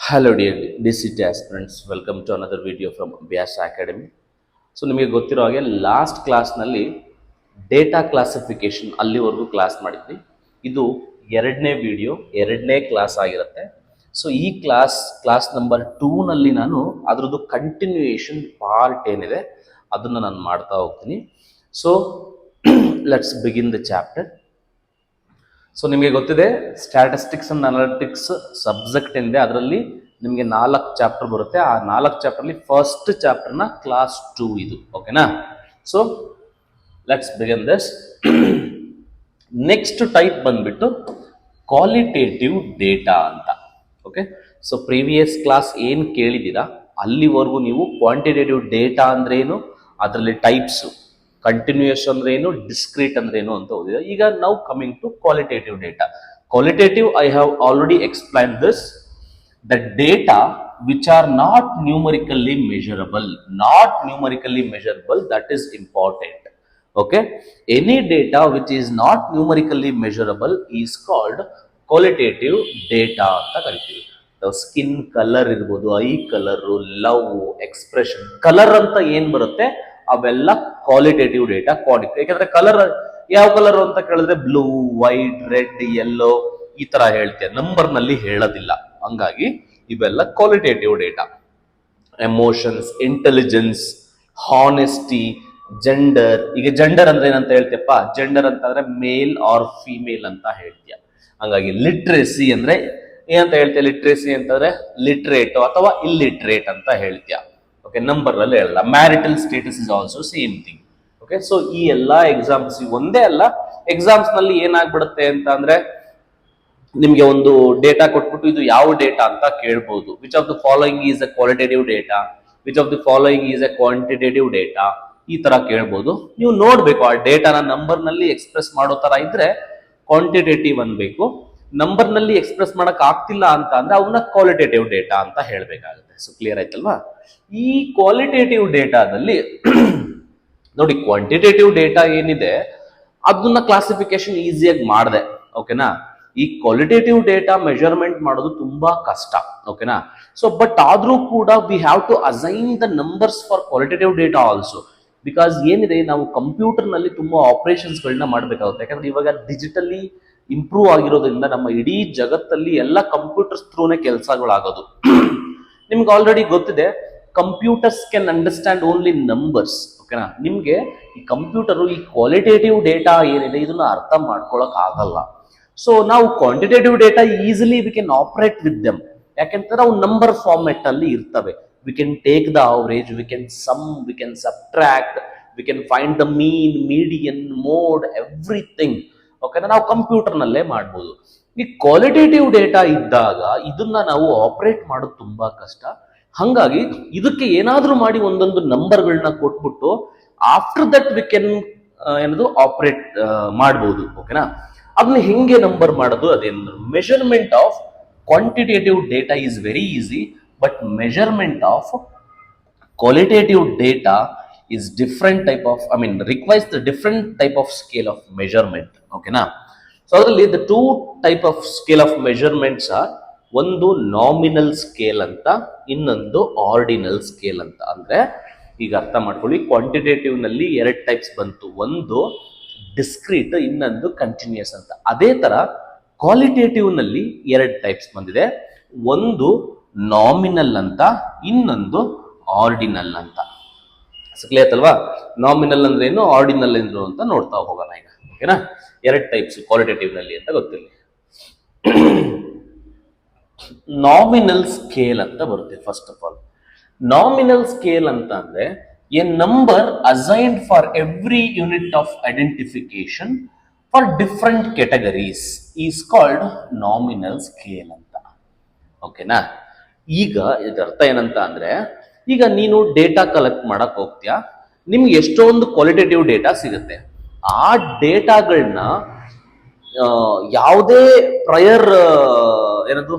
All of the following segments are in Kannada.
Hello dear DCT aspirants, welcome to another video from Vyasa Academy. So ನಿಮಗೆ ಗೊತ್ತಿರೋ ಹಾಗೆ ಲಾಸ್ಟ್ ಕ್ಲಾಸ್ನಲ್ಲಿ ಡೇಟಾ ಕ್ಲಾಸಿಫಿಕೇಶನ್ ಅಲ್ಲಿವರೆಗೂ ಕ್ಲಾಸ್ ಮಾಡಿದ್ವಿ. ಇದು ಎರಡನೇ ವಿಡಿಯೋ, ಎರಡನೇ ಕ್ಲಾಸ್ ಆಗಿರುತ್ತೆ. ಸೊ ಈ ಕ್ಲಾಸ್ ನಂಬರ್ 2ನಲ್ಲಿ ನಾನು ಅದರದ್ದು ಕಂಟಿನ್ಯೂಯೇಷನ್ ಪಾರ್ಟ್ ಏನಿದೆ ಅದನ್ನು ನಾನು ಮಾಡ್ತಾ ಹೋಗ್ತೀನಿ. So let's begin the chapter. So ನಿಮಗೆ ಗೊತ್ತಿದೆ ಸ್ಟ್ಯಾಟಿಸ್ಟಿಕ್ಸ್ ಅಂಡ್ ಅನಾಲಿಟಿಕ್ಸ್ ಸಬ್ಜೆಕ್ಟ್ ಏನಿದೆ ಅದರಲ್ಲಿ ನಿಮಗೆ 4 ಚಾಪ್ಟರ್ ಬರುತ್ತೆ. ಆ 4 ಚಾಪ್ಟರ್ಲಿ ಫಸ್ಟ್ ಚಾಪ್ಟರ್ನ ಕ್ಲಾಸ್ 2 ಇದು, ಓಕೆನಾ? So let's begin this. Next type ಬಂದ್ಬಿಟ್ಟು ಕ್ವಾಲಿಟೇಟಿವ್ ಡೇಟಾ ಅಂತ. ಓಕೆ, ಸೊ ಪ್ರೀವಿಯಸ್ ಕ್ಲಾಸ್ ಏನು ಕೇಳಿದ್ದೀರಾ ಅಲ್ಲಿವರೆಗೂ ನೀವು ಕ್ವಾಂಟಿಟೇಟಿವ್ ಡೇಟಾ ಅಂದ್ರೆ ಏನು, ಅದರಲ್ಲಿ ಟೈಪ್ಸು, ಕಂಟಿನ್ಯೂಯಸ್ ಅಂದ್ರೆ ಏನು, ಡಿಸ್ಕ್ರೀಟ್ ಅಂದ್ರೆ ಏನು ಅಂತ ಓದಿದೆ. ಈಗ ನಾವು coming to qualitative data. Qualitative I have already explain this. The data which are not numerically measurable, that is important. Okay, any data which is not numerically measurable is called qualitative data anta kariತೀವಿ. ಸ್ಕಿನ್ ಕಲರ್ ಇರ್ಬೋದು, eye colour, love, expression, colour ಅಂತ ಏನ್ ಬರುತ್ತೆ ಅವೆಲ್ಲ ಕ್ವಾಲಿಟೇಟಿವ್ ಡೇಟಾ. ಯಾಕಂದ್ರೆ ಕಲರ್ ಯಾವ ಕಲರ್ ಅಂತ ಕೇಳಿದ್ರೆ ಬ್ಲೂ, ವೈಟ್, ರೆಡ್, ಯೆಲ್ಲೋ ಈ ತರ ಹೇಳ್ತೀಯ, ನಂಬರ್ ನಲ್ಲಿ ಹೇಳೋದಿಲ್ಲ. ಹಂಗಾಗಿ ಇವೆಲ್ಲ qualitative data. Emotions, intelligence, honesty, gender. ಈಗ ಜೆಂಡರ್ ಅಂದ್ರೆ ಏನಂತ ಹೇಳ್ತೀಯಪ್ಪ? ಜೆಂಡರ್ ಅಂತಂದ್ರೆ ಮೇಲ್ ಆರ್ ಫಿಮೇಲ್ ಅಂತ ಹೇಳ್ತೀಯ. ಹಂಗಾಗಿ ಲಿಟ್ರೇಸಿ ಅಂದ್ರೆ ಏನಂತ ಹೇಳ್ತೀಯ? ಲಿಟ್ರೇಸಿ ಅಂತಂದ್ರೆ ಲಿಟ್ರೇಟ್ ಅಥವಾ ಇಲ್ಲಿಟ್ರೇಟ್ ಅಂತ ಹೇಳ್ತೀಯ. ಓಕೆ, ನಂಬರ್ ಅಲ್ಲಿ ಹೇಳಲ್ಲ. Marital status is also same thing. Okay, so ಈ ಎಲ್ಲಾ ಎಕ್ಸಾಮ್ಸ್ ಒಂದೇ ಅಲ್ಲ, ಎಕ್ಸಾಮ್ಸ್ ನಲ್ಲಿ ಏನಾಗ್ಬಿಡುತ್ತೆ ಅಂತ ಅಂದ್ರೆ ನಿಮ್ಗೆ ಒಂದು ಡೇಟಾ ಕೊಟ್ಬಿಟ್ಟು ಇದು ಯಾವ ಡೇಟಾ ಅಂತ ಕೇಳ್ಬೋದು. Which of the following is a qualitative data, which of the following is a quantitative data, ಈ ತರ ಕೇಳ್ಬೋದು. ನೀವು ನೋಡ್ಬೇಕು ಆ ಡೇಟಾನ ನಂಬರ್ ನಲ್ಲಿ ಎಕ್ಸ್ಪ್ರೆಸ್ ಮಾಡೋ ತರ ಇದ್ರೆ ಕ್ವಾಂಟಿಟೇಟಿವ್ ಅನ್ಬೇಕು. ನಂಬರ್ ನಲ್ಲಿ ಎಕ್ಸ್ಪ್ರೆಸ್ ಮಾಡಕ್ ಆಗ್ತಿಲ್ಲ ಅಂತ ಅಂದ್ರೆ ಅವನ್ನ ಕ್ವಾಲಿಟೇಟಿವ್ ಡೇಟಾ ಅಂತ ಹೇಳ್ಬೇಕಾಗುತ್ತೆ. ಸೊ ಕ್ಲಿಯರ್ ಆಯ್ತಲ್ವಾ? ಈ ಕ್ವಾಲಿಟೇಟಿವ್ ಡೇಟಾದಲ್ಲಿ ನೋಡಿ, ಕ್ವಾಂಟಿಟೇಟಿವ್ ಡೇಟಾ ಏನಿದೆ ಅದನ್ನ ಕ್ಲಾಸಿಫಿಕೇಶನ್ ಈಸಿಯಾಗಿ ಮಾಡಿದೆ, ಓಕೆನಾ? ಈ ಕ್ವಾಲಿಟೇಟಿವ್ ಡೇಟಾ ಮೆಜರ್ಮೆಂಟ್ ಮಾಡೋದು ತುಂಬಾ ಕಷ್ಟ, ಓಕೆನಾ? ಸೊ ಬಟ್ ಆದ್ರೂ ಕೂಡ we have to assign the numbers for qualitative data also. Because ಏನಿದೆ, ನಾವು ಕಂಪ್ಯೂಟರ್ ನಲ್ಲಿ ತುಂಬಾ ಆಪರೇಷನ್ಸ್ ಗಳನ್ನ ಮಾಡ್ಬೇಕಾಗುತ್ತೆ. ಯಾಕಂದ್ರೆ ಇವಾಗ ಡಿಜಿಟಲಿ ಇಂಪ್ರೂವ್ ಆಗಿರೋದ್ರಿಂದ ನಮ್ಮ ಇಡೀ ಜಗತ್ತಲ್ಲಿ ಎಲ್ಲ ಕಂಪ್ಯೂಟರ್ಸ್ ಥ್ರೂನೇ ಕೆಲಸಗಳಾಗೋದು. ನಿಮ್ಗೆ ಆಲ್ರೆಡಿ ಗೊತ್ತಿದೆ, computers can understand only numbers, ಓಕೆನಾ? ನಿಮ್ಗೆ ಈ ಕಂಪ್ಯೂಟರ್ ಈ ಕ್ವಾಲಿಟೇಟಿವ್ ಡೇಟಾ ಏನಿದೆ ಇದನ್ನ ಅರ್ಥ ಮಾಡ್ಕೊಳಕ್ ಆಗಲ್ಲ. ಸೊ ನಾವು quantitative data easily we can operate with them. ಯಾಕೆಂತಂದ್ರೆ ಅವು ನಂಬರ್ ಫಾರ್ಮೆಟ್ ಅಲ್ಲಿ ಇರ್ತವೆ. We can take the average, we can sum, we can subtract, we can find the mean, median, mode, everything. ಓಕೆನಾ? ನಾವು ಕಂಪ್ಯೂಟರ್ ನಲ್ಲೇ ಮಾಡ್ಬೋದು. ಈ ಕ್ವಾಲಿಟೇಟಿವ್ ಡೇಟಾ ಇದ್ದಾಗ ಇದನ್ನ ನಾವು ಆಪರೇಟ್ ಮಾಡೋದು ತುಂಬಾ ಕಷ್ಟ. ಹಂಗಾಗಿ ಇದಕ್ಕೆ ಏನಾದ್ರೂ ಮಾಡಿ ಒಂದೊಂದು ನಂಬರ್ಗಳನ್ನ ಕೊಟ್ಬಿಟ್ಟು ಆಫ್ಟರ್ ದಟ್ ವಿ ಕ್ಯಾನ್ ಏನದು ಆಪರೇಟ್ ಮಾಡ್ಬೋದು, ಓಕೆನಾ? ಅದನ್ನ ಹೆಂಗೆ ನಂಬರ್ ಮಾಡೋದು? ಅದೇನು measurement of quantitative data is very easy, but measurement of qualitative data is different type of, requires the different type of scale of measurement, ಓಕೆನಾ? ಸೊ ಅದರಲ್ಲಿ the two type of scale of measurements are, ಒಂದು ನಾಮಿನಲ್ ಸ್ಕೇಲ್ ಅಂತ, ಇನ್ನೊಂದು ಆರ್ಡಿನಲ್ ಸ್ಕೇಲ್ ಅಂತ. ಅಂದ್ರೆ ಈಗ ಅರ್ಥ ಮಾಡ್ಕೊಳ್ಳಿ, ಕ್ವಾಂಟಿಟೇಟಿವ್ ನಲ್ಲಿ 2 ಟೈಪ್ಸ್ ಬಂತು, ಒಂದು ಡಿಸ್ಕ್ರೀಟ್, ಇನ್ನೊಂದು ಕಂಟಿನ್ಯೂಸ್ ಅಂತ. ಅದೇ ತರ ಕ್ವಾಲಿಟೇಟಿವ್ ನಲ್ಲಿ 2 ಟೈಪ್ಸ್ ಬಂದಿದೆ, ಒಂದು ನಾಮಿನಲ್ ಅಂತ, ಇನ್ನೊಂದು ಆರ್ಡಿನಲ್ ಅಂತ. ಕ್ಲಿಯರ್ ಅಲ್ವಾ? ನಾಮಿನಲ್ ಅಂದ್ರೆ ಏನು, ಆರ್ಡಿನಲ್ ಏನು ಅಂತ ನೋಡ್ತಾ ಹೋಗೋಣ ಈಗ, ಓಕೆನಾ? 2 ಟೈಪ್ಸ್ ಕ್ವಾಲಿಟೇಟಿವ್ ನಲ್ಲಿ ಅಂತ ಗೊತ್ತಿಲ್ಲ. ನಾಮಿನಲ್ ಸ್ಕೇಲ್ ಅಂತ ಬರುತ್ತೆ. First of all, nominal scale ಅಂತ ಅಂದ್ರೆ A number assigned for every unit of identification for different categories is called nominal scale ಅಂತ, ಓಕೆನಾ? ಈಗ ಇದರ ಅರ್ಥ ಏನಂತ ಅಂದ್ರೆ, ಈಗ ನೀನು ಡೇಟಾ ಕಲೆಕ್ಟ್ ಮಾಡಕ್ ಹೋಗ್ತೀಯಾ, ನಿಮ್ಗೆ ಎಷ್ಟೊಂದು ಕ್ವಾಲಿಟೇಟಿವ್ ಡೇಟಾ ಸಿಗುತ್ತೆ. ಆ ಡೇಟಾಗಳನ್ನ ಯಾವುದೇ ಪ್ರಯರ್ ಏನದು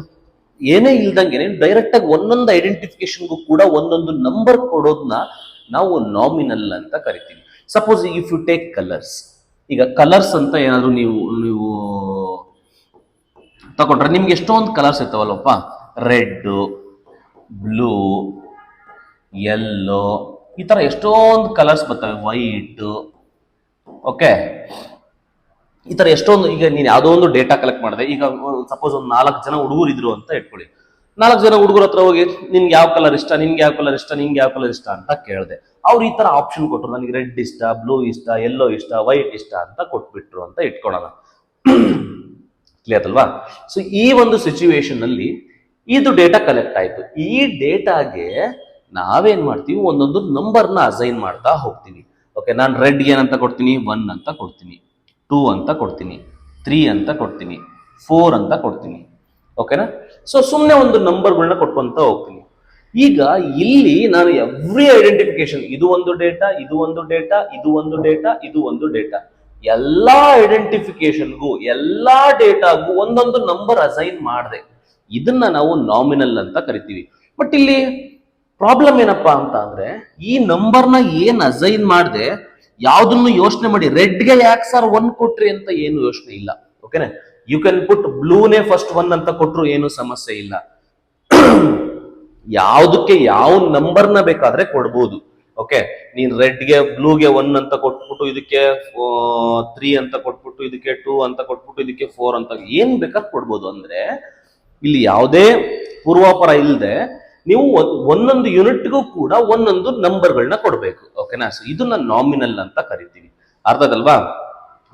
ಏನೇ ಇಲ್ದಂಗೆ ಡೈರೆಕ್ಟ್ ಆಗಿ ಒಂದೊಂದು ಐಡೆಂಟಿಫಿಕೇಶನ್ಗೂ ಕೂಡ ಒಂದೊಂದು ನಂಬರ್ ಕೊಡೋದನ್ನ ನಾವು ನಾಮಿನಲ್ ಅಂತ ಕರಿತೀವಿ. Suppose if you take colours, ಈಗ ಕಲರ್ಸ್ ಅಂತ ಏನಾದ್ರು ನೀವು ತಗೊಂಡ್ರೆ ನಿಮ್ಗೆ ಎಷ್ಟೊಂದು ಕಲರ್ಸ್ ಇರ್ತಾವಲ್ಲಪ್ಪ. ರೆಡ್, ಬ್ಲೂ, ಯೆಲ್ಲೋ, ಈ ತರ ಎಷ್ಟೊಂದು ಕಲರ್ಸ್ ಬರ್ತವೆ, ವೈಟ್. ಓಕೆ, ಈ ತರ ಎಷ್ಟೊಂದು. ಈಗ ನೀನ್ ಯಾವ್ದೋ ಒಂದು ಡೇಟಾ ಕಲೆಕ್ಟ್ ಮಾಡಿದೆ, ಈಗ ಸಪೋಸ್ ಒಂದು 4 ಜನ ಹುಡುಗರು ಇದ್ರು ಅಂತ ಇಟ್ಕೊಳ್ಳಿ. 4 ಜನ ಹುಡುಗರ ಹತ್ರ ಹೋಗಿ ನಿನ್ಗೆ ಯಾವ ಕಲರ್ ಇಷ್ಟ, ನಿನ್ಗೆ ಯಾವ ಕಲರ್ ಇಷ್ಟ, ನಿನ್ಗೆ ಯಾವ ಕಲರ್ ಇಷ್ಟ ಅಂತ ಕೇಳಿದೆ. ಅವ್ರು ಈ ತರ ಆಪ್ಷನ್ ಕೊಟ್ರು, ನನಗೆ ರೆಡ್ ಇಷ್ಟ, ಬ್ಲೂ ಇಷ್ಟ, ಯೆಲ್ಲೋ ಇಷ್ಟ, ವೈಟ್ ಇಷ್ಟ ಅಂತ ಕೊಟ್ಬಿಟ್ರು ಅಂತ ಇಟ್ಕೊಳ್ಳೋಣ. ಕ್ಲಿಯರ್ ಅಲ್ವಾ? ಸೊ ಈ ಒಂದು ಸಿಚುವೇಶನ್ ಅಲ್ಲಿ ಇದು ಡೇಟಾ ಕಲೆಕ್ಟ್ ಆಯ್ತು. ಈ ಡೇಟಾಗೆ ನಾವೇನ್ ಮಾಡ್ತೀವಿ, ಒಂದೊಂದು ನಂಬರ್ನ ಅಸೈನ್ ಮಾಡ್ತಾ ಹೋಗ್ತೀವಿ. ಓಕೆ, ನಾನು ರೆಡ್ ಏನಂತ ಕೊಡ್ತೀನಿ, 1 ಅಂತ ಕೊಡ್ತೀನಿ, 2 ಅಂತ ಕೊಡ್ತೀನಿ, 3 ಅಂತ ಕೊಡ್ತೀನಿ, 4 ಅಂತ ಕೊಡ್ತೀನಿ. ಓಕೆನಾ? ಸೊ ಸುಮ್ಮನೆ ಒಂದು ನಂಬರ್ಗಳನ್ನ ಕೊಟ್ಕೊಂತ ಹೋಗ್ತೀನಿ. ಈಗ ಇಲ್ಲಿ ನಾನು ಎವ್ರಿ ಐಡೆಂಟಿಫಿಕೇಶನ್, ಇದು ಒಂದು ಡೇಟಾ, ಇದು ಒಂದು ಡೇಟಾ, ಇದು ಒಂದು ಡೇಟಾ, ಇದು ಒಂದು ಡೇಟಾ, ಎಲ್ಲಾ ಐಡೆಂಟಿಫಿಕೇಶನ್ಗೂ ಎಲ್ಲಾ ಡೇಟಾಗೂ ಒಂದೊಂದು ನಂಬರ್ ಅಸೈನ್ ಮಾಡಿದೆ. ಇದನ್ನ ನಾವು ನಾಮಿನಲ್ ಅಂತ ಕರಿತೀವಿ. ಬಟ್ ಇಲ್ಲಿ ಪ್ರಾಬ್ಲಮ್ ಏನಪ್ಪಾ ಅಂತ ಅಂದ್ರೆ, ಈ ನಂಬರ್ನ ಏನ್ ಅಸೈನ್ ಮಾಡಿದೆ ಯಾವ್ದನ್ನು ಯೋಚನೆ ಮಾಡಿ, ರೆಡ್ಗೆ ಯಾಕೆ ಸರ್ 1 ಕೊಟ್ರಿ ಅಂತ ಏನು ಯೋಚನೆ ಇಲ್ಲ. ಓಕೆನಾ? ಯು ಕ್ಯಾನ್ ಪುಟ್ ಬ್ಲೂನೇ ಫಸ್ಟ್ 1 ಅಂತ ಕೊಟ್ರು ಏನು ಸಮಸ್ಯೆ ಇಲ್ಲ. ಯಾವ್ದಕ್ಕೆ ಯಾವ ನಂಬರ್ನ ಬೇಕಾದ್ರೆ ಕೊಡ್ಬೋದು. ಓಕೆ, ನೀನ್ ರೆಡ್ಗೆ ಬ್ಲೂಗೆ 1 ಅಂತ ಕೊಟ್ಬಿಟ್ಟು, ಇದಕ್ಕೆ 3 ಅಂತ ಕೊಟ್ಬಿಟ್ಟು, ಇದಕ್ಕೆ 2 ಅಂತ ಕೊಟ್ಬಿಟ್ಟು, ಇದಕ್ಕೆ 4 ಅಂತ ಏನ್ ಬೇಕಾದ್ರೆ ಕೊಡ್ಬೋದು. ಅಂದ್ರೆ ಇಲ್ಲಿ ಯಾವುದೇ ಪೂರ್ವಾಪರ ಇಲ್ಲದೆ ನೀವು ಒಂದೊಂದು ಯೂನಿಟ್ಗೂ ಕೂಡ ಒಂದೊಂದು ನಂಬರ್ಗಳನ್ನ ಕೊಡ್ಬೇಕು. ಓಕೆನಾ? ಸೊ ಇದನ್ನ ನಾಮಿನಲ್ ಅಂತ ಕರಿತೀವಿ. ಅರ್ಥ ಆಗಲ್ವಾ?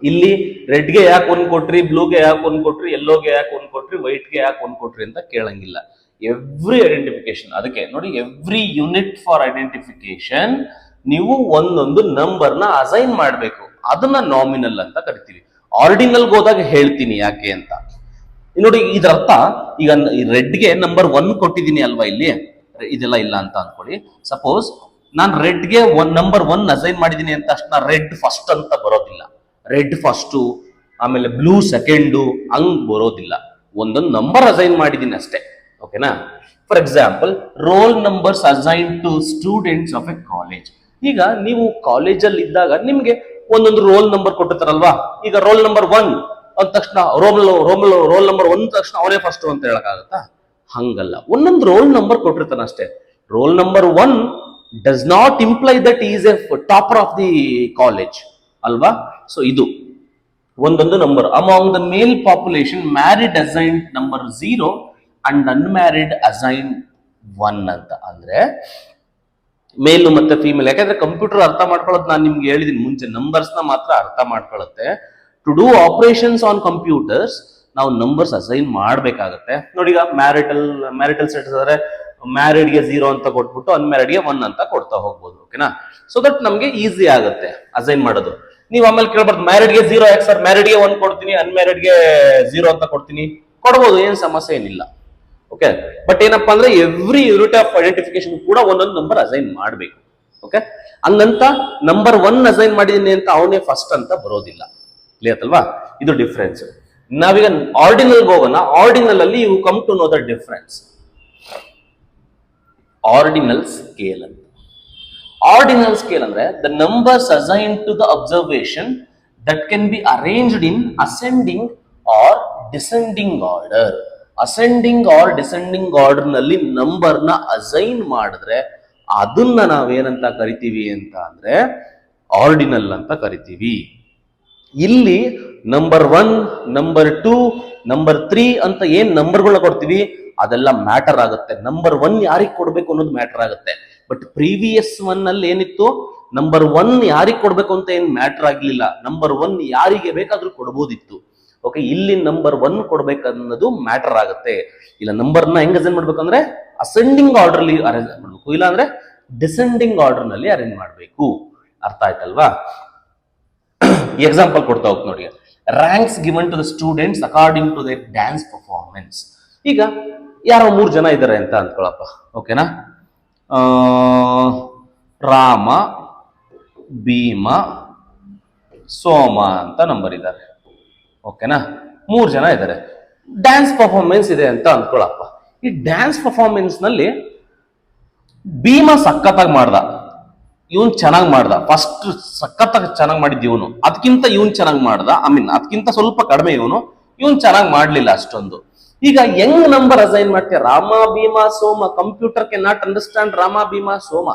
ಇಲ್ಲಿ ರೆಡ್ಗೆ ಯಾಕೆ 1 ಕೊಟ್ರಿ, ಬ್ಲೂಗೆ ಯಾಕೆ 1 ಕೊಟ್ರಿ, ಯೆಲ್ಲೋಗೆ ಯಾಕೆ 1 ಕೊಟ್ರಿ, ವೈಟ್ಗೆ ಯಾಕೆ 1 ಕೊಟ್ರಿ ಅಂತ ಕೇಳಂಗಿಲ್ಲ. ಎವ್ರಿ ಐಡೆಂಟಿಫಿಕೇಶನ್, ಅದಕ್ಕೆ ನೋಡಿ, ಎವ್ರಿ ಯೂನಿಟ್ ಫಾರ್ ಐಡೆಂಟಿಫಿಕೇಶನ್ ನೀವು ಒಂದೊಂದು ನಂಬರ್ನ ಅಸೈನ್ ಮಾಡಬೇಕು. ಅದನ್ನ ನಾಮಿನಲ್ ಅಂತ ಕರಿತೀವಿ. ಆರ್ಡಿನಲ್ಗೆ ಹೋದಾಗ ಹೇಳ್ತೀನಿ ಯಾಕೆ ಅಂತ. ನೋಡಿ, ಇದರ ಅರ್ಥ, ಈಗ ರೆಡ್ಗೆ ನಂಬರ್ 1 ಕೊಟ್ಟಿದ್ದೀನಿ ಅಲ್ವಾ, ಇಲ್ಲಿ ಇದೆಲ್ಲ ಇಲ್ಲ ಅಂತ ಅನ್ಕೊಳ್ಳಿ. ಸಪೋಸ್ ನಾನು ರೆಡ್ಗೆ ನಂಬರ್ 1 ಅಸೈನ್ ಮಾಡಿದೀನಿ ಅಂತ ತಕ್ಷಣ ರೆಡ್ ಫಸ್ಟ್ ಅಂತ ಬರೋದಿಲ್ಲ. ರೆಡ್ ಫಸ್ಟು, ಆಮೇಲೆ ಬ್ಲೂ ಸೆಕೆಂಡು, ಹಂಗ್ ಬರೋದಿಲ್ಲ. ಒಂದೊಂದು ನಂಬರ್ ಅಸೈನ್ ಮಾಡಿದೀನಿ ಅಷ್ಟೇ. ಓಕೆನಾ? For example, roll numbers assign to students of a college. ಈಗ ನೀವು ಕಾಲೇಜಲ್ಲಿ ಇದ್ದಾಗ ನಿಮ್ಗೆ ಒಂದೊಂದು ರೋಲ್ ನಂಬರ್ ಕೊಟ್ಟಿರ್ತಾರಲ್ವಾ. ಈಗ ರೋಲ್ ನಂಬರ್ 1 ಅಂದ ತಕ್ಷಣ ರೋಲ್ ನಂಬರ್ 1 ತಕ್ಷಣ ಅವನೇ ಫಸ್ಟ್ ಅಂತ ಹೇಳಕ್ಕಾಗತ್ತಾ? ಹಂಗಲ್ಲ, ಒಂದೊಂದು ರೋಲ್ ನಂಬರ್ ಕೊಟ್ಟಿರ್ತಾನೆ ಅಷ್ಟೇ. Roll number 1 does not imply that is a topper of the college ಅಲ್ವಾ? ಸೊ ಇದು ಒಂದೊಂದು number. Among the male population married assigned number 0 and unmarried assign 1 ಅಂತ. ಅಂದ್ರೆ ಮೇಲ್ ಮತ್ತೆ ಫೀಮೇಲ್. ಯಾಕಂದ್ರೆ ಕಂಪ್ಯೂಟರ್ ಅರ್ಥ ಮಾಡ್ಕೊಳ್ಳೋದು ನಾನು ನಿಮ್ಗೆ ಹೇಳಿದೀನಿ ಮುಂಚೆ, ನಂಬರ್ಸ್ ನ ಮಾತ್ರ ಅರ್ಥ ಮಾಡ್ಕೊಳ್ಳುತ್ತೆ. To do operations on computers ನಾವು ನಂಬರ್ಸ್ ಅಸೈನ್ ಮಾಡ್ಬೇಕಾಗತ್ತೆ. ನೋಡಿ, ಈಗ ಮ್ಯಾರಿಟಲ್ ಸ್ಟೇಟಸ್ ಆದ್ರೆ ಮ್ಯಾರಿಡ್ಗೆ 0 ಅಂತ ಕೊಟ್ಬಿಟ್ಟು ಅನ್ಮ್ಯಾರಿಡ್ಗೆ 1 ಅಂತ ಕೊಡ್ತಾ ಹೋಗ್ಬೋದು. ಓಕೆನಾ? ಸೊ ದಟ್ ನಮ್ಗೆ ಈಸಿ ಆಗುತ್ತೆ ಅಸೈನ್ ಮಾಡೋದು. ನೀವು ಆಮೇಲೆ ಕೇಳ್ಬಾರ್ದು, ಮ್ಯಾರಿಡ್ಗೆ 0 ಯಾಕೆ ಸರ್, ಮ್ಯಾರಿಡ್ಗೆ 1 ಕೊಡ್ತೀನಿ, ಅನ್ಮ್ಯಾರಿಡ್ಗೆ 0 ಅಂತ ಕೊಡ್ತೀನಿ, ಕೊಡ್ಬೋದು, ಏನ್ ಸಮಸ್ಯೆ ಏನಿಲ್ಲ. ಓಕೆ, ಬಟ್ ಏನಪ್ಪಾ ಅಂದ್ರೆ ಎವ್ರಿ ಯೂನಿಟ್ ಆಫ್ ಐಡೆಂಟಿಫಿಕೇಶನ್ ಕೂಡ ಒಂದೊಂದು ನಂಬರ್ ಅಸೈನ್ ಮಾಡಬೇಕು. ಓಕೆ, ಹಂಗಂತ ನಂಬರ್ 1 ಅಸೈನ್ ಮಾಡಿದೀನಿ ಅಂತ ಅವನೇ ಫಸ್ಟ್ ಅಂತ ಬರೋದಿಲ್ಲ. ಕ್ಲಿಯರ್ ಅಲ್ವಾ? ಇದು ಡಿಫ್ರೆನ್ಸ್. ನಾವೀಗ ಆರ್ಡಿನಲ್ ಹೋಗೋಣ. ಆರ್ಡಿನಲ್ ಅಲ್ಲಿ you come to know the difference. Ordinal scale ಅಂತ. ಆರ್ಡಿನಲ್ ಸ್ಕೇಲ್ ಅಂದ್ರೆ the numbers assign to the observation that can be arranged in ascending or descending order. Ascending or descending order ನಲ್ಲಿ ನಂಬರ್ನ ಅಸೈನ್ ಮಾಡಿದ್ರೆ ಅದನ್ನ ನಾವೇನಂತ ಕರಿತೀವಿ ಅಂತ ಅಂದ್ರೆ ಆರ್ಡಿನಲ್ ಅಂತ ಕರಿತೀವಿ. ಇಲ್ಲಿ ನಂಬರ್ 1, ನಂಬರ್ 2, ನಂಬರ್ 3 ಅಂತ ಏನ್ ನಂಬರ್ಗಳನ್ನ ಕೊಡ್ತೀವಿ ಅದೆಲ್ಲ ಮ್ಯಾಟರ್ ಆಗುತ್ತೆ. ನಂಬರ್ 1 ಯಾರಿಗೆ ಕೊಡ್ಬೇಕು ಅನ್ನೋದು ಮ್ಯಾಟರ್ ಆಗುತ್ತೆ. ಬಟ್ ಪ್ರೀವಿಯಸ್ 1 ಅಲ್ಲಿ ಏನಿತ್ತು, ನಂಬರ್ 1 ಯಾರಿಗೆ ಕೊಡ್ಬೇಕು ಅಂತ ಏನ್ ಮ್ಯಾಟರ್ ಆಗ್ಲಿಲ್ಲ. ನಂಬರ್ 1 ಯಾರಿಗೆ ಬೇಕಾದ್ರೂ ಕೊಡ್ಬೋದಿತ್ತು. ಓಕೆ, ಇಲ್ಲಿ ನಂಬರ್ 1 ಕೊಡ್ಬೇಕನ್ನೋದು ಮ್ಯಾಟರ್ ಆಗುತ್ತೆ. ಇಲ್ಲ ನಂಬರ್ನ ಹೆಂಗ್ ಅಸೈನ್ ಮಾಡ್ಬೇಕಂದ್ರೆ ಅಸೆಂಡಿಂಗ್ ಆರ್ಡರ್ ಅಲ್ಲಿ ಅರೇಂಜ್ ಮಾಡ್ಬೇಕು, ಇಲ್ಲ ಅಂದ್ರೆ ಡಿಸೆಂಡಿಂಗ್ ಆರ್ಡರ್ ನಲ್ಲಿ ಅರೇಂಜ್ ಮಾಡ್ಬೇಕು. ಅರ್ಥ ಆಯ್ತಲ್ವಾ? ಎಕ್ಸಾಂಪಲ್ ಕೊಡ್ತಾ ಹೋಗ್ತು ನೋಡಿ. Ranks given to the students according to their dance performance. ಈಗ ಯಾರೋ 3 ಜನ ಇದ್ದಾರೆ ಅಂತ ಅಂದ್ಕೊಳಪ್ಪ. ಓಕೆನಾ? ರಾಮ, ಭೀಮ, ಸೋಮ ಅಂತ ನಂಬರ್ ಇದ್ದಾರೆ. ಓಕೆನಾ? 3 ಜನ ಇದ್ದಾರೆ. ಡ್ಯಾನ್ಸ್ ಪರ್ಫಾರ್ಮೆನ್ಸ್ ಇದೆ ಅಂತ ಅಂದ್ಕೊಳಪ್ಪ. ಈ ಡ್ಯಾನ್ಸ್ ಪರ್ಫಾರ್ಮೆನ್ಸ್ ನಲ್ಲಿ ಭೀಮ ಸಖತ್ತಾಗಿ ಮಾಡ್ದ, ಇವನ್ ಚೆನ್ನಾಗಿ ಮಾಡ್ದ. ಫಸ್ಟ್ ಸಖತ್ತಾಗಿ ಚೆನ್ನಾಗಿ ಮಾಡಿದ್ ಇವನು, ಅದಕ್ಕಿಂತ ಇವನ್ ಚೆನ್ನಾಗಿ ಮಾಡ್ದ. ಅದಕ್ಕಿಂತ ಸ್ವಲ್ಪ ಕಡಿಮೆ ಇವನ್ ಚೆನ್ನಾಗಿ ಮಾಡ್ಲಿಲ್ಲ ಅಷ್ಟೊಂದು. ಈಗ ಯಂಗ್ ನಂಬರ್ ಅಸೈನ್ ಮಾಡ್ತೀಯ, ರಾಮ ಭೀಮ ಸೋಮ. ಕಂಪ್ಯೂಟರ್ ಕೆ ನಾಟ್ ಅಂಡರ್ಸ್ಟ್ಯಾಂಡ್ ರಾಮ ಭೀಮ ಸೋಮ.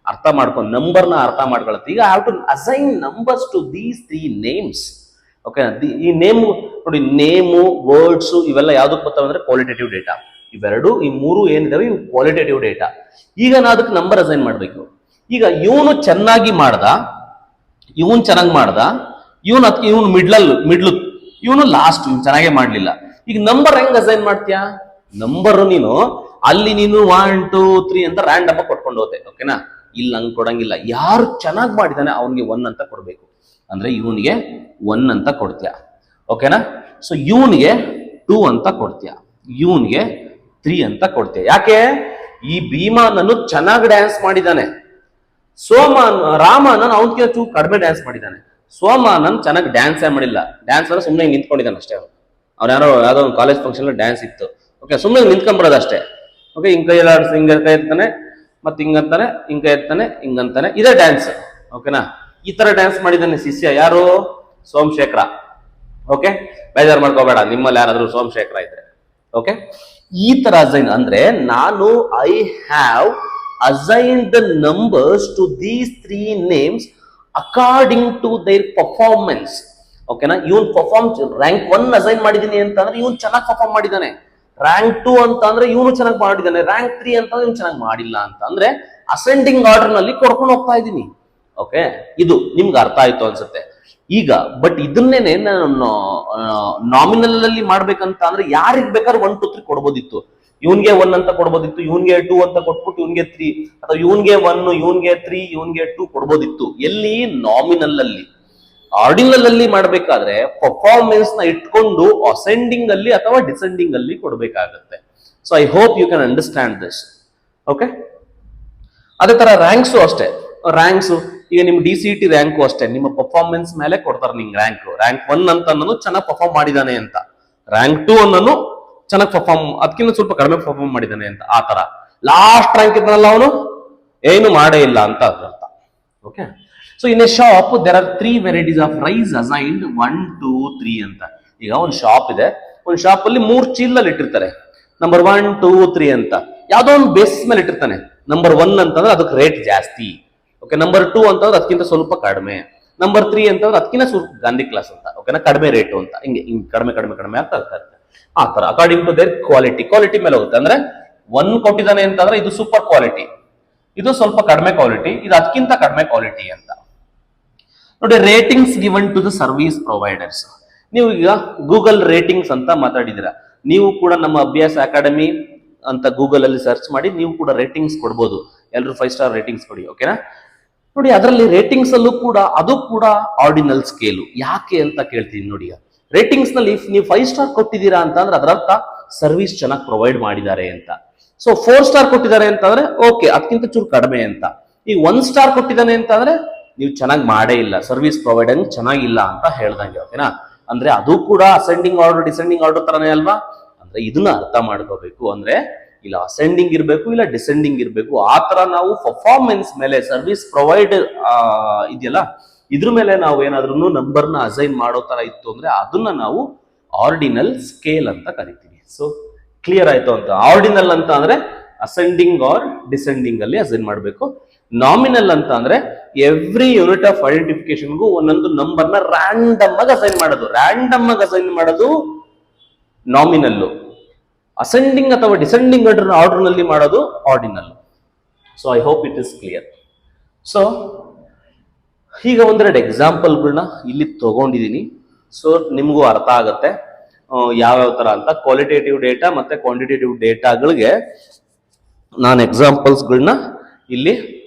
ಅರ್ಥ ಮಾಡ್ಕೊಂಡು ನಂಬರ್ನ ಅರ್ಥ ಮಾಡ್ಕೊಳತ್ತೆ. ಈಗ have to assign numbers to these 3 names. Okay, ಈ ನೇಮ್ ನೋಡಿ, ನೇಮು ವರ್ಡ್ಸ್ ಇವೆಲ್ಲ ಯಾವ್ದಕ್ಕೆ ಬರ್ತಾವೆ ಅಂದ್ರೆ ಕ್ವಾಲಿಟೇಟಿವ್ ಡೇಟಾ. ಇವೆರಡು, ಈ 3 ಏನಿದಾವೆ ಇವು ಕ್ವಾಲಿಟೇಟಿವ್ ಡೇಟಾ. ಈಗ ನಾ ಅದಕ್ಕೆ ನಂಬರ್ ಅಸೈನ್ ಮಾಡ್ಬೇಕು. ಈಗ ಇವನು ಚೆನ್ನಾಗಿ ಮಾಡ್ದ, ಇವನ್ ಚೆನ್ನಾಗಿ ಮಾಡ್ದ, ಇವನು ಮಿಡ್ಲು, ಇವನು ಲಾಸ್ಟ್, ಇವನು ಚೆನ್ನಾಗೇ ಮಾಡ್ಲಿಲ್ಲ. ಈಗ ನಂಬರ್ ಹೆಂಗ್ ಅಸೈನ್ ಮಾಡ್ತೀಯಾ? ನಂಬರ್ ನೀನು ಅಲ್ಲಿ 1 2 3 ಅಂತ ರ್ಯಾಂಡಮ್ ಆಗಿ ಕೊಟ್ಕೊಂಡು ಹೋದೆ. ಓಕೆನಾ? ಇಲ್ಲ ಹಂಗ್ ಕೊಡಂಗಿಲ್ಲ. ಯಾರು ಚೆನ್ನಾಗಿ ಮಾಡಿದಾನೆ ಅವನಿಗೆ 1 ಅಂತ ಕೊಡ್ಬೇಕು. ಅಂದ್ರೆ ಇವನಿಗೆ 1 ಅಂತ ಕೊಡ್ತೀಯ. ಓಕೆನಾ? ಸೊ ಇವನಿಗೆ 2 ಅಂತ ಕೊಡ್ತೀಯ, ಇವನಿಗೆ 3 ಅಂತ ಕೊಡ್ತೀಯ. ಯಾಕೆ? ಈ ಭೀಮಾನನ್ನು ಚೆನ್ನಾಗಿ ಡ್ಯಾನ್ಸ್ ಮಾಡಿದ್ದಾನೆ, ರಾಮನನ್ ಅವನ್ಕಿಂತ ಚೂರು ಕಡಿಮೆ ಡ್ಯಾನ್ಸ್ ಮಾಡಿದ್ದಾನೆ. ಸೋಮಾನನ್ ಚೆನ್ನಾಗಿ ಡ್ಯಾನ್ಸೇ ಮಾಡಿಲ್ಲ. ಡ್ಯಾನ್ಸ್ ಅಂದ್ರೆ ಸುಮ್ಮನೆ ನಿಂತ್ಕೊಂಡಿದ್ದಾನೆ ಅಷ್ಟೇ. ಅವ್ನು ಯಾವ್ದೋ ಒಂದು ಕಾಲೇಜ್ ಫಂಕ್ಷನ್ ಡ್ಯಾನ್ಸ್ ಇತ್ತು. ಓಕೆ, ಸುಮ್ಮನೆ ನಿಂತ್ಕೊಂಡ್ಬರೋದು ಅಷ್ಟೇ. ಓಕೆ, ಹಿಂಗ್ ಕೈ ಎಲ್ಲ ಹಿಂಗ ಕೈ ಎತ್ತಾನೆ, ಮತ್ತೆ ಹಿಂಗಂತಾನೆ, ಹಿಂಗ ಕೈ ಎತ್ತಾನೆ, ಹಿಂಗಂತಾನೆ, ಇದೇ ಡ್ಯಾನ್ಸ್. ಓಕೆನಾ? ಈ ತರ ಡ್ಯಾನ್ಸ್ ಮಾಡಿದ್ದಾನೆ ಶಿಷ್ಯ. ಯಾರು? ಸೋಮಶೇಖರ. ಓಕೆ, ಬೇಜಾರು ಮಾಡ್ಕೋಬೇಡ, ನಿಮ್ಮಲ್ಲಿ ಯಾರಾದ್ರೂ ಸೋಮಶೇಖರ ಇದ್ರೆ. ಓಕೆ, ಈ ತರ ಅಸೈನ್ ಅಂದ್ರೆ ನಾನು I have assign the numbers to these 3 names according to their performance. ಓಕೆನಾ? ಇವನ್ ರ್ಯಾಂಕ್ 1 ಅಸೈನ್ ಮಾಡಿದೀನಿ ಅಂತಂದ್ರೆ ಇವನ್ ಚೆನ್ನಾಗಿ ಪರ್ಫಾರ್ಮ್ ಮಾಡಿದ್ದಾನೆ. ರ್ಯಾಂಕ್ 2 ಅಂತ ಅಂದ್ರೆ ಇವನು ಚೆನ್ನಾಗಿ ಮಾಡಿದ್ದಾನೆ. ರ್ಯಾಂಕ್ 3 ಅಂತಂದ್ರೆ ಇವನು ಚೆನ್ನಾಗಿ ಮಾಡಿಲ್ಲ ಅಂತ ಅಂದ್ರೆ ಅಸೆಂಡಿಂಗ್ ಆರ್ಡರ್ ನಲ್ಲಿ ಕೊಡ್ಕೊಂಡು ಹೋಗ್ತಾ ಇದ್ದೀನಿ. ಓಕೆ, ಇದು ನಿಮ್ಗೆ ಅರ್ಥ ಆಯ್ತು ಅನ್ಸುತ್ತೆ. ಈಗ ಬಟ್ ಇದನ್ನೇನೆ ನಾನು ನಾಮಿನಲ್ ಅಲ್ಲಿ ಮಾಡ್ಬೇಕಂತ ಅಂದ್ರೆ ಯಾರಿಗ್ ಬೇಕಾದ್ರೆ 1 2 3 ಕೊಡ್ಬೋದಿತ್ತು. ಇವನ್ಗೆ 1 ಅಂತ ಕೊಡ್ಬೋದಿತ್ತು, ಇವನ್ಗೆ 2 ಅಂತ ಕೊಟ್ಬಿಟ್ಟು ಇವನ್ಗೆ 3, ಅಥವಾ ಇವನ್ಗೆ 1 ಇವನ್ಗೆ 3 ಇವನ್ಗೆ 2 ಕೊಡ್ಬೋದಿತ್ತು. ಎಲ್ಲಿ? ನಾಮಿನಲ್ ಅಲ್ಲಿ. ಆರ್ಡಿನಲ್ ಅಲ್ಲಿ ಮಾಡ್ಬೇಕಾದ್ರೆ ಪರ್ಫಾರ್ಮೆನ್ಸ್ ನ ಇಟ್ಕೊಂಡು ಅಸೆಂಡಿಂಗ್ ಅಲ್ಲಿ ಅಥವಾ ಡಿಸೆಂಡಿಂಗ್ ಅಲ್ಲಿ ಕೊಡ್ಬೇಕಾಗತ್ತೆ. So I hope you can understand this. Okay, ಅದೇ ತರ ರ್ಯಾಂಕ್ಸು ಅಷ್ಟೇ. ರ್ಯಾಂಕ್ಸ್ ಈಗ ನಿಮ್ DCT ರ್ಯಾಂಕು ಅಷ್ಟೇ, ನಿಮ್ಮ ಪರ್ಫಾರ್ಮೆನ್ಸ್ ಮೇಲೆ ಕೊಡ್ತಾರೆ ನಿಂಗೆ ರ್ಯಾಂಕ್. ರ್ಯಾಂಕ್ 1 ಅಂತ ಅನ್ನೋನು ಚೆನ್ನಾಗಿ ಪರ್ಫಾರ್ಮ್ ಮಾಡಿದಾನೆ ಅಂತ, ರ್ಯಾಂಕ್ 2 ಅನ್ನೋನು ಚೆನ್ನಾಗಿ ಅದಕ್ಕಿಂತ ಸ್ವಲ್ಪ ಕಡಿಮೆ ಪರ್ಫಾರ್ಮ್ ಮಾಡಿದಾನೆ ಅಂತ. ಆ ತರ ಲಾಸ್ಟ್ ರ್ಯಾಂಕ್ ಇದ್ನಲ್ಲ ಅವನು ಏನು ಮಾಡೇ ಇಲ್ಲ ಅಂತ ಅರ್ಥ. Okay, so in a shop there are 3 varieties of rice assigned 1 2 3 ಅಂತ. ಈಗ ಒಂದು ಶಾಪ್ ಇದೆ, ಒಂದು ಶಾಪ್ ಅಲ್ಲಿ 3 ಚೀಲಲ್ಲಿ ಇಟ್ಟಿರ್ತಾರೆ. ನಂಬರ್ 1 2 3 ಅಂತ ಯಾವ್ದೋ ಒಂದು ಬೇಸಿಸ್ ಮೇಲೆ ಇಟ್ಟಿರ್ತಾನೆ. ನಂಬರ್ 1 ಅಂತಂದ್ರೆ ಅದಕ್ಕೆ ರೇಟ್ ಜಾಸ್ತಿ. ಓಕೆ, ನಂಬರ್ 2 ಅಂತಂದ್ರೆ ಅದಕ್ಕಿಂತ ಸ್ವಲ್ಪ ಕಡಿಮೆ, ನಂಬರ್ 3 ಅಂತಂದ್ರೆ ಅದಕ್ಕಿಂತ ಸ್ವಲ್ಪ ಗಾಂಧಿ ಕ್ಲಾಸ್ ಅಂತ. ಓಕೆನಾ? ಕಡಿಮೆ ರೇಟು ಅಂತ. ಹಿಂಗೆ ಕಡಿಮೆ ಕಡಿಮೆ ಕಡಿಮೆ ಆಗ್ತಾ ಇರುತ್ತೆ. ಆ ತರ ಅಕಾರ್ಡಿಂಗ್ ಟು ದೇರ್ ಕ್ವಾಲಿಟಿ ಮೇಲೆ ಹೋಗುತ್ತೆ. ಅಂದ್ರೆ 1 ಕೊಟ್ಟಿದ್ದಾನೆ ಅಂತಂದ್ರೆ ಇದು ಸೂಪರ್ ಕ್ವಾಲಿಟಿ, ಇದು ಸ್ವಲ್ಪ ಕಡಿಮೆ ಕ್ವಾಲಿಟಿ, ಇದು ಅದಕ್ಕಿಂತ ಕಡಿಮೆ ಕ್ವಾಲಿಟಿ ಅಂತ. ನೋಡಿ, ratings given to the service providers. ನೀವು ಈಗ ಗೂಗಲ್ ರೇಟಿಂಗ್ಸ್ ಅಂತ ಮಾತಾಡಿದಿರಾ. ನೀವು ಕೂಡ ನಮ್ಮ ಅಭ್ಯಾಸ ಅಕಾಡೆಮಿ ಅಂತ ಗೂಗಲ್ ಅಲ್ಲಿ ಸರ್ಚ್ ಮಾಡಿ ನೀವು ಕೂಡ ರೇಟಿಂಗ್ಸ್ ಕೊಡ್ಬೋದು. ಎಲ್ಲರೂ 5 ಸ್ಟಾರ್ ರೇಟಿಂಗ್ಸ್ ಕೊಡಿ. ಓಕೆನಾ? ನೋಡಿ, ಅದರಲ್ಲಿ ರೇಟಿಂಗ್ಸ್ ಅಲ್ಲೂ ಕೂಡ ಅದು ಕೂಡ ಆರ್ಡಿನಲ್ ಸ್ಕೇಲು. ಯಾಕೆ ಅಂತ ಕೇಳ್ತೀನಿ ನೋಡಿ. ರೇಟಿಂಗ್ಸ್ ನಲ್ಲಿ ನೀವು 5 ಸ್ಟಾರ್ ಕೊಟ್ಟಿದ್ದೀರಾ ಅಂತ ಅಂದ್ರೆ ಅದರರ್ಥ ಸರ್ವಿಸ್ ಚೆನ್ನಾಗಿ ಪ್ರೊವೈಡ್ ಮಾಡಿದ್ದಾರೆ ಅಂತ. ಸೊ 4 ಸ್ಟಾರ್ ಕೊಟ್ಟಿದ್ದಾರೆ ಅಂತಂದ್ರೆ ಓಕೆ, ಅದಕ್ಕಿಂತ ಚೂರು ಕಡಿಮೆ ಅಂತ. ಈಗ 1 ಸ್ಟಾರ್ ಕೊಟ್ಟಿದ್ದಾನೆ ಅಂತಂದ್ರೆ ನೀವು ಚೆನ್ನಾಗಿ ಮಾಡೇ ಇಲ್ಲ, ಸರ್ವಿಸ್ ಪ್ರೊವೈಡರ್ ಚೆನ್ನಾಗಿಲ್ಲ ಅಂತ ಹೇಳ್ದಂಗೆ. ಓಕೆನಾ? ಅಂದ್ರೆ ಅದು ಕೂಡ ಅಸೆಂಡಿಂಗ್ ಆರ್ಡರ್ ಡಿಸೆಂಡಿಂಗ್ ಆರ್ಡರ್ ತರನೇ ಅಲ್ವಾ? ಅಂದ್ರೆ ಇದನ್ನ ಅರ್ಥ ಮಾಡ್ಕೋಬೇಕು. ಅಂದ್ರೆ ಇಲ್ಲ ಅಸೆಂಡಿಂಗ್ ಇರ್ಬೇಕು, ಇಲ್ಲ ಡಿಸೆಂಡಿಂಗ್ ಇರ್ಬೇಕು. ಆ ತರ ನಾವು ಪರ್ಫಾರ್ಮೆನ್ಸ್ ಮೇಲೆ ಸರ್ವಿಸ್ ಪ್ರೊವೈಡ್ ಇದೆಯಲ್ಲ, ಇದ್ರ ಮೇಲೆ ನಾವು ಏನಾದ್ರೂ ನಂಬರ್ನ ಅಸೈನ್ ಮಾಡೋ ತರ ಇತ್ತು ಅಂದ್ರೆ ಅದನ್ನ ನಾವು ಆರ್ಡಿನಲ್ ಸ್ಕೇಲ್ ಅಂತ ಕರಿತೀವಿ. ಸೊ ಕ್ಲಿಯರ್ ಆಯ್ತು ಅಂತ. ಆರ್ಡಿನಲ್ ಅಂತ ಅಂದ್ರೆ ಅಸೆಂಡಿಂಗ್ ಆರ್ ಡಿಸೆಂಡಿಂಗ್ ಅಲ್ಲಿ ಅಸೈನ್ ಮಾಡಬೇಕು. ನಾಮಿನಲ್ ಅಂತ ಅಂದ್ರೆ ಎವ್ರಿ ಯೂನಿಟ್ ಆಫ್ ಐಡೆಂಟಿಫಿಕೇಶನ್ಗೂ ಒಂದೊಂದು ನಂಬರ್ನ ರ್ಯಾಂಡಮ್ ಆಗಿ ಅಸೈನ್ ಮಾಡೋದು ನಾಮಿನಲ್ಲು. ಅಸೆಂಡಿಂಗ್ ಅಥವಾ ಡಿಸೆಂಡಿಂಗ್ ಆರ್ಡರ್ ನಲ್ಲಿ ಮಾಡೋದು ordinal. So I hope it is clear. So ಈಗ ಒಂದೆರಡು ಎಕ್ಸಾಂಪಲ್ಗಳನ್ನ ಇಲ್ಲಿ ತಗೊಂಡಿದ್ದೀನಿ. ಸೊ ನಿಮಗೂ ಅರ್ಥ ಆಗತ್ತೆ ಯಾವ್ಯಾವ ತರ ಅಂತ. ಕ್ವಾಲಿಟೇಟಿವ್ ಡೇಟಾ ಮತ್ತೆ ಕ್ವಾಂಟಿಟೇಟಿವ್ ಡೇಟಾಗಳಿಗೆ ನಾನು ಎಕ್ಸಾಂಪಲ್ಸ್ಗಳನ್ನ ಇಲ್ಲಿ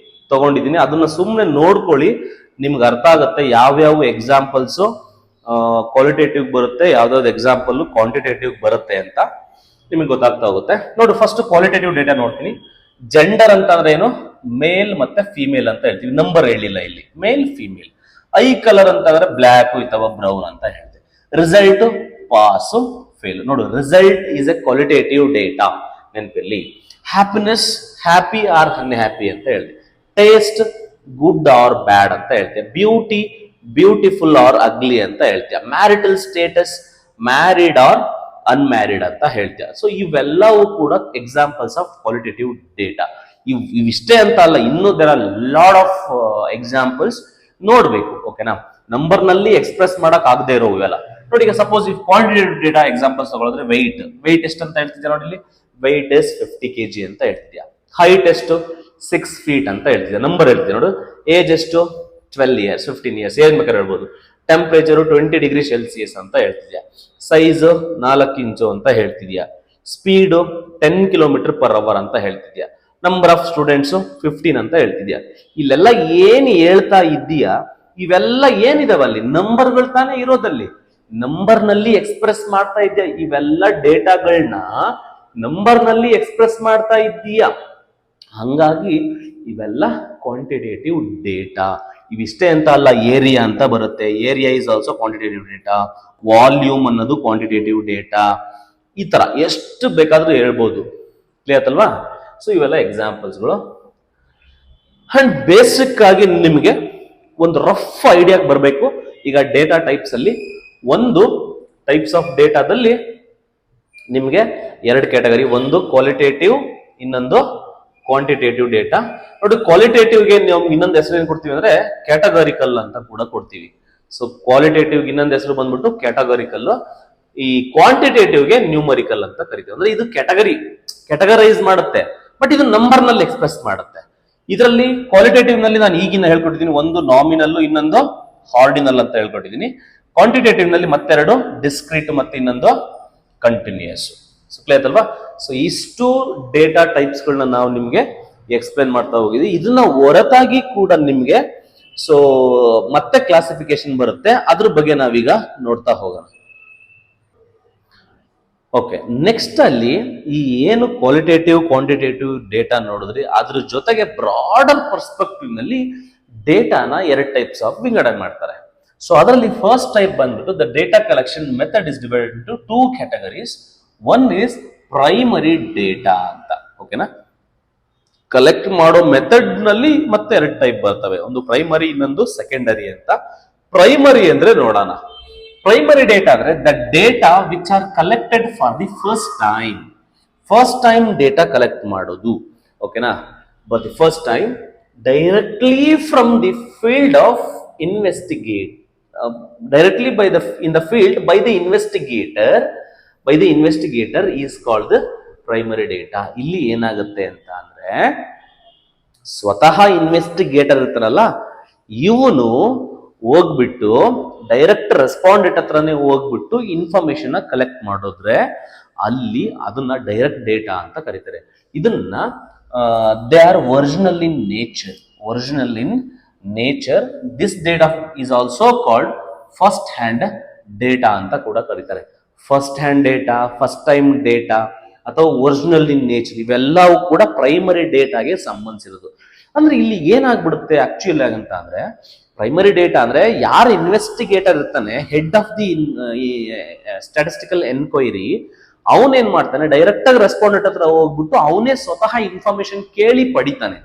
ತಗೊಂಡಿದ್ದೀನಿ. ಅದನ್ನ ಸುಮ್ಮನೆ ನೋಡ್ಕೊಳ್ಳಿ, ನಿಮ್ಗೆ ಅರ್ಥ ಆಗುತ್ತೆ ಯಾವ್ಯಾವ ಎಕ್ಸಾಂಪಲ್ಸ್ ಕ್ವಾಲಿಟೇಟಿವ್ ಬರುತ್ತೆ, ಯಾವ್ದಾವ್ದು ಎಕ್ಸಾಂಪಲ್ ಕ್ವಾಂಟಿಟೇಟಿವ್ ಬರುತ್ತೆ ಅಂತ ನಿಮಗೆ ಗೊತ್ತಾಗ್ತಾ ಹೋಗುತ್ತೆ. ನೋಡಿ, ಫಸ್ಟ್ ಕ್ವಾಲಿಟೇಟಿವ್ ಡೇಟಾ ನೋಡ್ತೀನಿ. ಜೆಂಡರ್ ಅಂತ ಅಂದ್ರೆ ಏನು? ಮೇಲ್ ಮತ್ತೆ ಫಿಮೇಲ್ ಅಂತ ಹೇಳ್ತೀವಿ. ನಂಬರ್ ಹೇಳಿಲ್ಲ ಇಲ್ಲಿ, ಮೇಲ್ ಫಿಮೇಲ್. ಐ ಕಲರ್ ಅಂತ ಅಂದ್ರೆ ಬ್ಲ್ಯಾಕ್ ಅಥವಾ ಬ್ರೌನ್ ಅಂತ ಹೇಳ್ತೀವಿ. Result pass fail. ನೋಡು, result is a qualitative data, ನೆನಪಿರ್ಲಿ. ಹ್ಯಾಪಿನೆಸ್ ಹ್ಯಾಪಿ ಆರ್ ಅನ್ಹ್ಯಾಪಿ ಅಂತ ಹೇಳ್ತೀವಿ. ಟೇಸ್ಟ್ ಗುಡ್ ಆರ್ ಬ್ಯಾಡ್ ಅಂತ ಹೇಳ್ತೀವಿ. ಬ್ಯೂಟಿ ಬ್ಯೂಟಿಫುಲ್ ಆರ್ ಅಗ್ಲಿ ಅಂತ ಹೇಳ್ತೀವಿ. Marital status married or unmarried ಅಂತ ಹೇಳ್ತೀಯ. ಸೊ ಇವೆಲ್ಲವೂ ಕೂಡ ಎಕ್ಸಾಂಪಲ್ಸ್ ಆಫ್ ಕ್ವಾಲಿಟೇಟಿವ್ ಡೇಟಾ. ಇವಿಷ್ಟೇ ಅಂತ ಅಲ್ಲ, ಇನ್ನೂ there are lot of examples ನೋಡ್ಬೇಕು. ಓಕೆನಾ, ನಂಬರ್ ನಲ್ಲಿ ಎಕ್ಸ್ಪ್ರೆಸ್ ಮಾಡಕ್ ಆಗದೆ ಇರೋ ಇವೆಲ್ಲ ನೋಡಿ. ಈಗ ಸಪೋಸ್ ಈ ಕ್ವಾಂಟಿಟೇಟಿವ್ ಡೇಟಾ ಎಕ್ಸಾಂಪಲ್ಸ್ ತಗೊಳಿದ್ರೆ ವೆಯ್ಟ್ ಎಷ್ಟು ಅಂತ ಹೇಳ್ತಿದ್ಯಾ ನೋಡಿ, ಇಲ್ಲಿ ವೆಯ್ಟ್ ಇಸ್ 50 kg ಅಂತ ಹೇಳ್ತಿದ್ಯಾ. ಹೈಟ್ ಎಷ್ಟು 6 feet ಅಂತ ಹೇಳ್ತಿದ್ಯಾ, ನಂಬರ್ ಹೇಳ್ತೀಯ ನೋಡು. ಏಜ್ ಎಷ್ಟು 12 years 15 years ಏನ್ ಬೇಕಾದ್ರೆ ಹೇಳ್ಬೋದು. ಟೆಂಪರೇಚರ್ 20 degree Celsius ಅಂತ ಹೇಳ್ತಿದ್ಯಾ. ಸೈಜ್ 4 ಇಂಚು ಅಂತ ಹೇಳ್ತಿದ್ಯಾ. ಸ್ಪೀಡ್ 10 km/h ಅಂತ ಹೇಳ್ತಿದ್ಯಾ. ನಂಬರ್ ಆಫ್ ಸ್ಟೂಡೆಂಟ್ಸ್ 15 ಅಂತ ಹೇಳ್ತಿದ್ಯಾ. ಇಲ್ಲೆಲ್ಲ ಏನ್ ಹೇಳ್ತಾ ಇದ್ದೀಯಾ, ಇವೆಲ್ಲ ಏನಿದಾವೆ ಅಲ್ಲಿ ನಂಬರ್ಗಳು ತಾನೇ ಇರೋದಲ್ಲಿ. ನಂಬರ್ ನಲ್ಲಿ ಎಕ್ಸ್ಪ್ರೆಸ್ ಮಾಡ್ತಾ ಇದ್ದೀಯಾ, ಇವೆಲ್ಲ ಡೇಟಾಗಳನ್ನ ನಂಬರ್ ನಲ್ಲಿ ಎಕ್ಸ್ಪ್ರೆಸ್ ಮಾಡ್ತಾ ಇದ್ದೀಯಾ. ಹಂಗಾಗಿ ಇವೆಲ್ಲ ಕ್ವಾಂಟಿಟೇಟಿವ್ ಡೇಟಾ. ಇವಿಷ್ಟೇ ಅಂತ ಅಲ್ಲ, ಏರಿಯಾ ಅಂತ ಬರುತ್ತೆ. Area is also quantitative data. Volume ಅನ್ನೋದು ಕ್ವಾಂಟಿಟೇಟಿವ್ ಡೇಟಾ. ಈ ತರ ಎಷ್ಟು ಬೇಕಾದ್ರೂ ಹೇಳ್ಬೋದು. ಕ್ಲಿಯರ್ ಅಲ್ವಾ? ಸೊ ಇವೆಲ್ಲ ಎಕ್ಸಾಂಪಲ್ಸ್ಗಳು. ಅಂಡ್ ಬೇಸಿಕ್ ಆಗಿ ನಿಮಗೆ ಒಂದು ರಫ್ ಐಡಿಯಾಗೆ ಬರಬೇಕು. ಈಗ ಡೇಟಾ ಟೈಪ್ಸ್ ಅಲ್ಲಿ ಒಂದು ಟೈಪ್ಸ್ ಆಫ್ ಡೇಟಾದಲ್ಲಿ ನಿಮಗೆ 2 ಕ್ಯಾಟಗರಿ, ಒಂದು ಕ್ವಾಲಿಟೇಟಿವ್, ಇನ್ನೊಂದು ಕ್ವಾಂಟಿಟೇಟಿವ್ ಡೇಟಾ. ನೋಡಿ, ಕ್ವಾಲಿಟೇಟಿವ್ಗೆ ನಾವು ಇನ್ನೊಂದು ಹೆಸರು ಏನ್ ಕೊಡ್ತೀವಿ ಅಂದ್ರೆ ಕ್ಯಾಟಗರಿಕಲ್ ಅಂತ ಕೂಡ ಕೊಡ್ತೀವಿ. ಸೊ ಕ್ವಾಲಿಟೇಟಿವ್ಗೆ ಇನ್ನೊಂದು ಹೆಸರು ಬಂದ್ಬಿಟ್ಟು ಕ್ಯಾಟಗರಿಕಲ್. ಈ ಕ್ವಾಂಟಿಟೇಟಿವ್ಗೆ ನ್ಯೂಮರಿಕಲ್ ಅಂತ ಕರಿತೀವಿ. ಅಂದ್ರೆ ಇದು ಕ್ಯಾಟಗರೈಸ್ ಮಾಡುತ್ತೆ, ಬಟ್ ಇದು ನಂಬರ್ ನಲ್ಲಿ ಎಕ್ಸ್ಪ್ರೆಸ್ ಮಾಡುತ್ತೆ. ಇದರಲ್ಲಿ ಕ್ವಾಲಿಟೇಟಿವ್ ನಲ್ಲಿ ನಾನು ಈಗಿನ ಹೇಳ್ಕೊಟ್ಟಿದ್ದೀನಿ, ಒಂದು ನಾಮಿನಲ್, ಇನ್ನೊಂದು ಹಾರ್ಡಿನಲ್ ಅಂತ ಹೇಳ್ಕೊಟ್ಟಿದ್ದೀನಿ. ಕ್ವಾಂಟಿಟೇಟಿವ್ ನಲ್ಲಿ ಮತ್ತೆರಡು ಡಿಸ್ಕ್ರೀಟ್ ಮತ್ತೆ ಇನ್ನೊಂದು ಕಂಟಿನ್ಯೂಯಸ್. ಸೊ ಕ್ಲಿಯರ್ ಅಲ್ವಾ? ಸೊ ಇಷ್ಟು ಡೇಟಾ ಟೈಪ್ಸ್ ಗಳನ್ನ ನಾವು ನಿಮ್ಗೆ ಎಕ್ಸ್ಪ್ಲೇನ್ ಮಾಡ್ತಾ ಹೋಗಿದ್ವಿ. ಇದನ್ನ ಹೊರತಾಗಿ ಕೂಡ ನಿಮ್ಗೆ ಸೊ ಮತ್ತೆ ಕ್ಲಾಸಿಫಿಕೇಶನ್ ಬರುತ್ತೆ, ಅದ್ರ ಬಗ್ಗೆ ನಾವೀಗ ನೋಡ್ತಾ ಹೋಗೋಣ. ಓಕೆ, ನೆಕ್ಸ್ಟ್ ಅಲ್ಲಿ ಈ ಏನು ಕ್ವಾಲಿಟೇಟಿವ್ ಕ್ವಾಂಟಿಟೇಟಿವ್ ಡೇಟಾ ನೋಡಿದ್ರಿ, ಅದ್ರ ಜೊತೆಗೆ ಬ್ರಾಡರ್ ಪರ್ಸ್ಪೆಕ್ಟಿವ್ ನಲ್ಲಿ ಡೇಟಾನ 2 ಟೈಪ್ಸ್ ಆಫ್ ವಿಂಗಡಣೆ ಮಾಡ್ತಾರೆ. ಸೊ ಅದರಲ್ಲಿ ಫಸ್ಟ್ ಟೈಪ್ ಬಂದ್ಬಿಟ್ಟು the data collection method is divided into 2 categories. One is primary data ಅಂತ. ಓಕೆನಾ, ಕಲೆಕ್ಟ್ ಮಾಡೋ ಮೆಥಡ್ ನಲ್ಲಿ ಮತ್ತೆ 2 ಟೈಪ್ ಬರ್ತವೆ, ಒಂದು ಪ್ರೈಮರಿ, ಇನ್ನೊಂದು ಸೆಕೆಂಡರಿ ಅಂತ. ಪ್ರೈಮರಿ ಅಂದ್ರೆ ನೋಡೋಣ. ಪ್ರೈಮರಿ ಡೇಟಾ ಅಂದ್ರೆ the data which are collected for the first time data collect ಮಾಡೋದು. ಓಕೆನಾ, but the first time directly from the field of investigate, directly in the field by the investigator is called the primary data. ಇಲ್ಲಿ ಏನಾಗುತ್ತೆ ಅಂತ ಅಂದ್ರೆ, ಸ್ವತಃ ಇನ್ವೆಸ್ಟಿಗೇಟರ್ ಇರ್ತಾರಲ್ಲ, ಇವನು ಹೋಗ್ಬಿಟ್ಟು ಡೈರೆಕ್ಟ್ ರೆಸ್ಪಾಂಡೆಂಟ್ ಹತ್ರನೇ ಹೋಗ್ಬಿಟ್ಟು ಇನ್ಫಾರ್ಮೇಶನ್ ಕಲೆಕ್ಟ್ ಮಾಡೋದ್ರೆ ಅಲ್ಲಿ ಅದನ್ನ ಡೈರೆಕ್ಟ್ ಡೇಟಾ ಅಂತ ಕರೀತಾರೆ. ಇದನ್ನ they are original in nature. This data is also called first hand data ಅಂತ ಕೂಡ ಕರೀತಾರೆ. First hand data, first time data ಅಥವಾ ಒರಿಜಿನಲ್ ಇನ್ ನೇಚರ್, ಇವೆಲ್ಲವೂ ಕೂಡ ಪ್ರೈಮರಿ ಡೇಟಾಗೆ ಸಂಬಂಧಿಸಿರೋದು. ಅಂದ್ರೆ ಇಲ್ಲಿ ಏನಾಗ್ಬಿಡುತ್ತೆ ಆಕ್ಚುಲಿ ಆಗಂತ ಅಂದ್ರೆ, ಪ್ರೈಮರಿ ಡೇಟಾ ಅಂದ್ರೆ ಯಾರು ಇನ್ವೆಸ್ಟಿಗೇಟರ್ ಇರ್ತಾನೆ, head of the statistical enquiry, ಅವನೇನ್ ಮಾಡ್ತಾನೆ, ಡೈರೆಕ್ಟ್ ಆಗಿ ರೆಸ್ಪಾಂಡೆಂಟ್ ಹತ್ರ ಹೋಗ್ಬಿಟ್ಟು ಅವನೇ ಸ್ವತಃ ಇನ್ಫಾರ್ಮೇಶನ್ ಕೇಳಿ ಪಡಿತಾನೆ.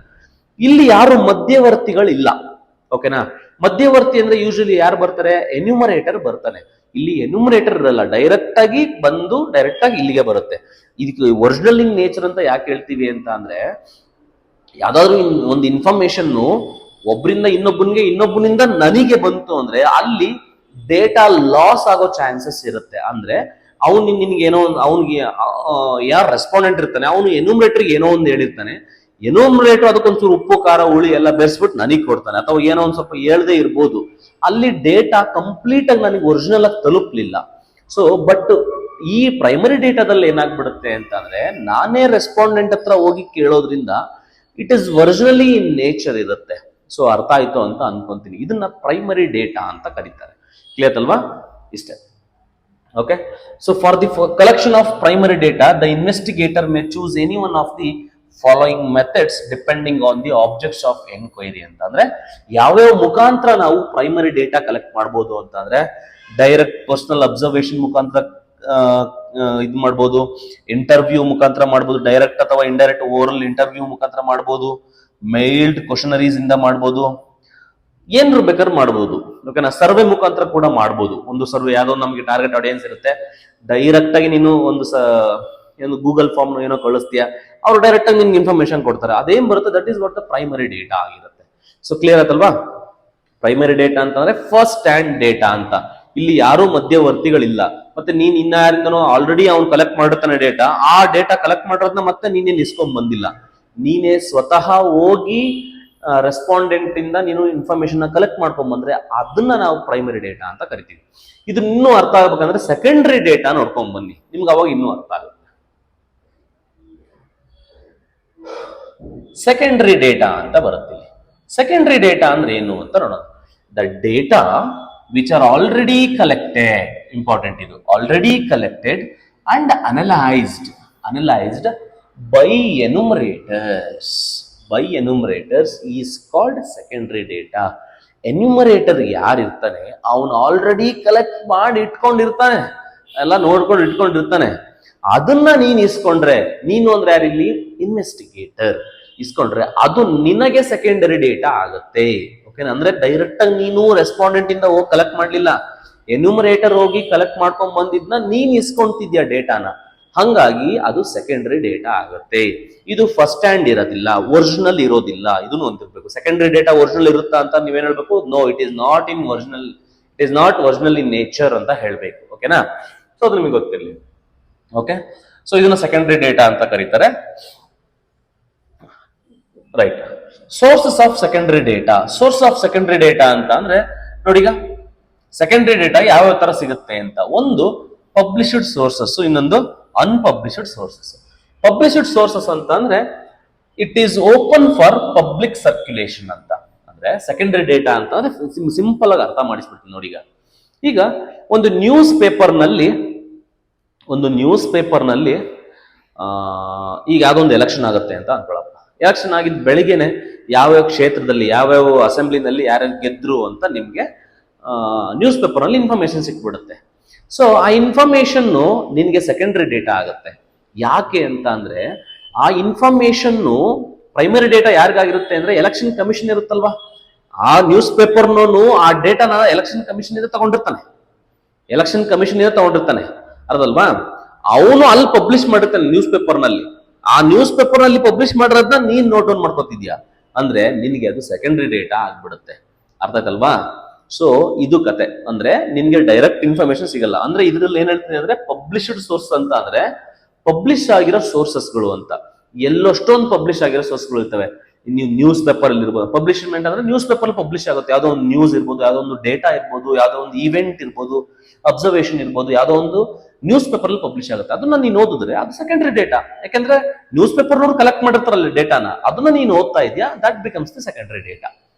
ಇಲ್ಲಿ ಯಾರು ಮಧ್ಯವರ್ತಿಗಳಿಲ್ಲ. ಓಕೆನಾ, ಮಧ್ಯವರ್ತಿ ಅಂದ್ರೆ ಯೂಶಲಿ ಯಾರು ಬರ್ತಾರೆ, ಎನ್ಯುಮರೇಟರ್ ಬರ್ತಾನೆ. ಇಲ್ಲಿ ಎನ್ಯುಮರೇಟರ್ ಇರಲ್ಲ, ಡೈರೆಕ್ಟ್ ಆಗಿ ಬಂದು ಡೈರೆಕ್ಟ್ ಆಗಿ ಇಲ್ಲಿಗೆ ಬರುತ್ತೆ. ಇದಕ್ಕೆ ಒರಿಜಿನಲ್ ಇನ್ ನೇಚರ್ ಅಂತ ಯಾಕೆ ಹೇಳ್ತೀವಿ ಅಂತ ಅಂದ್ರೆ, ಯಾವ್ದಾದ್ರು ಒಂದು ಇನ್ಫಾರ್ಮೇಶನ್ ಒಬ್ಬರಿಂದ ಇನ್ನೊಬ್ಬನಿಂದ ನನಗೆ ಬಂತು ಅಂದ್ರೆ ಅಲ್ಲಿ ಡೇಟಾ ಲಾಸ್ ಆಗೋ ಚಾನ್ಸಸ್ ಇರುತ್ತೆ. ಅಂದ್ರೆ ನಿನ್ಗೆ ಏನೋ ಅವ್ನಿಗೆ ಯಾರು ರೆಸ್ಪಾಂಡೆಂಟ್ ಇರ್ತಾನೆ, ಅವನು ಎನ್ಯುಮರೇಟರ್ಗೆ ಏನೋ ಒಂದು ಹೇಳಿರ್ತಾನೆ, ಎನ್ಯುಮರೇಟರ್ ಅದಕ್ಕೊಂಚೂರು ಉಪ್ಪು ಖಾರ ಹುಳಿ ಎಲ್ಲ ಬೆರೆಸ್ಬಿಟ್ಟು ನನಗೆ ಕೊಡ್ತಾನೆ, ಅಥವಾ ಏನೋ ಒಂದ್ ಸ್ವಲ್ಪ ಹೇಳ್ದೇ ಇರ್ಬೋದು. ಅಲ್ಲಿ ಡೇಟಾ ಕಂಪ್ಲೀಟ್ ಆಗಿ ನನಗೆ ಒರಿಜಿನಲ್ ಆಗಿ ತಲುಪಲಿಲ್ಲ. ಸೊ ಬಟ್ ಈ ಪ್ರೈಮರಿ ಡೇಟಾದಲ್ಲಿ ಏನಾಗ್ಬಿಡುತ್ತೆ ಅಂತಂದ್ರೆ, ನಾನೇ ರೆಸ್ಪಾಂಡೆಂಟ್ ಹತ್ರ ಹೋಗಿ ಕೇಳೋದ್ರಿಂದ it is originally in nature ಇರುತ್ತೆ. ಸೊ ಅರ್ಥ ಆಯ್ತು ಅಂತ ಅನ್ಕೊಂತೀನಿ. ಇದನ್ನ ಪ್ರೈಮರಿ ಡೇಟಾ ಅಂತ ಕರೀತಾರೆ. ಕ್ಲಿಯರ್ ಅಲ್ವಾ? ಇಷ್ಟೇ. Okay, so for the collection of primary data the investigator May choose any one of the following methods depending on the objects of enquiry ಅಂತ. ಅಂದ್ರೆ ಯಾವ್ಯಾವ ಮುಖಾಂತರ ನಾವು ಪ್ರೈಮರಿ ಡೇಟಾ ಕಲೆಕ್ಟ್ ಮಾಡ್ಬೋದು ಅಂತ ಅಂದ್ರೆ, ಡೈರೆಕ್ಟ್ ಪರ್ಸನಲ್ ಅಬ್ಸರ್ವೇಷನ್ ಮುಖಾಂತರ ಇದು ಮಾಡ್ಬೋದು, ಇಂಟರ್ವ್ಯೂ ಮುಖಾಂತರ ಮಾಡ್ಬೋದು, ಡೈರೆಕ್ಟ್ ಅಥವಾ ಇಂಡೈರೆಕ್ಟ್ ಓರಲ್ ಇಂಟರ್ವ್ಯೂ ಮುಖಾಂತರ ಮಾಡ್ಬೋದು, ಮೇಲ್ಡ್ ಕ್ವಶನರೀಸ್ ಇಂದ ಮಾಡ್ಬೋದು, ಏನ್ರು ಬೇಕಾದ್ರೂ ಮಾಡ್ಬೋದು. ಓಕೆನಾ, ಸರ್ವೆ ಮುಖಾಂತರ ಕೂಡ ಮಾಡ್ಬೋದು. ಒಂದು ಸರ್ವೆ ಯಾವ್ದೋ ನಮ್ಗೆ ಟಾರ್ಗೆಟ್ ಆಡಿಯನ್ಸ್ ಇರುತ್ತೆ, ಡೈರೆಕ್ಟ್ ಆಗಿ ನೀನು ಒಂದು ಏನು ಗೂಗಲ್ ಫಾರ್ಮ್ ಏನೋ ಕಳಿಸ್ತೀಯ, ಅವ್ರು ಡೈರೆಕ್ಟ್ ಆಗಿ ನಿಮ್ಗೆ ಇನ್ಫಾರ್ಮೇಶನ್ ಕೊಡ್ತಾರೆ. ಅದೇನ್ ಬರುತ್ತೆ, that is what the primary data ಆಗಿರುತ್ತೆ. ಸೊ ಕ್ಲಿಯರ್ ಆಯ್ತಲ್ವಾ? ಪ್ರೈಮರಿ ಡೇಟಾ ಅಂತಂದ್ರೆ ಫಸ್ಟ್ ಹ್ಯಾಂಡ್ ಡೇಟಾ ಅಂತ. ಇಲ್ಲಿ ಯಾರು ಮಧ್ಯವರ್ತಿಗಳಿಲ್ಲ. ಮತ್ತೆ ನೀನ್ ಇನ್ನಾರಿಂದನೋ ಆಲ್ರೆಡಿ ಅವ್ನು ಕಲೆಕ್ಟ್ ಮಾಡಿರ್ತಾನೆ ಡೇಟಾ, ಆ ಡೇಟಾ ಕಲೆಕ್ಟ್ ಮಾಡಿರೋದನ್ನ ಮತ್ತೆ ನೀನೇನ್ ಇಸ್ಕೊಂಡ್ ಬಂದಿಲ್ಲ, ನೀನೇ ಸ್ವತಃ ಹೋಗಿ ರೆಸ್ಪಾಂಡೆಂಟ್ ಇಂದ ನೀನು ಇನ್ಫಾರ್ಮೇಶನ್ ಕಲೆಕ್ಟ್ ಮಾಡ್ಕೊಂಡ್ ಬಂದ್ರೆ ಅದನ್ನ ನಾವು ಪ್ರೈಮರಿ ಡೇಟಾ ಅಂತ ಕರಿತೀವಿ. ಇದು ಇನ್ನೂ ಅರ್ಥ ಆಗ್ಬೇಕಂದ್ರೆ ಸೆಕೆಂಡರಿ ಡೇಟಾ ನೋಡ್ಕೊಂಡ್ ಬನ್ನಿ, ನಿಮ್ಗೆ ಅವಾಗ ಇನ್ನೂ ಅರ್ಥ ಆಗುತ್ತೆ. ಸೆಕೆಂಡರಿ ಡೇಟಾ ಅಂತ ಬರುತ್ತೆ. ಸೆಕೆಂಡರಿ ಡೇಟಾ ಅಂದ್ರೆ ಏನು ಅಂತ ನೋಡೋಣ. The data which are already collected, important ಇದು, already collected and analysed by enumerators is called secondary data. Enumerator ಯಾರಿರ್ತಾನೆ ಅವನು ಆಲ್ರೆಡಿ ಕಲೆಕ್ಟ್ ಮಾಡಿ ಇಟ್ಕೊಂಡಿರ್ತಾನೆ, ಎಲ್ಲ ನೋಡ್ಕೊಂಡು ಇಟ್ಕೊಂಡಿರ್ತಾನೆ. ಅದನ್ನ ನೀನ್ ಇಸ್ಕೊಂಡ್ರೆ, ನೀನು ಅಂದ್ರೆ ಯಾರಿಲ್ಲಿ ಇನ್ವೆಸ್ಟಿಗೇಟರ್, ಇಸ್ಕೊಂಡ್ರೆ ಅದು ನಿನಗೆ ಸೆಕೆಂಡರಿ ಡೇಟಾ ಆಗುತ್ತೆ. ಓಕೆನಾ, ಅಂದ್ರೆ ಡೈರೆಕ್ಟ್ ಆಗಿ ನೀನು ರೆಸ್ಪಾಂಡೆಂಟ್ ಇಂದ ಹೋಗಿ ಕಲೆಕ್ಟ್ ಮಾಡ್ಲಿಲ್ಲ, ಎನ್ಯುಮರೇಟರ್ ಹೋಗಿ ಕಲೆಕ್ಟ್ ಮಾಡ್ಕೊಂಡ್ ಬಂದಿದ್ನ ನೀನ್ ಇಸ್ಕೊಂತಿದ್ಯಾ ಡೇಟಾನ, ಹಂಗಾಗಿ ಅದು ಸೆಕೆಂಡರಿ ಡೇಟಾ ಆಗುತ್ತೆ. ಇದು ಫಸ್ಟ್ ಹ್ಯಾಂಡ್ ಇರೋದಿಲ್ಲ, ಒರಿಜಿನಲ್ ಇರೋದಿಲ್ಲ. ಇದನ್ನು ಹೊಂದಿರ್ಬೇಕು. ಸೆಕೆಂಡರಿ ಡೇಟಾ ಒರಿಜಿನಲ್ ಇರುತ್ತಾ ಅಂತ ನೀವೇನ್ ಹೇಳ್ಬೇಕು, no, it is not original in nature ಅಂತ ಹೇಳ್ಬೇಕು. ಓಕೆನಾ, ಸೊ ಅದು ನಿಮಗೆ ಗೊತ್ತಿರಲಿ. ಓಕೆ, ಸೊ ಇದನ್ನ ಸೆಕೆಂಡರಿ ಡೇಟಾ ಅಂತ ಕರೀತಾರೆ. Right. Sources of secondary data. Source of secondary data ಅಂತ ಅಂದ್ರೆ ನೋಡಿ, ಈಗ ಸೆಕೆಂಡರಿ ಡೇಟಾ ಯಾವ ತರ ಸಿಗುತ್ತೆ ಅಂತ. ಒಂದು ಪಬ್ಲಿಷ್ಡ್ ಸೋರ್ಸಸ್, ಇನ್ನೊಂದು ಅನ್ಪಬ್ಲಿಷ್ಡ್ ಸೋರ್ಸಸ್. ಪಬ್ಲಿಷ್ಡ್ ಸೋರ್ಸಸ್ ಅಂತ ಅಂದ್ರೆ it is open for public circulation ಅಂತ. ಅಂದ್ರೆ ಸೆಕೆಂಡರಿ ಡೇಟಾ ಅಂತ ಅಂದ್ರೆ ಸಿಂಪಲ್ ಆಗಿ ಅರ್ಥ ಮಾಡಿಸ್ಬಿಡ್ತೀನಿ ನೋಡಿ. ಈಗ ಒಂದು ನ್ಯೂಸ್ ಪೇಪರ್ನಲ್ಲಿ ಈಗ ಯಾವ್ದೊಂದು ಎಲೆಕ್ಷನ್ ಆಗುತ್ತೆ ಅಂತ ಅನ್ಕೊಳಪ್ಪ. ಎಲೆಕ್ಷನ್ ಆಗಿದ್ ಬೆಳಿಗ್ಗೆನೆ ಯಾವ್ಯಾವ ಕ್ಷೇತ್ರದಲ್ಲಿ ಯಾವ್ಯಾವ ಅಸೆಂಬ್ಲಿನಲ್ಲಿ ಯಾರ್ಯಾರು ಗೆದ್ರು ಅಂತ ನಿಮ್ಗೆ ನ್ಯೂಸ್ ಪೇಪರ್ ನಲ್ಲಿ ಇನ್ಫಾರ್ಮೇಶನ್ ಸಿಕ್ಬಿಡುತ್ತೆ. ಸೊ ಆ ಇನ್ಫಾರ್ಮೇಶನ್ ನಿನ್ಗೆ ಸೆಕೆಂಡರಿ ಡೇಟಾ ಆಗುತ್ತೆ. ಯಾಕೆ ಅಂತ ಅಂದ್ರೆ ಆ ಇನ್ಫಾರ್ಮೇಶನ್ ಪ್ರೈಮರಿ ಡೇಟಾ ಯಾರಿಗಾಗಿರುತ್ತೆ ಅಂದ್ರೆ ಎಲೆಕ್ಷನ್ ಕಮಿಷನ್ ಇರುತ್ತಲ್ವಾ, ಆ ನ್ಯೂಸ್ ಪೇಪರ್ನೂ ಆ ಡೇಟಾನ ಎಲೆಕ್ಷನ್ ಕಮಿಷನ್ ಇಂದ ತಗೊಂಡಿರ್ತಾನೆ, ಅರ್ಧಲ್ವಾ? ಅವನು ಅಲ್ಲಿ ಪಬ್ಲಿಷ್ ಮಾಡಿರ್ತಾನೆ ನ್ಯೂಸ್ ಪೇಪರ್ ನಲ್ಲಿ. ಆ ನ್ಯೂಸ್ ಪೇಪರ್ ನಲ್ಲಿ ಪಬ್ಲಿಷ್ ಮಾಡಿರೋದನ್ನ ನೀನ್ ನೋಟ್ ಡೌನ್ ಮಾಡ್ಕೋತಿದ್ಯಾ ಅಂದ್ರೆ ನಿನ್ಗೆ ಅದು ಸೆಕೆಂಡರಿ ಡೇಟಾ ಆಗ್ಬಿಡುತ್ತೆ. ಅರ್ಥ ಆಯ್ತಲ್ವಾ? ಸೊ ಇದು ಕತೆ. ಅಂದ್ರೆ ನಿನ್ಗೆ ಡೈರೆಕ್ಟ್ ಇನ್ಫಾರ್ಮೇಶನ್ ಸಿಗಲ್ಲ. ಅಂದ್ರೆ ಇದ್ರಲ್ಲಿ ಏನ್ ಹೇಳ್ತೀನಿ ಅಂದ್ರೆ ಪಬ್ಲಿಷ್ಡ್ ಸೋರ್ಸ್ ಅಂತ ಅಂದ್ರೆ ಪಬ್ಲಿಷ್ ಆಗಿರೋ ಸೋರ್ಸಸ್ಗಳು ಅಂತ. ಎಲ್ಲಷ್ಟೊಂದು ಪಬ್ಲಿಷ್ ಆಗಿರೋ ಸೋರ್ಸ್ಗಳು ಇರ್ತವೆ. ನೀವು ನ್ಯೂಸ್ ಪೇಪರ್ ಅಲ್ಲಿ ಇರ್ಬೋದು. ಪಬ್ಲಿಷ್ಮೆಂಟ್ ಅಂದ್ರೆ ನ್ಯೂಸ್ ಪೇಪರ್ ಪಬ್ಲಿಷ್ ಆಗುತ್ತೆ. ಯಾವ್ದೋ ಒಂದು ನ್ಯೂಸ್ ಇರ್ಬೋದು, ಯಾವ್ದೋ ಒಂದು ಡೇಟಾ ಇರ್ಬೋದು, ಯಾವ್ದೋ ಒಂದು ಇವೆಂಟ್ ಇರ್ಬೋದು, ಅಬ್ಸರ್ವೇಷನ್ ಇರ್ಬೋದು, ಯಾವ್ದೋ ಒಂದು ನ್ಯೂಸ್ ಪೇಪರ್ ಅಲ್ಲಿ ಪಬ್ಲಿಷ್ ಆಗುತ್ತೆ. ಅದನ್ನ ನೀನು ಓದಿದ್ರೆ ಅದು ಸೆಕೆಂಡರಿ ಡೇಟಾ. ಯಾಕಂದ್ರೆ ನ್ಯೂಸ್ ಪೇಪರ್ ನವರು ಕಲೆಕ್ಟ್ ಮಾಡಿರ್ತಾರಲ್ಲ ಡೇಟಾನ, ಅದನ್ನ ನೀನು ಓದ್ತಾ ಇದೆಯಾ, that becomes the secondary data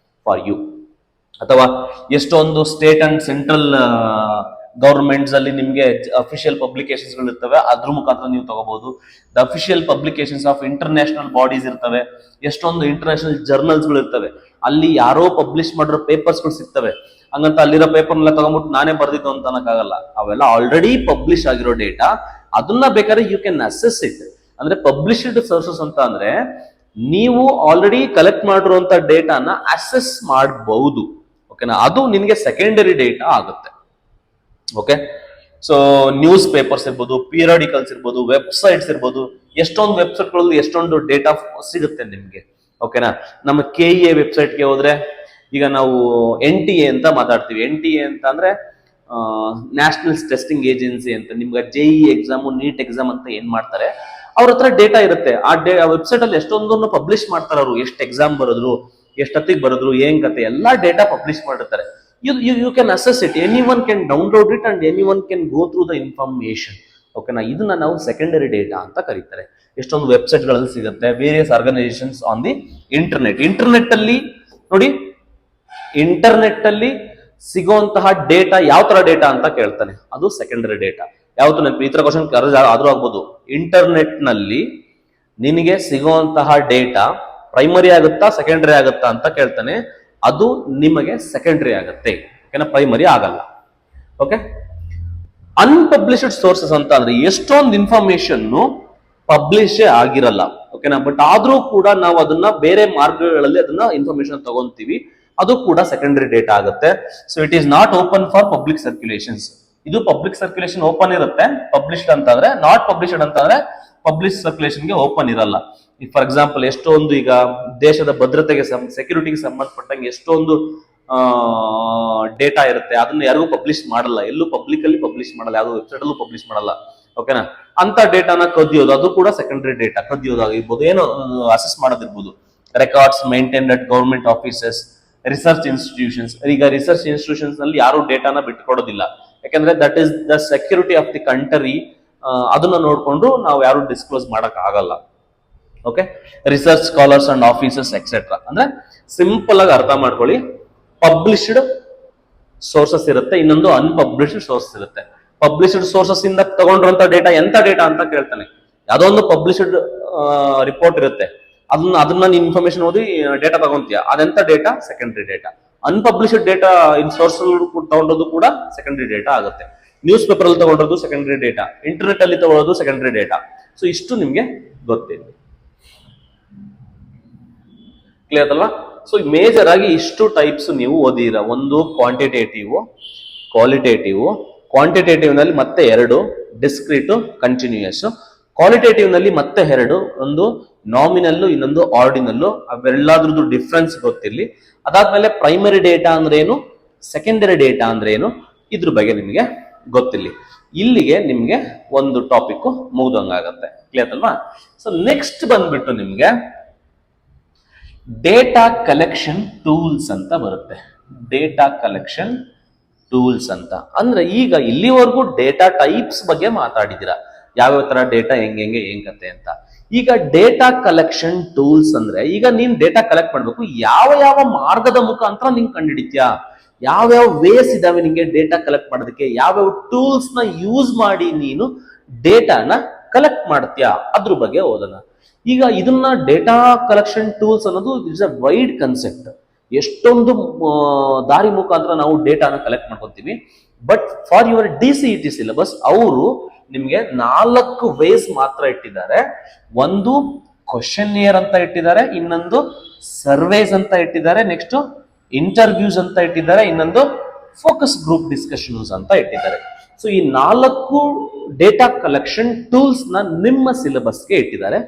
for you. ಅಥವಾ ಎಷ್ಟೊಂದು ಸ್ಟೇಟ್ ಅಂಡ್ ಸೆಂಟ್ರಲ್ ಗವರ್ಮೆಂಟ್ಸ್ ಅಲ್ಲಿ ನಿಮ್ಗೆ ಅಫಿಷಿಯಲ್ ಪಬ್ಲಿಕೇಶನ್ಸ್ ಗಳು ಇರ್ತವೆ, ಅದ್ರ ಮುಖಾಂತರ ನೀವು ತಗೋಬಹುದು. The official publications of international bodies ಇರ್ತವೆ, ಎಷ್ಟೊಂದು ಇಂಟರ್ನ್ಯಾಷನಲ್ ಜರ್ನಲ್ಸ್ ಗಳು ಇರ್ತವೆ, ಅಲ್ಲಿ ಯಾರೋ ಪಬ್ಲಿಷ್ ಮಾಡಿರೋ ಪೇಪರ್ಸ್ ಗಳು ಸಿಗ್ತವೆ. ಹಂಗಂತ ಅಲ್ಲಿರೋ ಪೇಪರ್ನೆಲ್ಲ ತಗೊಂಡ್ಬಿಟ್ಟು ನಾನೇ ಬರ್ದಿದ್ದು ಅಂತ ಅನ್ನಕ್ಕಾಗಲ್ಲ. ಅವೆಲ್ಲ ಆಲ್ರೆಡಿ ಪಬ್ಲಿಷ್ ಆಗಿರೋ ಡೇಟಾ. ಅದನ್ನ ಬೇಕಾದ್ರೆ ಯು ಕ್ಯಾನ್ ಅಸೆಸ್ ಇಟ್. ಅಂದ್ರೆ ಪಬ್ಲಿಷ್ಡ್ ಸೋರ್ಸಸ್ ಅಂತ ಅಂದ್ರೆ ನೀವು ಆಲ್ರೆಡಿ ಕಲೆಕ್ಟ್ ಮಾಡಿರುವಂತ ಡೇಟಾನ ಅಸೆಸ್ ಮಾಡಬಹುದು. ಓಕೆನಾ, ಅದು ನಿನ್ಗೆ ಸೆಕೆಂಡರಿ ಡೇಟಾ ಆಗುತ್ತೆ. ಓಕೆ, ಸೊ ನ್ಯೂಸ್ ಪೇಪರ್ಸ್ ಇರ್ಬೋದು, ಪೀರಿಯಾಡಿಕಲ್ಸ್ ಇರ್ಬೋದು, ವೆಬ್ಸೈಟ್ಸ್ ಇರ್ಬೋದು, ಎಷ್ಟೊಂದು ವೆಬ್ಸೈಟ್ಗಳಲ್ಲಿ ಎಷ್ಟೊಂದು ಡೇಟಾ ಸಿಗುತ್ತೆ ನಿಮ್ಗೆ. ಓಕೆನಾ, ನಮ್ಮ KEA ವೆಬ್ಸೈಟ್ಗೆ ಹೋದ್ರೆ, ಈಗ ನಾವು NTA ಅಂತ ಮಾತಾಡ್ತೀವಿ. NTA ಅಂತ ಅಂದ್ರೆ ನ್ಯಾಷನಲ್ ಟೆಸ್ಟಿಂಗ್ ಏಜೆನ್ಸಿ ಅಂತ. ನಿಮ್ಗೆ JEE ಎಕ್ಸಾಮು, ನೀಟ್ ಎಕ್ಸಾಮ್ ಅಂತ ಏನ್ ಮಾಡ್ತಾರೆ, ಅವ್ರ ಹತ್ರ ಡೇಟಾ ಇರುತ್ತೆ. ಆ ವೆಬ್ಸೈಟ್ ಅಲ್ಲಿ ಎಷ್ಟೊಂದನ್ನು ಪಬ್ಲಿಷ್ ಮಾಡ್ತಾರೆ ಅವರು. ಎಷ್ಟು ಎಕ್ಸಾಮ್ ಬರೆದ್ರು, ಎಷ್ಟೊತ್ತಿಗೆ ಬರೆದ್ರು, ಏನ್ ಕತೆ, ಎಲ್ಲಾ ಡೇಟಾ ಪಬ್ಲಿಷ್ ಮಾಡಿರ್ತಾರೆ. You can assess it. Anyone can download it and anyone can go through the information. ಓಕೆನಾ, ಇದನ್ನ ನಾವು ಸೆಕೆಂಡರಿ ಡೇಟಾ ಅಂತ ಕರೀತಾರೆ. ಎಷ್ಟೊಂದು ವೆಬ್ಸೈಟ್ ಗಳಲ್ಲಿ ಸಿಗುತ್ತೆ, various organisations on the internet ಅಲ್ಲಿ ನೋಡಿ. ಇಂಟರ್ನೆಟ್ ಅಲ್ಲಿ ಸಿಗುವಂತಹ ಡೇಟಾ ಯಾವ ತರ ಡೇಟಾ ಅಂತ ಕೇಳ್ತಾನೆ, ಅದು ಸೆಕೆಂಡರಿ ಡೇಟಾ. ಯಾವತ್ತು ನೆನಪು, ಈ ತರ ಕ್ವಶನ್ ಆದ್ರೂ ಆಗ್ಬೋದು. ಇಂಟರ್ನೆಟ್ ನಲ್ಲಿ ನಿನಗೆ ಸಿಗುವಂತಹ ಡೇಟಾ ಪ್ರೈಮರಿ ಆಗುತ್ತಾ ಸೆಕೆಂಡರಿ ಆಗುತ್ತಾ ಅಂತ ಕೇಳ್ತಾನೆ, ಅದು ನಿಮಗೆ ಸೆಕೆಂಡರಿ ಆಗುತ್ತೆ. ಓಕೆನಾ, ಪ್ರೈಮರಿ ಆಗಲ್ಲ. ಓಕೆ, ಅನ್ಪಬ್ಲಿಷ್ಡ್ ಸೋರ್ಸಸ್ ಅಂತ ಅಂದ್ರೆ ಎಷ್ಟೊಂದು ಇನ್ಫಾರ್ಮೇಶನ್ ಪಬ್ಲಿಷ್ ಆಗಿರಲ್ಲ. ಓಕೆನಾ, ಬಟ್ ಆದ್ರೂ ಕೂಡ ನಾವು ಅದನ್ನ ಬೇರೆ ಮಾರ್ಗಗಳಲ್ಲಿ ಅದನ್ನ ಇನ್ಫಾರ್ಮೇಶನ್ ತಗೊಂತೀವಿ. ಅದು ಕೂಡ ಸೆಕೆಂಡರಿ ಡೇಟಾ ಆಗುತ್ತೆ. So it is not open for public circulations. ಇದು ಪಬ್ಲಿಕ್ ಸರ್ಕ್ಯುಲೇಷನ್ ಓಪನ್ ಇರುತ್ತೆ, ಪಬ್ಲಿಷ್ಡ್ ಅಂತಂದ್ರೆ. ನಾಟ್ ಪಬ್ಲಿಷ್ಡ್ ಅಂತಂದ್ರೆ ಪಬ್ಲಿಕ್ ಸರ್ಕ್ಯುಲೇಷನ್ಗೆ ಓಪನ್ ಇರಲ್ಲ. ಫಾರ್ ಎಕ್ಸಾಂಪಲ್ ಎಷ್ಟೊಂದು ಈಗ ದೇಶದ ಭದ್ರತೆಗೆ ಸೆಕ್ಯೂರಿಟಿಗೆ ಸಂಬಂಧಪಟ್ಟಂಗೆ ಎಷ್ಟೊಂದು ಡೇಟಾ ಇರುತ್ತೆ, ಅದನ್ನ ಯಾರಿಗೂ ಪಬ್ಲಿಷ್ ಮಾಡಲ್ಲ, ಎಲ್ಲೂ ಪಬ್ಲಿಕ್ ಅಲ್ಲಿ ಪಬ್ಲಿಷ್ ಮಾಡಲ್ಲ, ಯಾವ್ದು ವೆಬ್ಸೈಟ್ ಅಲ್ಲೂ ಪಬ್ಲಿಷ್ ಮಾಡಲ್ಲ. ಓಕೆನಾ? ಅಂತ ಡೇಟಾನ ಕದಿಯೋದು, ಅದು ಕೂಡ ಸೆಕೆಂಡರಿ ಡೇಟಾ. ಕದಿಯೋದಾಗಿರ್ಬೋದು, ಏನೋ ಅಸೆಸ್ ಮಾಡೋದಿರ್ಬೋದು. Records maintain at government offices, research institutions. ಈಗ ರಿಸರ್ಚ್ ಇನ್ಸ್ಟಿಟ್ಯೂಷನ್ಸ್ ನಲ್ಲಿ ಯಾರು ಡೇಟಾನ ಬಿಟ್ಕೊಡೋದಿಲ್ಲ, ಯಾಕಂದ್ರೆ that is the security of the country. ಅದನ್ನ ನೋಡ್ಕೊಂಡು ನಾವು ಯಾರು ಡಿಸ್ಕ್ಲೋಸ್ ಮಾಡಕ್ ಆಗಲ್ಲ. Okay, research scholars and offices etcetera. ಅಂದ್ರೆ ಸಿಂಪಲ್ ಆಗಿ ಅರ್ಥ ಮಾಡ್ಕೊಳ್ಳಿ, ಪಬ್ಲಿಷ್ಡ್ ಸೋರ್ಸಸ್ ಇರುತ್ತೆ, ಇನ್ನೊಂದು ಅನ್ಪಬ್ಲಿಷ್ಡ್ ಸೋರ್ಸಸ್ ಇರುತ್ತೆ. ಪಬ್ಲಿಷ್ಡ್ ಸೋರ್ಸಸ್ ಇಂದ ತಗೊಂಡ್ರಂತ ಡೇಟಾ ಎಂತ ಡೇಟಾ ಅಂತ ಕೇಳ್ತಾನೆ. ಯಾವ್ದೋ ಒಂದು ಪಬ್ಲಿಷ್ಡ್ ರಿಪೋರ್ಟ್ ಇರುತ್ತೆ, ಅದನ್ನ ನೀನ್ ಇನ್ಫಾರ್ಮೇಶನ್ ಓದಿ ಡೇಟಾ ತಗೊಂತೀಯ, ಅದೆಂತ data? Secondary data. Unpublished data in source ತಗೊಂಡೋದು ಕೂಡ ಸೆಕೆಂಡರಿ ಡೇಟಾ ಆಗುತ್ತೆ. ನ್ಯೂಸ್ ಪೇಪರ್ ಅಲ್ಲಿ ತಗೊಂಡ್ರದ್ದು ಸೆಕೆಂಡರಿ ಡೇಟಾ, ಇಂಟರ್ನೆಟ್ ಅಲ್ಲಿ ತಗೊಳ್ಳೋದು ಸೆಕೆಂಡರಿ ಡೇಟಾ. ಸೊ ಇಷ್ಟು ನಿಮ್ಗೆ ಗೊತ್ತಿದೆ, ಕ್ಲಿಯರ್ ಅಲ್ವಾ? ಸೊ ಮೇಜರ್ ಆಗಿ ಇಷ್ಟು ಟೈಪ್ಸ್ ನೀವು ಓದಿರ. ಒಂದು ಕ್ವಾಂಟಿಟೇಟಿವ್, ಕ್ವಾಲಿಟೇಟಿವ್. ಕ್ವಾಂಟಿಟೇಟಿವ್ ನಲ್ಲಿ ಮತ್ತೆ ಎರಡು, ಡಿಸ್ಕ್ರೀಟ್, ಕಂಟಿನ್ಯೂಯಸ್. ಕ್ವಾಲಿಟೇಟಿವ್ ನಲ್ಲಿ ಮತ್ತೆ ಎರಡು, ಒಂದು ನಾಮಿನಲ್ಲು, ಇನ್ನೊಂದು ಆರ್ಡಿನಲ್ಲು. ಅವೆಲ್ಲದ್ರದ್ದು ಡಿಫ್ರೆನ್ಸ್ ಗೊತ್ತಿರ್ಲಿ. ಅದಾದ್ಮೇಲೆ ಪ್ರೈಮರಿ ಡೇಟಾ ಅಂದ್ರೆ ಏನು, ಸೆಕೆಂಡರಿ ಡೇಟಾ ಅಂದ್ರೆ ಏನು, ಇದ್ರ ಬಗ್ಗೆ ನಿಮಗೆ ಗೊತ್ತಿರ್ಲಿ. ಇಲ್ಲಿಗೆ ನಿಮ್ಗೆ ಒಂದು ಟಾಪಿಕ್ ಮುಗ್ದಂಗಾಗತ್ತೆ, ಕ್ಲಿಯರ್ ಅಲ್ವಾ? ಸೊ ನೆಕ್ಸ್ಟ್ ಬಂದ್ಬಿಟ್ಟು ನಿಮ್ಗೆ ಡೇಟಾ ಕಲೆಕ್ಷನ್ ಟೂಲ್ಸ್ ಅಂತ ಬರುತ್ತೆ. ಡೇಟಾ ಕಲೆಕ್ಷನ್ ಟೂಲ್ಸ್ ಅಂತ ಅಂದ್ರೆ, ಈಗ ಇಲ್ಲಿವರೆಗೂ ಡೇಟಾ ಟೈಪ್ಸ್ ಬಗ್ಗೆ ಮಾತಾಡಿದ್ದೀರಾ, ಯಾವ್ಯಾವ ತರ ಡೇಟಾ ಹೆಂಗೆ ಏನ್ ಕತೆ ಅಂತ. ಈಗ ಡೇಟಾ ಕಲೆಕ್ಷನ್ ಟೂಲ್ಸ್ ಅಂದ್ರೆ, ಈಗ ನೀನ್ ಡೇಟಾ ಕಲೆಕ್ಟ್ ಮಾಡ್ಬೇಕು, ಯಾವ ಯಾವ ಮಾರ್ಗದ ಮುಖಾಂತರ ನೀನ್ ಕಂಡುಹಿಡಿತ್ಯಾ, ಯಾವ್ಯಾವ ವೇಸ್ ಇದಾವೆ ನಿಂಗೆ ಡೇಟಾ ಕಲೆಕ್ಟ್ ಮಾಡೋದಕ್ಕೆ, ಯಾವ್ಯಾವ ಟೂಲ್ಸ್ ನ ಯೂಸ್ ಮಾಡಿ ನೀನು ಡೇಟಾನ ಕಲೆಕ್ಟ್ ಮಾಡ್ತೀಯಾ, ಅದ್ರ ಬಗ್ಗೆ ಓದೋಣ. ಈಗ ಇದನ್ನ ಡೇಟಾ ಕಲೆಕ್ಷನ್ ಟೂಲ್ಸ್ ಅನ್ನೋದು ಇಟ್ಸ್ ಅ ವೈಡ್ ಕನ್ಸೆಪ್ಟ್. ಎಷ್ಟೊಂದು ದಾರಿ ಮುಖಾಂತರ ನಾವು ಡೇಟಾನ ಕಲೆಕ್ಟ್ ಮಾಡ್ಕೊತೀವಿ. But for your DCET syllabus ಅವರು ನಿಮ್ಗೆ 4 ವೇಸ್ ಮಾತ್ರ ಇಟ್ಟಿದ್ದಾರೆ. ಒಂದು ಕ್ವಶನಿಯರ್ ಅಂತ ಇಟ್ಟಿದ್ದಾರೆ, ಇನ್ನೊಂದು ಸರ್ವೇಸ್ ಅಂತ ಇಟ್ಟಿದ್ದಾರೆ, ನೆಕ್ಸ್ಟ್ ಇಂಟರ್ವ್ಯೂಸ್ ಅಂತ ಇಟ್ಟಿದ್ದಾರೆ, ಇನ್ನೊಂದು ಫೋಕಸ್ ಗ್ರೂಪ್ ಡಿಸ್ಕಷನ್ಸ್ ಅಂತ ಇಟ್ಟಿದ್ದಾರೆ. ಸೊ ಈ 4 ಡೇಟಾ ಕಲೆಕ್ಷನ್ ಟೂಲ್ಸ್ ನ ನಿಮ್ಮ ಸಿಲೆಬಸ್ಗೆ ಇಟ್ಟಿದ್ದಾರೆ.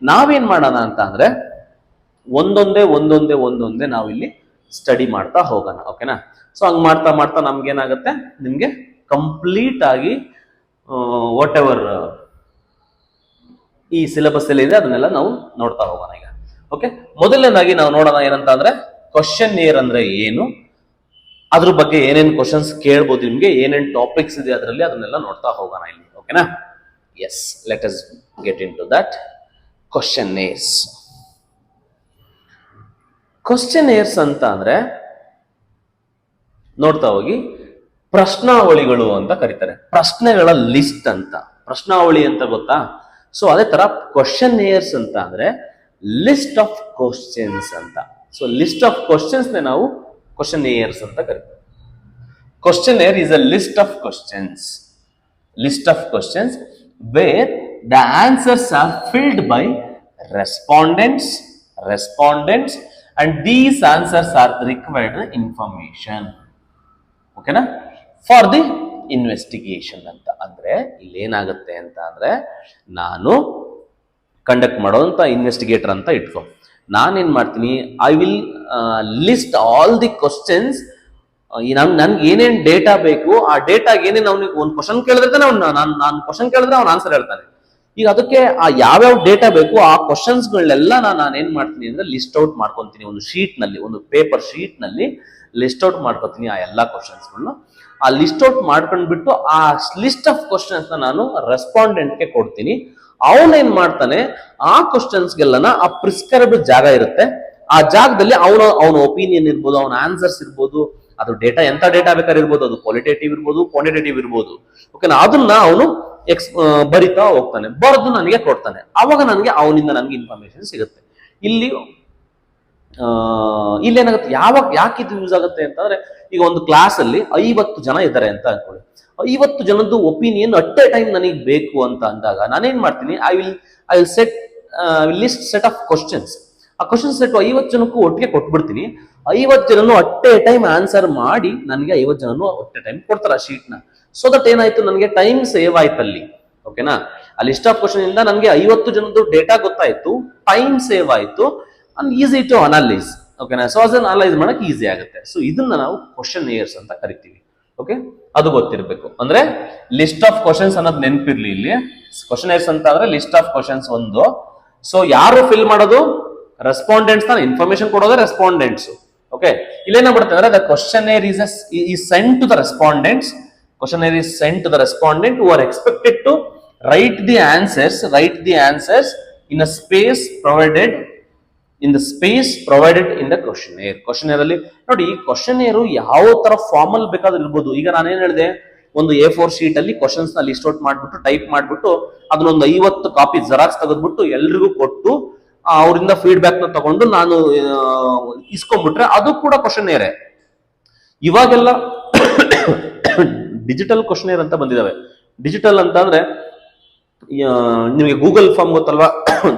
ನಾವೇನ್ ಮಾಡೋಣ ಅಂತ ಅಂದ್ರೆ, ಒಂದೊಂದೇ ನಾವಿಲ್ಲಿ ಸ್ಟಡಿ ಮಾಡ್ತಾ ಹೋಗೋಣ. ಓಕೆನಾ? ಸೊ ಹಂಗ್ ಮಾಡ್ತಾ ಮಾಡ್ತಾ ನಮ್ಗೆ ಏನಾಗುತ್ತೆ, ನಿಮ್ಗೆ ಕಂಪ್ಲೀಟ್ ಆಗಿ ವಾಟ್ ಎವರ್ ಈ ಸಿಲೆಬಸ್ ಅಲ್ಲಿ ಇದೆ ಅದನ್ನೆಲ್ಲ ನಾವು ನೋಡ್ತಾ ಹೋಗೋಣ ಈಗ. ಓಕೆ, ಮೊದಲನೇದಾಗಿ ನಾವು ನೋಡೋಣ ಏನಂತ ಅಂದ್ರೆ, ಕ್ವಶನಿಯರ್ ಅಂದ್ರೆ ಏನು, ಅದ್ರ ಬಗ್ಗೆ ಏನೇನ್ ಕ್ವಶನ್ಸ್ ಕೇಳ್ಬೋದು ನಿಮ್ಗೆ, ಏನೇನ್ ಟಾಪಿಕ್ಸ್ ಇದೆ ಅದರಲ್ಲಿ, ಅದನ್ನೆಲ್ಲ ನೋಡ್ತಾ ಹೋಗೋಣ ಇಲ್ಲಿ. ಓಕೆನಾ? Yes, let us get into that. Questionnaires. Questionnaires ಅಂತ ಅಂದ್ರೆ ನೋಡ್ತಾ ಹೋಗಿ, ಪ್ರಶ್ನಾವಳಿಗಳು ಅಂತ ಕರೀತಾರೆ. ಪ್ರಶ್ನೆಗಳ ಲಿಸ್ಟ್ ಅಂತ. ಪ್ರಶ್ನಾವಳಿ ಅಂತ ಗೊತ್ತಾ? ಸೊ ಅದೇ ತರ ಕ್ವಶನಿಯರ್ಸ್ ಅಂತ ಅಂದ್ರೆ ಲಿಸ್ಟ್ ಆಫ್ ಕ್ವಶನ್ಸ್ ಅಂತ. ಸೊ ಲಿಸ್ಟ್ ಆಫ್ ಕ್ವಶನ್ಸ್ ನಾವು ಕ್ವಶನಿಯರ್ಸ್ ಅಂತ ಕರೀತಾರೆ. ಕ್ವಶನಿಯರ್ is a list of questions where the answers are filled by respondents and these answers are the required information. ಓಕೆನಾ? ಫಾರ್ ದಿ ಇನ್ವೆಸ್ಟಿಗೇಷನ್ ಅಂತ. ಅಂದ್ರೆ ಇಲ್ಲಿ ಏನಾಗುತ್ತೆ ಅಂತ ಅಂದ್ರೆ, ನಾನು ಕಂಡಕ್ಟ್ ಮಾಡೋಂತ ಇನ್ವೆಸ್ಟಿಗೇಟರ್ ಅಂತ ಇಟ್ಕೊ. ನಾನೇನ್ ಮಾಡ್ತೀನಿ, I will list all the questions. ನನ್ಗೆ ಏನೇನ್ ಡೇಟಾ ಬೇಕು, ಆ ಡೇಟಾಗೆ ಏನೇನು, ಅವ್ನಿಗೆ ಒಂದು ಕ್ವಶನ್ ಕೇಳಿದ್ರೆ ನಾನು ಕ್ವಶನ್ ಕೇಳಿದ್ರೆ ಅವ್ನು ಆನ್ಸರ್ ಹೇಳ್ತಾನೆ. ಈಗ ಅದಕ್ಕೆ ಆ ಯಾವ್ಯಾವ ಡೇಟಾ ಬೇಕು ಆ ಕ್ವಶನ್ಸ್ಗಳನ್ನೆಲ್ಲ ನಾನೇನ್ ಮಾಡ್ತೀನಿ ಅಂದ್ರೆ ಲಿಸ್ಟ್ ಔಟ್ ಮಾಡ್ಕೊಂತೀನಿ. ಒಂದು ಶೀಟ್ ನಲ್ಲಿ, ಒಂದು ಪೇಪರ್ ಶೀಟ್ ನಲ್ಲಿ ಲಿಸ್ಟ್ ಔಟ್ ಮಾಡ್ಕೊತೀನಿ ಆ ಎಲ್ಲಾ ಕ್ವಶನ್ಸ್ಗಳನ್ನ. ಆ ಲಿಸ್ಟ್ ಔಟ್ ಮಾಡ್ಕೊಂಡ್ಬಿಟ್ಟು ಆ ಲಿಸ್ಟ್ ಆಫ್ ಕ್ವಶನ್ಸ್ ನಾನು ರೆಸ್ಪಾಂಡೆಂಟ್ಗೆ ಕೊಡ್ತೀನಿ. ಅವನೇನ್ ಮಾಡ್ತಾನೆ, ಆ ಕ್ವಶನ್ಸ್ಗೆಲ್ಲನ ಆ ಪ್ರಿಸ್ಕ್ರೈಬ್ಡ್ ಜಾಗ ಇರುತ್ತೆ, ಆ ಜಾಗದಲ್ಲಿ ಅವನ ಒಪಿನಿಯನ್ ಇರ್ಬೋದು, ಅವನ ಆನ್ಸರ್ಸ್ ಇರ್ಬೋದು, ಅದು ಡೇಟಾ ಎಂತ ಡೇಟಾ ಬೇಕಾದ್ರೆ ಇರ್ಬೋದು, ಅದು ಕ್ವಾಲಿಟೇಟಿವ್ ಇರ್ಬೋದು, ಕ್ವಾಂಟಿಟೇಟಿವ್ ಇರ್ಬೋದು. ಓಕೆನಾ? ಅದನ್ನ ಅವನು ಬರಿತಾ ಹೋಗ್ತಾನೆ, ಬರೆದು ನನಗೆ ಕೊಡ್ತಾನೆ. ಅವಾಗ ಅವನಿಂದ ನನಗೆ ಇನ್ಫಾರ್ಮೇಶನ್ ಸಿಗುತ್ತೆ. ಇಲ್ಲೇನಾಗುತ್ತೆ, ಯಾಕೆ ಇದು ಯೂಸ್ ಆಗುತ್ತೆ ಅಂತಂದ್ರೆ, ಈಗ ಒಂದು ಕ್ಲಾಸ್ ಅಲ್ಲಿ 50 ಜನ ಇದ್ದಾರೆ ಅಂತ ಅನ್ಕೊಳ್ಳಿ. 50 ಜನದ್ದು ಒಪಿನಿಯನ್ ಅಟ್ ಎ ಟೈಮ್ ನನಗೆ ಬೇಕು ಅಂತ ಅಂದಾಗ ನಾನೇನ್ ಮಾಡ್ತೀನಿ, I will list set of questions. ಆ ಕ್ವಶನ್ ಸೆಟ್ 50 ಜನಕ್ಕೂ ಒಟ್ಟಿಗೆ ಕೊಟ್ಬಿಡ್ತೀನಿ. 50 ಜನನು ಅಟ್ ಎ ಟೈಮ್ ಆನ್ಸರ್ ಮಾಡಿ ನನಗೆ 50 ಜನನು ಅಟ್ ಎ ಟೈಮ್ ಕೊಡ್ತಾರೆ ಆ ಶೀಟ್ ನ. ಸೊ ದಟ್ ಏನಾಯ್ತು, ನನಗೆ ಟೈಮ್ ಸೇವ್ ಆಯ್ತು ಅಲ್ಲಿ. ಓಕೆನಾ, ಆ ಲಿಸ್ಟ್ ಆಫ್ ಕ್ವಶನ್ ಇಂದ ನನಗೆ 50 ಜನದ್ದು ಡೇಟಾ ಗೊತ್ತಾಯ್ತು, ಟೈಮ್ ಸೇವ್ ಆಯ್ತು, ಅಂಡ್ ಈಸಿ ಟು ಅನಲೈಸ್. ಓಕೆನಾ, ಸೊ ಅದನ್ನ ಅನಲೈಸ್ ಮಾಡಕ್ ಈಸಿ ಆಗುತ್ತೆ. ಸೊ ಇದನ್ನ ನಾವು ಕ್ವಶನ್ ಏರ್ಸ್ ಅಂತ ಕರಿತೀವಿ. ಓಕೆ, ಅದು ಗೊತ್ತಿರಬೇಕು. ಅಂದ್ರೆ ಲಿಸ್ಟ್ ಆಫ್ ಕ್ವಶನ್ಸ್ ಅನ್ನೋದು ನೆನಪಿರ್ಲಿ. ಇಲ್ಲಿ ಕ್ವಶನ್ ಏರ್ಸ್ ಅಂತ ಅಂದ್ರೆ ಲಿಸ್ಟ್ ಆಫ್ ಕ್ವಶನ್ಸ್ ಒಂದು. ಸೊ ಯಾರು ಫಿಲ್ ಮಾಡೋದು? ರೆಸ್ಪಾಂಡೆಂಟ್ಸ್ ತಾನೆ, ಇನ್ಫಾರ್ಮೇಶನ್ ಕೊಡೋದೇ ರೆಸ್ಪಾಂಡೆಂಟ್ಸ್. ಓಕೆ, ಇಲ್ಲೇನಾಗ್ಬಿಡುತ್ತೆ ಅಂದ್ರೆ the questionnaire is sent to the respondents. Questionnaire is sent to the respondent who are expected to write the answers in a space provided in the questionnaire. Questionnaire ಅಲ್ಲಿ ನೋಡಿ, ಕ್ವಶನೇರು ಯಾವ ತರ ಫಾರ್ಮಲ್ ಬೇಕಾದ್ರೂ ಇರ್ಬೋದು. ಈಗ ನಾನೇನ್ ಹೇಳಿದೆ, ಒಂದು A4 ಶೀಟ್ ಅಲ್ಲಿ ಕ್ವಶನ್ಸ್ ನ ಲಿಸ್ಟ್ ಔಟ್ ಮಾಡ್ಬಿಟ್ಟು ಟೈಪ್ ಮಾಡ್ಬಿಟ್ಟು ಅದನ್ನೊಂದು 50 ಕಾಪಿ ಜೆರಾಕ್ಸ್ ತೆಗೆದ್ಬಿಟ್ಟು ಎಲ್ರಿಗೂ ಕೊಟ್ಟು ಅವರಿಂದ ಫೀಡ್ಬ್ಯಾಕ್ ನ ತಗೊಂಡು ನಾನು ಇಸ್ಕೊಂಡ್ಬಿಟ್ರೆ ಅದು ಕೂಡ ಕ್ವಶನೇರೆ. ಇವಾಗೆಲ್ಲ ಡಿಜಿಟಲ್ ಕ್ವಶನೇರ್ ಅಂತ ಬಂದಿದಾವೆ. ಡಿಜಿಟಲ್ ಅಂತ ಅಂದ್ರೆ ನಿಮಗೆ ಗೂಗಲ್ ಫಾರ್ಮ್ ಗೊತ್ತಲ್ವಾ,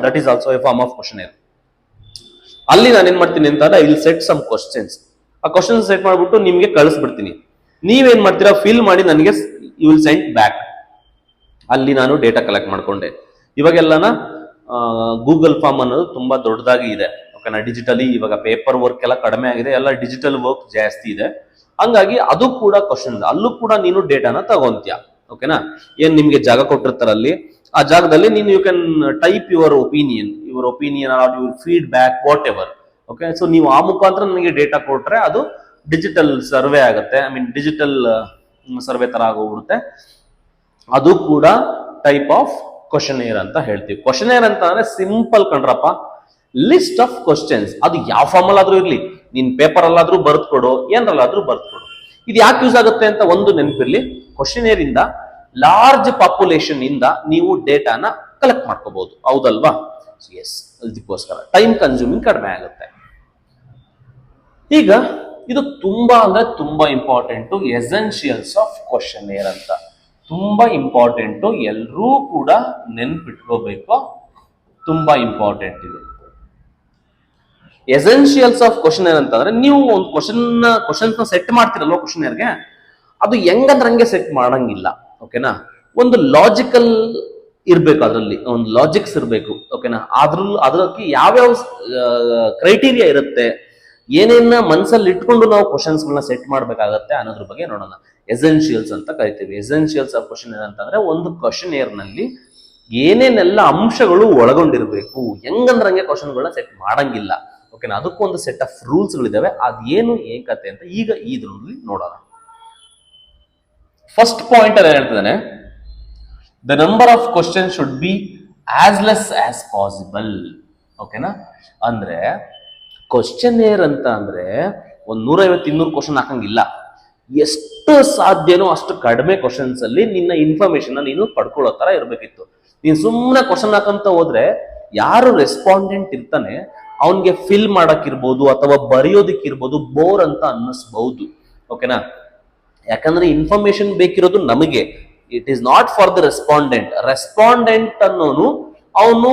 that is also a form of questionnaire. ಅಲ್ಲಿ ನಾನು ಏನ್ ಮಾಡ್ತೀನಿ ಅಂತಂದ್ರೆ I will set some questions. ಆ ಕ್ವಶನ್ ಸೆಟ್ ಮಾಡ್ಬಿಟ್ಟು ನಿಮ್ಗೆ ಕಳಿಸ್ಬಿಡ್ತೀನಿ. ನೀವೇನ್ ಮಾಡ್ತೀರಾ, ಫಿಲ್ ಮಾಡಿ ನನಗೆ ಯು ವಿಲ್ ಸೆಂಡ್ ಬ್ಯಾಕ್. ಅಲ್ಲಿ ನಾನು ಡೇಟಾ ಕಲೆಕ್ಟ್ ಮಾಡ್ಕೊಂಡೆ. ಇವಾಗೆಲ್ಲನ ಗೂಗಲ್ ಫಾರ್ಮ್ ಅನ್ನೋದು ತುಂಬಾ ದೊಡ್ಡದಾಗಿ ಇದೆ. ಓಕೆನಾ, ಡಿಜಿಟಲಿ ಇವಾಗ ಪೇಪರ್ ವರ್ಕ್ ಎಲ್ಲ ಕಡಿಮೆ ಆಗಿದೆ, ಎಲ್ಲ ಡಿಜಿಟಲ್ ವರ್ಕ್ ಜಾಸ್ತಿ ಇದೆ. ಹಂಗಾಗಿ ಅದು ಕೂಡ ಕ್ವಶನ್, ಅಲ್ಲೂ ಕೂಡ ನೀನು ಡೇಟಾನ ತಗೊಂತೀಯ. ಓಕೆನಾ, ಏನ್ ನಿಮ್ಗೆ ಜಾಗ ಕೊಟ್ಟಿರ್ತಾರ ಅಲ್ಲಿ, ಆ ಜಾಗದಲ್ಲಿ ನೀನು you can type your opinion or your feedback, whatever. Okay, so ನೀವು ಆ ಮುಖಾಂತರ ನನಗೆ ಡೇಟಾ ಕೊಟ್ರೆ ಅದು ಡಿಜಿಟಲ್ ಸರ್ವೆ ಆಗುತ್ತೆ. ಐ ಮೀನ್ ಡಿಜಿಟಲ್ ಸರ್ವೆ ತರ ಆಗೋಗ್ಬಿಡುತ್ತೆ. ಅದು ಕೂಡ ಟೈಪ್ ಆಫ್ ಕ್ವಶನೇರ್ ಅಂತ ಹೇಳ್ತೀವಿ. ಕ್ವಶನೇರ್ ಅಂತ ಅಂದ್ರೆ ಸಿಂಪಲ್ ಕಣ್ರಪ್ಪ, ಲಿಸ್ಟ್ ಆಫ್ ಕ್ವಶನ್ಸ್. ಅದು ಯಾವ ಫಾರ್ಮ್ ಅಲ್ಲಾದ್ರೂ ಇರ್ಲಿ, ನೀನ್ ಪೇಪರ್ ಅಲ್ಲಾದ್ರೂ ಬರ್ದ್ ಕೊಡು, ಏನ್ರಲ್ಲಾದ್ರೂ ಬರ್ದ್ ಕೊಡು. ಇದು ಯಾಕೆ ಯೂಸ್ ಆಗುತ್ತೆ ಅಂತ ಒಂದು ನೆನಪಿರ್ಲಿ. ಕ್ವಶನೇರ್ ಇಂದ ಲಾರ್ಜ್ ಪಾಪ್ಯುಲೇಷನ್ ಇಂದ ನೀವು ಡೇಟಾನ ಕಲೆಕ್ಟ್ ಮಾಡ್ಕೋಬಹುದು, ಹೌದಲ್ವಾ? ಎಸ್, ಅದಕ್ಕೋಸ್ಕರ ಟೈಮ್ ಕನ್ಸ್ಯೂಮಿಂಗ್ ಕಡಿಮೆ ಆಗುತ್ತೆ. ಈಗ ಇದು ತುಂಬಾ ಅಂದ್ರೆ ತುಂಬಾ ಇಂಪಾರ್ಟೆಂಟ್, ಎಸೆನ್ಷಿಯಲ್ಸ್ ಆಫ್ ಕ್ವಶನೇರ್ ಅಂತ. ತುಂಬಾ ಇಂಪಾರ್ಟೆಂಟ್, ಎಲ್ಲರೂ ಕೂಡ ನೆನ್ಪಿಟ್ಕೋಬೇಕು. ತುಂಬಾ ಇಂಪಾರ್ಟೆಂಟ್ ಇದು. ಎಸೆನ್ಷಿಯಲ್ಸ್ ಆಫ್ ಕ್ವಶನೇರ್ ಅಂತಂದ್ರೆ, ನೀವು ಒಂದು ಕ್ವಶನ್ಸ್ ನ ಸೆಟ್ ಮಾಡ್ತಿರಲ್ವ ಕ್ವಶನೇರ್ಗೆ, ಅದು ಹೆಂಗಂದ್ರೆ ಹಂಗೆ ಸೆಟ್ ಮಾಡಂಗಿಲ್ಲ. ಓಕೆನಾ, ಒಂದು ಲಾಜಿಕಲ್ ಇರ್ಬೇಕು, ಅದರಲ್ಲಿ ಒಂದು ಲಾಜಿಕ್ಸ್ ಇರ್ಬೇಕು. ಓಕೆನಾ, ಅದಕ್ಕೆ ಯಾವ್ಯಾವ ಕ್ರೈಟೀರಿಯಾ ಇರುತ್ತೆ, ಏನೇನ ಮನಸ್ಸಲ್ಲಿ ಇಟ್ಕೊಂಡು ನಾವು ಕ್ವಶನ್ಸ್ ಗಳನ್ನ ಸೆಟ್ ಮಾಡ್ಬೇಕಾಗತ್ತೆ ಅನ್ನೋದ್ರ ಬಗ್ಗೆ ನೋಡೋಣ. ಎಸೆನ್ಷಿಯಲ್ಸ್ ಅಂತ ಕರಿತೀವಿ. ಎಸೆನ್ಷಿಯಲ್ಸ್ ಆಫ್ ಕ್ವಶನೇರ್ ಅಂತಂದ್ರೆ, ಒಂದು ಕ್ವಶನೇರ್ ನಲ್ಲಿ ಏನೇನೆಲ್ಲ ಅಂಶಗಳು ಒಳಗೊಂಡಿರ್ಬೇಕು, ಹೆಂಗಂದ್ರೆ ಹಂಗೆ ಕ್ವಶನ್ಗಳನ್ನ ಸೆಟ್ ಮಾಡಂಗಿಲ್ಲ. ಓಕೆನಾ, ಅದಕ್ಕೊಂದು ಸೆಟ್ ಆಫ್ ರೂಲ್ಸ್ ಗಳಿದಾವೆ. ಅದೇನು ಏನ್ ಕತೆ ಅಂತ ಈಗ ಇದ್ರಲ್ಲಿ ನೋಡೋಣ. ಫಸ್ಟ್ ಪಾಯಿಂಟ್ ಅಲ್ಲಿ ಹೇಳ್ತಿದ್ದಾನೆ, the number of question should be as less as possible. ಓಕೆನಾ, ಅಂದ್ರೆ ಕ್ವಶನೇರ್ ಅಂತ ಅಂದ್ರೆ ಒಂದ್ 150-200 ಕ್ವಶನ್ ಹಾಕಂಗಿಲ್ಲ. ಎಷ್ಟು ಸಾಧ್ಯನೋ ಅಷ್ಟು ಕಡಿಮೆ ಕ್ವಶನ್ಸ್ ಅಲ್ಲಿ ನಿನ್ನ ಇನ್ಫಾರ್ಮೇಶನ್ ನೀನು ಪಡ್ಕೊಳ್ಳೋ ತರ ಇರ್ಬೇಕಿತ್ತು. ನೀನ್ ಸುಮ್ಮನೆ ಕ್ವಶನ್ ಹಾಕಂತ ಹೋದ್ರೆ ಯಾರು ರೆಸ್ಪಾಂಡೆಂಟ್ ಇರ್ತಾನೆ ಅವನ್ಗೆ ಫಿಲ್ ಮಾಡಕ್ಕಿರ್ಬೋದು ಅಥವಾ ಬರೆಯೋದಿಕ್ಕಿರ್ಬೋದು ಬೋರ್ ಅಂತ ಅನ್ನಿಸ್ಬಹುದು. ಓಕೆನಾ, ಯಾಕಂದ್ರೆ ಇನ್ಫಾರ್ಮೇಶನ್ ಬೇಕಿರೋದು ನಮಗೆ, it is not for the respondent. Respondent ಅನ್ನೋನು ಅವನು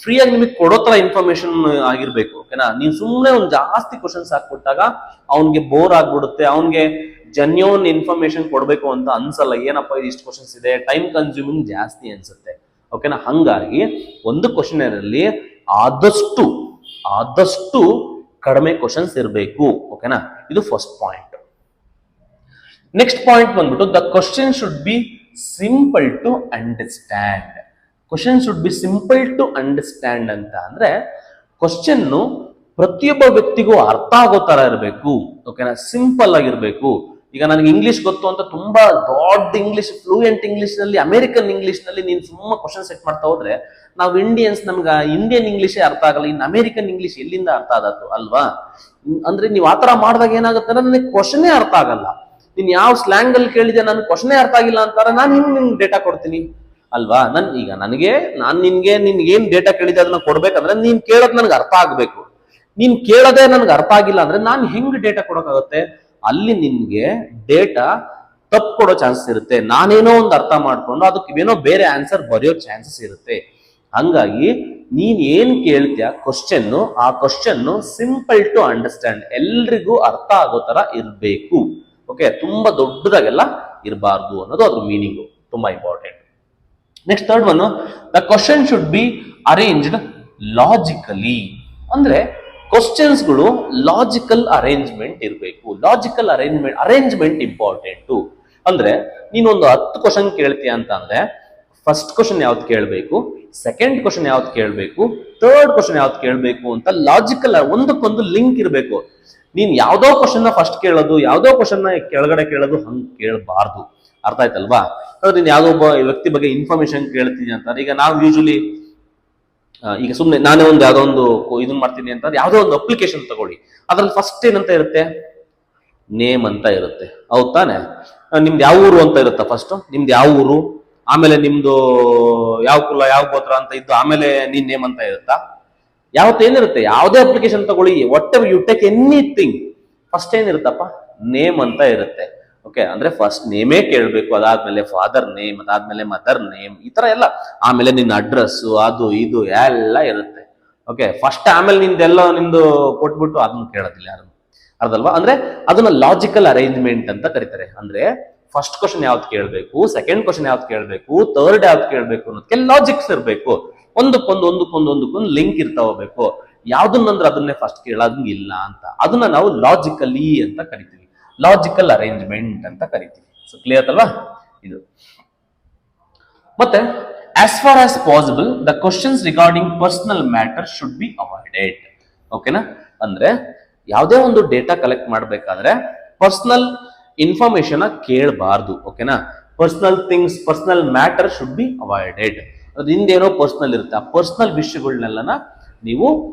ಫ್ರೀಯಾಗಿ ನಿಮಗೆ ಕೊಡೋ ತರ ಇನ್ಫಾರ್ಮೇಶನ್ ಆಗಿರ್ಬೇಕು. ಓಕೆನಾ, ನೀವು ಸುಮ್ಮನೆ ಒಂದು ಜಾಸ್ತಿ ಕ್ವಶನ್ಸ್ ಹಾಕ್ಬಿಟ್ಟಾಗ ಅವನ್ಗೆ ಬೋರ್ ಆಗ್ಬಿಡುತ್ತೆ, ಅವನ್ಗೆ ಜೆನ್ಯೂನ್ ಇನ್ಫಾರ್ಮೇಶನ್ ಕೊಡ್ಬೇಕು ಅಂತ ಅನ್ಸಲ್ಲ. ಏನಪ್ಪ ಇದು ಇಷ್ಟು ಕ್ವಶನ್ಸ್ ಇದೆ, ಟೈಮ್ ಕನ್ಸ್ಯೂಮಿಂಗ್ ಜಾಸ್ತಿ ಅನ್ಸುತ್ತೆ. ಓಕೆನಾ, ಹಂಗಾಗಿ ಒಂದು ಕ್ವಶನೇರ್ ಅಲ್ಲಿ ಆದಷ್ಟು ಕಡಿಮೆ ಕ್ವಶನ್ಸ್ ಇರಬೇಕು. ಓಕೆನಾ, ಇದು ಫಸ್ಟ್ ಪಾಯಿಂಟ್. ನೆಕ್ಸ್ಟ್ ಪಾಯಿಂಟ್ ಬಂದ್ಬಿಟ್ಟು, the question should be simple to understand. Question should be simple to understand ಅಂತ ಅಂದ್ರೆ, ಕ್ವಶನ್ ಪ್ರತಿಯೊಬ್ಬ ವ್ಯಕ್ತಿಗೂ ಅರ್ಥ ಆಗೋ ತರ ಇರಬೇಕು. ಓಕೆನಾ, ಸಿಂಪಲ್ ಆಗಿರ್ಬೇಕು. ಈಗ ನನಗೆ ಇಂಗ್ಲಿಷ್ ಗೊತ್ತು ಅಂತ ತುಂಬಾ ದೊಡ್ಡ ಇಂಗ್ಲಿಷ್, ಫ್ಲೂಯೆಂಟ್ ಇಂಗ್ಲಿಷ್ ನಲ್ಲಿ, ಅಮೆರಿಕನ್ ಇಂಗ್ಲಿಷ್ ನಲ್ಲಿ ನೀನ್ ತುಂಬಾ ಕ್ವಶನ್ ಸೆಟ್ ಮಾಡ್ತಾ ಹೋದ್ರೆ ನಾವು ಇಂಡಿಯನ್ಸ್, ನಮ್ಗೆ ಇಂಡಿಯನ್ ಇಂಗ್ಲಿಷೇ ಅರ್ಥ ಆಗಲ್ಲ, ಇನ್ನು ಅಮೆರಿಕನ್ ಇಂಗ್ಲಿಷ್ ಎಲ್ಲಿಂದ ಅರ್ಥ ಆದತ್ತು ಅಲ್ವಾ? ಅಂದ್ರೆ ನೀವು ಆತರ ಮಾಡಿದಾಗ ಏನಾಗುತ್ತೆ ಅಂದ್ರೆ ನನಗೆ ಕ್ವಶನೇ ಅರ್ಥ ಆಗಲ್ಲ. ನೀನ್ ಯಾವ ಸ್ಲ್ಯಾಂಗ್ ಅಲ್ಲಿ ಕೇಳಿದೆ, ನನ್ ಕ್ವಶನೇ ಅರ್ಥ ಆಗಿಲ್ಲ ಅಂತಾರೆ, ನಾನು ಹಿಂಗ್ ನಿಮ್ಗೆ ಡೇಟಾ ಕೊಡ್ತೀನಿ ಅಲ್ವಾ? ನಿನ್ಗೆ ಏನ್ ಡೇಟಾ ಕೇಳಿದೆ ಅದನ್ನ ಕೊಡ್ಬೇಕಂದ್ರೆ ನೀನ್ ಕೇಳೋದ್ ನನ್ಗೆ ಅರ್ಥ ಆಗ್ಬೇಕು. ನೀನ್ ಕೇಳೋದೇ ನನ್ಗೆ ಅರ್ಥ ಆಗಿಲ್ಲ ಅಂದ್ರೆ ನಾನು ಹೆಂಗ್ ಡೇಟಾ ಕೊಡೋಕ್ಕಾಗುತ್ತೆ? ಅಲ್ಲಿ ನಿನ್ಗೆ ಡೇಟಾ ತಪ್ಪು ಕೊಡೋ ಚಾನ್ಸಸ್ ಇರುತ್ತೆ. ನಾನೇನೋ ಒಂದು ಅರ್ಥ ಮಾಡ್ಕೊಂಡು ಅದಕ್ಕೆ ಏನೋ ಬೇರೆ ಆನ್ಸರ್ ಬರೆಯೋ ಚಾನ್ಸಸ್ ಇರುತ್ತೆ. ಹಂಗಾಗಿ ನೀನ್ ಏನ್ ಕೇಳ್ತೀಯ ಕ್ವಶನ್, ಆ ಕ್ವಶನ್ ಸಿಂಪಲ್ ಟು ಅಂಡರ್ಸ್ಟ್ಯಾಂಡ್, ಎಲ್ರಿಗೂ ಅರ್ಥ ಆಗೋ ತರ ಇರ್ಬೇಕು. ಓಕೆ, ತುಂಬಾ ದೊಡ್ಡದಾಗೆಲ್ಲ ಇರಬಾರ್ದು ಅನ್ನೋದು ಅದ್ರ ಮೀನಿಂಗು, ತುಂಬಾ important. Next third one, the question should be arranged logically. ಅಂದ್ರೆ ಕ್ವಶನ್ಸ್ಗಳು ಲಾಜಿಕಲ್ ಅರೇಂಜ್ಮೆಂಟ್ ಇರಬೇಕು. Logical arrangement important. ಅಂದ್ರೆ ನೀನೊಂದು 10 ಕ್ವಶನ್ ಕೇಳ್ತೀಯ ಅಂತ ಅಂದ್ರೆ ಫಸ್ಟ್ ಕ್ವಶನ್ ಯಾವ್ದು ಕೇಳಬೇಕು, ಸೆಕೆಂಡ್ ಕ್ವಶನ್ ಯಾವ್ದು ಕೇಳಬೇಕು, ಥರ್ಡ್ ಕ್ವಶನ್ ಯಾವ್ದು ಕೇಳಬೇಕು ಅಂತ ಲಾಜಿಕಲ್ ಒಂದಕ್ಕೊಂದು ಲಿಂಕ್ ಇರಬೇಕು. ನೀನ್ ಯಾವ್ದೋ ಕ್ವಶನ್ ಫಸ್ಟ್ ಕೇಳೋದು, ಯಾವ್ದೋ ಕ್ವಶನ್ ಕೆಳಗಡೆ ಕೇಳೋದು, ಹಂಗ್ ಕೇಳಬಾರ್ದು. ಅರ್ಥ ಆಯ್ತಲ್ವಾ? ಅಂದ್ರೆ ನೀನ್ ಯಾವ್ದೋ ಒಬ್ಬ ವ್ಯಕ್ತಿ ಬಗ್ಗೆ ಇನ್ಫಾರ್ಮೇಶನ್ ಕೇಳ್ತೀನಿ ಅಂತಾರೆ. ಈಗ ನಾವು ಯೂಶಲಿ ಈಗ ಸುಮ್ನೆ ನಾನೇ ಒಂದು ಯಾವ್ದೋ ಒಂದು ಇದನ್ ಮಾಡ್ತೀನಿ ಅಂತ ಯಾವ್ದೋ ಒಂದು ಅಪ್ಲಿಕೇಶನ್ ತಗೊಳ್ಳಿ, ಅದ್ರಲ್ಲಿ ಫಸ್ಟ್ ಏನಂತ ಇರುತ್ತೆ, ನೇಮ್ ಅಂತ ಇರುತ್ತೆ. ಹೌದ್ ತಾನೆ? ನಿಮ್ದು ಯಾವ ಊರು ಅಂತ ಇರುತ್ತಾ ಫಸ್ಟ್, ನಿಮ್ದು ಯಾವ ಊರು, ಆಮೇಲೆ ನಿಮ್ದು ಯಾವ ಕುಲ ಯಾವ ಗೋತ್ರ ಅಂತ ಇದ್ದು ಆಮೇಲೆ ನೀನ್ ನೇಮ್ ಅಂತ ಇರುತ್ತಾ? ಯಾವತ್ತೇನಿರುತ್ತೆ, ಯಾವುದೇ ಅಪ್ಲಿಕೇಶನ್ ತಗೊಳ್ಳಿ, whatever you take anything, first ಏನಿರುತ್ತಪ್ಪ, ನೇಮ್ ಅಂತ ಇರುತ್ತೆ. ಓಕೆ, ಅಂದ್ರೆ ಫಸ್ಟ್ ನೇಮೇ ಕೇಳಬೇಕು, ಅದಾದ್ಮೇಲೆ ಫಾದರ್ ನೇಮ್, ಅದಾದ್ಮೇಲೆ ಮದರ್ ನೇಮ್, ಈ ತರ ಎಲ್ಲ, ಆಮೇಲೆ ನಿನ್ನ ಅಡ್ರೆಸ್, ಅದು ಇದು ಎಲ್ಲ ಇರುತ್ತೆ. ಓಕೆ, ಫಸ್ಟ್ ಆಮೇಲೆ ನಿಂದು ಕೊಟ್ಬಿಟ್ಟು ಅದನ್ನ ಕೇಳೋದಿಲ್ಲ ಯಾರು, ಅರ್ಧಲ್ವಾ? ಅಂದ್ರೆ ಅದನ್ನ ಲಾಜಿಕಲ್ ಅರೇಂಜ್ಮೆಂಟ್ ಅಂತ ಕರೀತಾರೆ. ಅಂದ್ರೆ ಫಸ್ಟ್ ಕ್ವಶನ್ ಯಾವ್ದು ಕೇಳಬೇಕು, ಸೆಕೆಂಡ್ ಕ್ವಶನ್ ಯಾವ್ದು ಕೇಳಬೇಕು, ಥರ್ಡ್ ಯಾವ್ದು ಕೇಳಬೇಕು ಅನ್ನೋದಕ್ಕೆ ಲಾಜಿಕ್ಸ್ ಇರಬೇಕು. ಒಂದಕ್ಕೊಂದು ಲಿಂಕ್ ಇರ್ತಾ ಹೋಗ್ಬೇಕು. ಯಾವ್ದನ್ನಂದ್ರೆ ಅದನ್ನೇ ಫಸ್ಟ್ ಕೇಳೋದಂಗಿಲ್ಲ ಅಂತ, ಅದನ್ನ ನಾವು ಲಾಜಿಕಲಿ ಅಂತ ಕರಿತೀವಿ, ಲಾಜಿಕಲ್ ಅರೇಂಜ್ಮೆಂಟ್ ಅಂತ ಕರಿತೀವಿ. ಸೊ ಕ್ಲಿಯರ್ ಅಲ್ವಾ ಇದು? ಮತ್ತೆ as far as possible the questions regarding personal matter should be avoided. ಓಕೆನಾ? ಅಂದ್ರೆ ಯಾವುದೇ ಒಂದು ಡೇಟಾ ಕಲೆಕ್ಟ್ ಮಾಡಬೇಕಾದ್ರೆ ಪರ್ಸನಲ್ ಇನ್ಫಾರ್ಮೇಶನ್ ಕೇಳಬಾರ್ದು. ಓಕೆನಾ? Personal things, personal matter should be avoided. ಅದು ನಿಂದೇನೋ ಪರ್ಸನಲ್ ಇರುತ್ತೆ, ಆ ಪರ್ಸನಲ್ ವಿಷಯಗಳನ್ನೆಲ್ಲ ನೀವು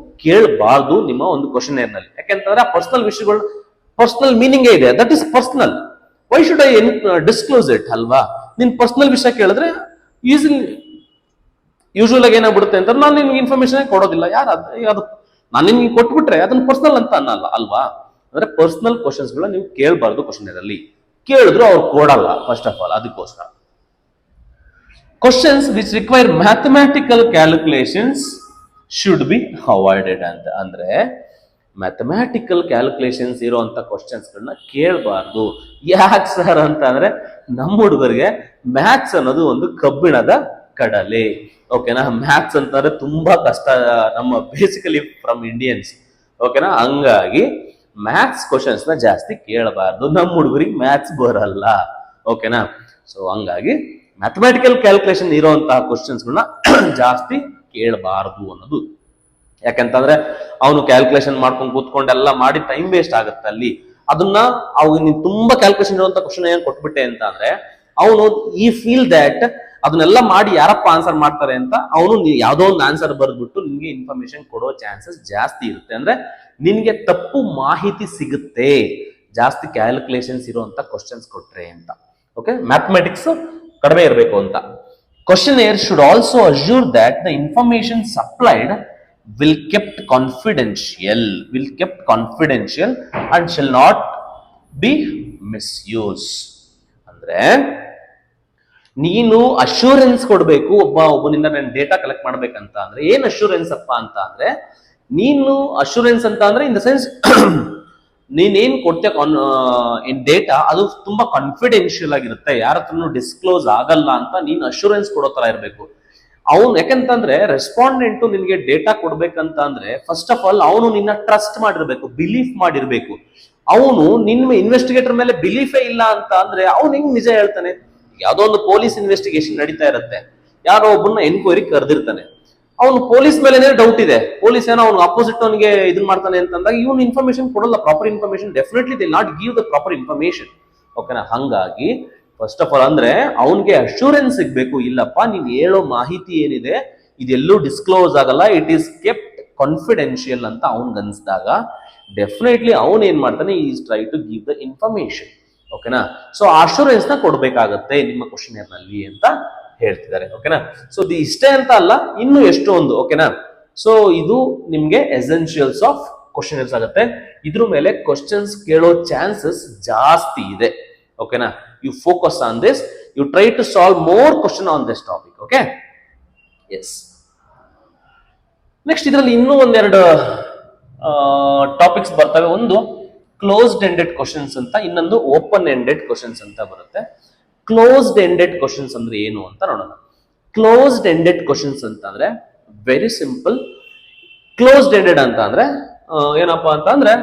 ಕೇಳಬಾರ್ದು ನಿಮ್ಮ ಒಂದು ಕ್ವಶನ್ ನಲ್ಲಿ. ಯಾಕೆಂತಂದ್ರೆ ಆ ಪರ್ಸನಲ್ ವಿಷಯಗಳು, ಪರ್ಸನಲ್ ಮೀನಿಂಗ್ ಇದೆ, that is personal. Why should I disclose it ಅಲ್ವಾ? ನಿನ್ ಪರ್ಸನಲ್ ವಿಷಯ ಕೇಳಿದ್ರೆ ಯೂಶುವಲ್ ಆಗಿ ಏನಾಗ್ಬಿಡುತ್ತೆ ಅಂತ, ನಾನು ನಿಮ್ಗೆ ಇನ್ಫಾರ್ಮೇಶನ್ ಕೊಡೋದಿಲ್ಲ. ಅದು ನಾನು ನಿಮ್ಗೆ ಕೊಟ್ಬಿಟ್ರೆ ಅದನ್ನ ಪರ್ಸನಲ್ ಅಂತ ಅನ್ನಲ್ಲ ಅಲ್ವಾ? ಅಂದ್ರೆ ಪರ್ಸನಲ್ ಕ್ವಶನ್ಸ್ ಗಳನ್ನ ನೀವು ಕೇಳಬಾರ್ದು. ಕ್ವಶನ್ ಅಲ್ಲಿ ಕೇಳಿದ್ರು ಅವ್ರು ಕೊಡಲ್ಲ ಫಸ್ಟ್ ಆಫ್ ಆಲ್. ಅದಕ್ಕೋಸ್ಕರ questions which require mathematical calculations should be avoided ಅಂತ. ಅಂದ್ರೆ ಮ್ಯಾಥಮೆಟಿಕಲ್ ಕ್ಯಾಲ್ಕುಲೇಷನ್ಸ್ ಇರುವಂತ ಕ್ವಶನ್ಸ್ ಗಳನ್ನ ಕೇಳಬಾರ್ದು. ಯಾಕೆ ಸರ್ ಅಂತ ಅಂದ್ರೆ ನಮ್ಮ ಹುಡುಗರಿಗೆ ಮ್ಯಾಥ್ಸ್ ಅನ್ನೋದು ಒಂದು ಕಬ್ಬಿಣದ ಕಡಲೆ. ಓಕೆನಾ? ಮ್ಯಾಥ್ಸ್ ಅಂತಂದ್ರೆ ತುಂಬಾ ಕಷ್ಟ ನಮ್ಮ ಬೇಸಿಕಲಿ ಫ್ರಮ್ ಇಂಡಿಯನ್ಸ್. ಓಕೆನಾ? ಹಂಗಾಗಿ ಮ್ಯಾಥ್ಸ್ ಕ್ವಶನ್ಸ್ ನ ಜಾಸ್ತಿ ಕೇಳಬಾರ್ದು. ನಮ್ಮ ಹುಡುಗರಿಗೆ ಮ್ಯಾಥ್ಸ್ ಬರಲ್ಲ. ಓಕೆನಾ? ಸೊ ಹಂಗಾಗಿ ಮ್ಯಾಥಮೆಟಿಕಲ್ ಕ್ಯಾಲ್ಕುಲೇಷನ್ ಇರುವಂತಹ ಕ್ವಶನ್ಸ್ ಗಳನ್ನ ಜಾಸ್ತಿ ಕೇಳಬಾರ್ದು ಅನ್ನೋದು. ಯಾಕಂತಂದ್ರೆ ಅವನು ಕ್ಯಾಲ್ಕುಲೇಷನ್ ಮಾಡ್ಕೊಂಡು ಕೂತ್ಕೊಂಡೆಲ್ಲ ಮಾಡಿ ಟೈಮ್ ವೇಸ್ಟ್ ಆಗುತ್ತೆ ಅಲ್ಲಿ. ಅದನ್ನ ನೀನ್ ತುಂಬಾ ಕ್ಯಾಲ್ಕುಲೇಷನ್ ಇರುವಂತ ಕ್ವಶನ್ ಏನ್ ಕೊಟ್ಬಿಟ್ಟೆ ಅಂತ ಅಂದ್ರೆ ಅವನು ಈ ಫೀಲ್ ದಟ್ ಅದನ್ನೆಲ್ಲ ಮಾಡಿ ಯಾರಪ್ಪ ಆನ್ಸರ್ ಮಾಡ್ತಾರೆ ಅಂತ ಅವನು ಯಾವ್ದೋ ಒಂದು ಆನ್ಸರ್ ಬರೆದ್ಬಿಟ್ಟು ನಿನ್ಗೆ ಇನ್ಫಾರ್ಮೇಶನ್ ಕೊಡೋ ಚಾನ್ಸಸ್ ಜಾಸ್ತಿ ಇರುತ್ತೆ. ಅಂದ್ರೆ ನಿನ್ಗೆ ತಪ್ಪು ಮಾಹಿತಿ ಸಿಗುತ್ತೆ ಜಾಸ್ತಿ ಕ್ಯಾಲ್ಕುಲೇಷನ್ಸ್ ಇರುವಂತ ಕ್ವಶನ್ಸ್ ಕೊಟ್ರೆ ಅಂತ. ಓಕೆ, ಮ್ಯಾಥಮೆಟಿಕ್ಸ್ ಕಡಿಮೆ ಇರಬೇಕು ಅಂತ. Questionnaire should also assure that the information supplied will kept confidential and shall not be misused. ಅಂದ್ರೆ ನೀನು ಅಶ್ಯೂರೆನ್ಸ್ ಕೊಡ್ಬೇಕು. ಒಬ್ಬನಿಂದ ನಾನು ಡೇಟಾ ಕಲೆಕ್ಟ್ ಮಾಡ್ಬೇಕಂತ ಅಂದ್ರೆ ಏನ್ ಅಶ್ಯೂರೆನ್ಸ್ ಅಪ್ಪ ಅಂತ ಅಂದ್ರೆ, ನೀನು ಅಶ್ಯೂರೆನ್ಸ್ ಅಂತ ಅಂದ್ರೆ ಇನ್ ದ ಸೆನ್ಸ್ ನೀನೇನ್ ಕೊಡ್ತೀಯ ಇನ್ ಡೇಟಾ ಅದು ತುಂಬಾ ಕಾನ್ಫಿಡೆನ್ಶಿಯಲ್ ಆಗಿರುತ್ತೆ, ಯಾರ ಹತ್ರನು ಡಿಸ್ಕ್ಲೋಸ್ ಆಗಲ್ಲ ಅಂತ ನೀನು ಅಶ್ಯೂರೆನ್ಸ್ ಕೊಡೋ ತರ ಇರಬೇಕು. ಅವನು ಯಾಕಂತಂದ್ರೆ ರೆಸ್ಪಾಂಡೆಂಟ್ ನಿನ್ಗೆ ಡೇಟಾ ಕೊಡ್ಬೇಕಂತ ಅಂದ್ರೆ ಫಸ್ಟ್ ಆಫ್ ಆಲ್ ಅವನು ನಿನ್ನ ಟ್ರಸ್ಟ್ ಮಾಡಿರ್ಬೇಕು, ಬಿಲೀಫ್ ಮಾಡಿರ್ಬೇಕು. ಅವನು ನಿನ್ನ ಇನ್ವೆಸ್ಟಿಗೇಟರ್ ಮೇಲೆ ಬಿಲೀಫೇ ಇಲ್ಲ ಅಂತ ಅಂದ್ರೆ ಅವ್ನು ಹೆಂಗ್ ನಿಜ ಹೇಳ್ತಾನೆ? ಯಾವ್ದೋ ಒಂದು ಪೊಲೀಸ್ ಇನ್ವೆಸ್ಟಿಗೇಷನ್ ನಡೀತಾ ಇರುತ್ತೆ, ಯಾರೋ ಒಬ್ಬನ ಎನ್ಕ್ವೈರಿ ಕರೆದಿರ್ತಾನೆ, ಅವನು ಪೊಲೀಸ್ ಮೇಲೆ ಡೌಟ್ ಇದೆ, ಪೊಲೀಸ್ ಏನೋ ಅವ್ನು ಅಪೋಸಿಟ್ ಅವನಿಗೆ ಇದನ್ ಮಾಡ್ತಾನೆ ಅಂತಂದಾಗ ಇವನು ಇನ್ಫಾರ್ಮೇಶನ್ ಕೊಡಲ್ಲ, proper information. Definitely they not give the proper information. ಓಕೆನಾ? ಹಂಗಾಗಿ ಫಸ್ಟ್ ಆಫ್ ಆಲ್ ಅಂದ್ರೆ ಅವನ್ಗೆ ಅಶ್ಯೂರೆನ್ಸ್ ಸಿಗ್ಬೇಕು, ಇಲ್ಲಪ್ಪ ನೀನ್ ಹೇಳೋ ಮಾಹಿತಿ ಏನಿದೆ ಇದೆಲ್ಲೂ ಡಿಸ್ಕ್ಲೋಸ್ ಆಗಲ್ಲ, ಇಟ್ ಈಸ್ ಕೆಪ್ಟ್ ಕಾನ್ಫಿಡೆನ್ಶಿಯಲ್ ಅಂತ ಅವನ್ಗೆ ಅನ್ಸಿದಾಗ ಡೆಫಿನೆಟ್ಲಿ ಅವನ್ ಏನ್ ಮಾಡ್ತಾನೆ, is try to give the information. ಓಕೆನಾ? ಸೊ ಅಶ್ಯೂರೆನ್ಸ್ ನ ಕೊಡ್ಬೇಕಾಗತ್ತೆ ನಿಮ್ಮ ಕ್ವಶನೇರ್ ನಲ್ಲಿ ಅಂತ ಹೇಳ್ತಿದ್ದಾರೆ. ಓಕೆನಾ? ಸೊ ಇಷ್ಟೇ ಅಂತ ಅಲ್ಲ, ಇನ್ನು ಎಷ್ಟೊಂದು. ಓಕೆನಾ? ಸೊ ಇದು ನಿಮ್ಗೆ ಎಸೆನ್ಷಿಯಲ್ಸ್ ಆಫ್ ಕ್ವಶನೇರ್ಸ್ ಆಗುತ್ತೆ. ಇದ್ರ ಮೇಲೆ ಕ್ವಶನ್ಸ್ ಕೇಳೋ ಚಾನ್ಸಸ್ ಜಾಸ್ತಿ ಇದೆ. ಓಕೆನಾ? You focus on this, you try to solve more question on this topic. Okay? Yes. Next ಇದರಲ್ಲಿ ಇನ್ನೂ ಒಂದೆರಡು ಟಾಪಿಕ್ಸ್ ಬರ್ತವೆ. ಒಂದು ಕ್ಲೋಸ್ಡ್ ಎಂಡೆಡ್ ಕ್ವಶನ್ಸ್ ಅಂತ, ಇನ್ನೊಂದು ಓಪನ್ ಎಂಡೆಡ್ ಕ್ವಶನ್ಸ್ ಅಂತ ಬರುತ್ತೆ. ಕ್ಲೋಸ್ಡ್ ಎಂಡೆಡ್ ಕ್ವಶನ್ಸ್ ಅಂದ್ರೆ ಏನು ಅಂತ ನೋಡೋಣ. ಕ್ಲೋಸ್ಡ್ ಎಂಡೆಡ್ ಕ್ವಶನ್ಸ್ ಅಂತ ಅಂದ್ರೆ ವೆರಿ ಸಿಂಪಲ್. ಕ್ಲೋಸ್ಡ್ ಎಂಡೆಡ್ ಅಂತ ಅಂದ್ರೆ ಏನಪ್ಪಾ ಅಂತ ಅಂದ್ರೆ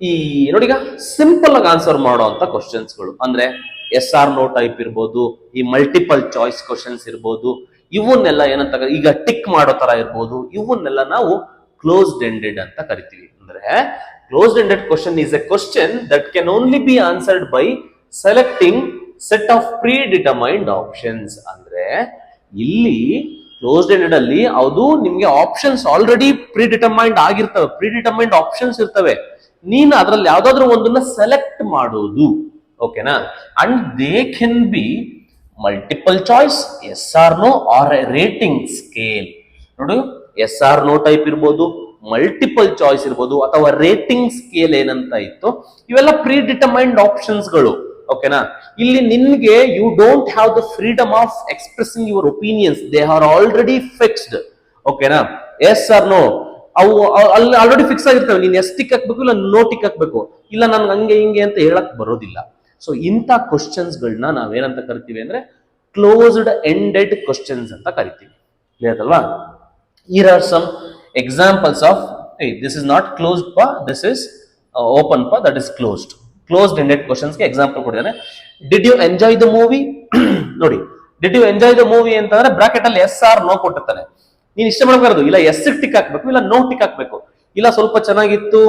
ಈ ನೋಡಿ, ಈಗ ಸಿಂಪಲ್ ಆಗಿ ಆನ್ಸರ್ ಮಾಡುವಂತ ಕ್ವಶನ್ಸ್ಗಳು ಅಂದ್ರೆ ಎಸ್ ಆರ್ ನೋ ಟೈಪ್ ಇರ್ಬೋದು, ಈ ಮಲ್ಟಿಪಲ್ ಚಾಯ್ಸ್ ಕ್ವಶನ್ಸ್ ಇರ್ಬೋದು, ಇವನ್ನೆಲ್ಲ ಏನಂತ ಈಗ ಟಿಕ್ ಮಾಡೋ ತರ ಇರ್ಬೋದು, ಇವನ್ನೆಲ್ಲ ನಾವು ಕ್ಲೋಸ್ಡ್ ಎಂಡೆಡ್ ಅಂತ ಕರಿತೀವಿ. ಅಂದ್ರೆ closed ended question is a question that can only be answered by selecting set of predetermined options. ಅಂದ್ರೆ ಇಲ್ಲಿ ಕ್ಲೋಸ್ಡ್ ಎಂಡೆಡ್ ಅಲ್ಲಿ ಅದು ನಿಮ್ಗೆ ಆಪ್ಷನ್ಸ್ ಆಲ್ರೆಡಿ ಪ್ರೀ ಡಿಟರ್ಮೈನ್ಡ್ ಆಗಿರ್ತವೆ, ಪ್ರೀ ಡಿಟರ್ಮೈನ್ಡ್ ಆಪ್ಷನ್ಸ್ ಇರ್ತವೆ, ನೀನು ಅದರಲ್ಲಿ ಯಾವ್ದಾದ್ರು ಒಂದನ್ನ ಸೆಲೆಕ್ಟ್ ಮಾಡೋದು. ಓಕೆನಾ? And they can be multiple choice, yes or no, or rating scale. ನೋಡು, ಎಸ್ ಆರ್ ನೋ ಟೈಪ್ ಇರ್ಬೋದು, ಮಲ್ಟಿಪಲ್ ಚಾಯ್ಸ್ ಇರ್ಬೋದು, ಅಥವಾ ರೇಟಿಂಗ್ ಸ್ಕೇಲ್ ಏನಂತ ಇತ್ತು, ಇವೆಲ್ಲ ಪ್ರೀ ಡಿಟರ್ಮೈನ್ಡ್ ಆಪ್ಷನ್ಸ್ಗಳು. ಓಕೆನಾ? ಇಲ್ಲಿ ನಿನ್ಗೆ you don't have the freedom of expressing your opinions, they are already fixed. ಓಕೆನಾ? ಎಸ್ ಆರ್ ನೋ ಅವು ಅಲ್ಲಿ ಆಲ್ರೆಡಿ ಫಿಕ್ಸ್ ಆಗಿರ್ತವೆ. ನೀನ್ ಎಸ್ ಟಿಕ್ ಹಾಕ್ಬೇಕು, ಇಲ್ಲ ನೋ ಟಿಕ್ ಹಾಕ್ಬೇಕು, ಇಲ್ಲ ನನ್ಗೆ ಹಂಗೆ ಹಿಂಗೆ ಅಂತ ಹೇಳಕ್ ಬರೋದಿಲ್ಲ. ಸೊ ಇಂಥ ಕ್ವಶನ್ಸ್ ಗಳನ್ನ ನಾವೇನಂತ ಕರಿತೀವಿ ಅಂದ್ರೆ ಕ್ಲೋಸ್ಡ್ ಎಂಡೆಡ್ ಕ್ವಶನ್ಸ್ ಅಂತ ಕರಿತೀವಿ. ಕ್ಲಿಯರ್ ಅಲ್ವಾ? Here are some examples of, hey, this is not closed pa, this is open pa, that is closed. Closed ended questions ಗೆ ಎಕ್ಸಾಂಪಲ್ ಕೊಟ್ಟಿದ್ದಾನೆ. Did you enjoy the movie? ನೋಡಿ, did you enjoy the movie ಅಂತಂದ್ರೆ ಬ್ರಾಕೆಟ್ ಅಲ್ಲಿ ಎಸ್ ಆರ್ ನೋ ಕೊಟ್ಟಿರ್ತಾನೆ. ನೀನ್ ಇಷ್ಟ ಮಾಡ್ಬಾರ್ದು, ಇಲ್ಲ ಎಸ್ ಟಿಕ್ ಹಾಕ್ಬೇಕು, ಇಲ್ಲ ನೋ ಟಿಕ್ ಹಾಕ್ಬೇಕು, ಇಲ್ಲ ಸ್ವಲ್ಪ ಚೆನ್ನಾಗಿತ್ತು,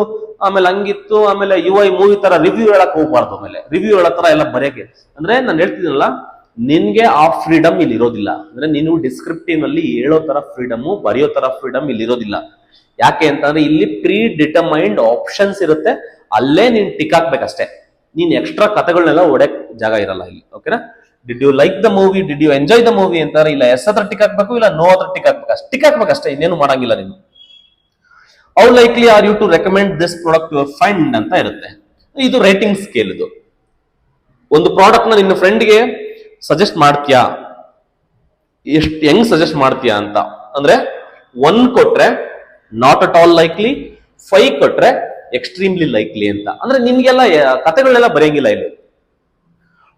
ಆಮೇಲೆ ಹಂಗಿತ್ತು, ಆಮೇಲೆ UI ಮೂವಿ ತರ ರಿವ್ಯೂ ಹೇಳಕ್ ಹೋಗ್ಬಾರ್ದು, ಆಮೇಲೆ ರಿವ್ಯೂ ಹೇಳೋ ತರ ಎಲ್ಲ ಬರೆಯಕ್ಕೆ. ಅಂದ್ರೆ ನಾನು ಹೇಳ್ತಿದ್ದೀನಲ್ಲ, ನಿನ್ಗೆ ಆ ಫ್ರೀಡಮ್ ಇಲ್ಲಿ ಇರೋದಿಲ್ಲ. ಅಂದ್ರೆ ನೀನು ಡಿಸ್ಕ್ರಿಪ್ಟಿವ್ ನಲ್ಲಿ ಹೇಳೋ ತರ ಫ್ರೀಡಮ್, ಬರೆಯೋ ತರ ಫ್ರೀಡಮ್ ಇಲ್ಲಿ ಇರೋದಿಲ್ಲ. ಯಾಕೆ ಅಂತಂದ್ರೆ ಇಲ್ಲಿ ಪ್ರೀ ಡಿಟರ್ಮೈನ್ಡ್ ಆಪ್ಷನ್ಸ್ ಇರುತ್ತೆ, ಅಲ್ಲೇ ನೀನ್ ಟಿಕ್ ಹಾಕ್ಬೇಕಷ್ಟೇ. ನೀನ್ ಎಕ್ಸ್ಟ್ರಾ ಕಥೆಗಳನ್ನೆಲ್ಲ ಒಡೆಕ್ ಜಾಗ ಇರಲ್ಲ ಇಲ್ಲಿ. ಓಕೆನಾ? Did you like the movie, did you enjoy the movie ಅಂತಾರೆ, ಇಲ್ಲ ಎಸ್ ಹತ್ರ ಟಿಕ್ ಹಾಕ್ಬೇಕು, ಇಲ್ಲ ನೋ ಹತ್ರ ಟಿಕ್ ಹಾಕ್ಬೇಕು, ಟಿಕ್ ಹಾಕ್ಬೇಕಷ್ಟೇ, ಇನ್ನೇನು ಮಾಡಂಗಿಲ್ಲ ನೀನು. How likely are you to recommend this product your friend ಅಂತ ಇರುತ್ತೆ. ಇದು ರೇಟಿಂಗ್ ಸ್ಕೇಲ್. ಇದು ಒಂದು ಪ್ರಾಡಕ್ಟ್ ನ ನಿನ್ನ ಫ್ರೆಂಡ್ಗೆ ಸಜೆಸ್ಟ್ ಮಾಡ್ತೀಯಾ, ಎಷ್ಟು ಹೆಂಗ್ ಸಜೆಸ್ಟ್ ಮಾಡ್ತೀಯಾ ಅಂತ. ಅಂದ್ರೆ 1 ಕೊಟ್ರೆ ನಾಟ್ ಅಟ್ ಆಲ್ ಲೈಕ್ಲಿ, 5 ಕೊಟ್ರೆ ಎಕ್ಸ್ಟ್ರೀಮ್ಲಿ ಲೈಕ್ಲಿ ಅಂತ. ಅಂದ್ರೆ ನಿಮ್ಗೆಲ್ಲ ಕಥೆಗಳನ್ನೆಲ್ಲ ಬರೆಯಂಗಿಲ್ಲ ಇಲ್ಲಿ.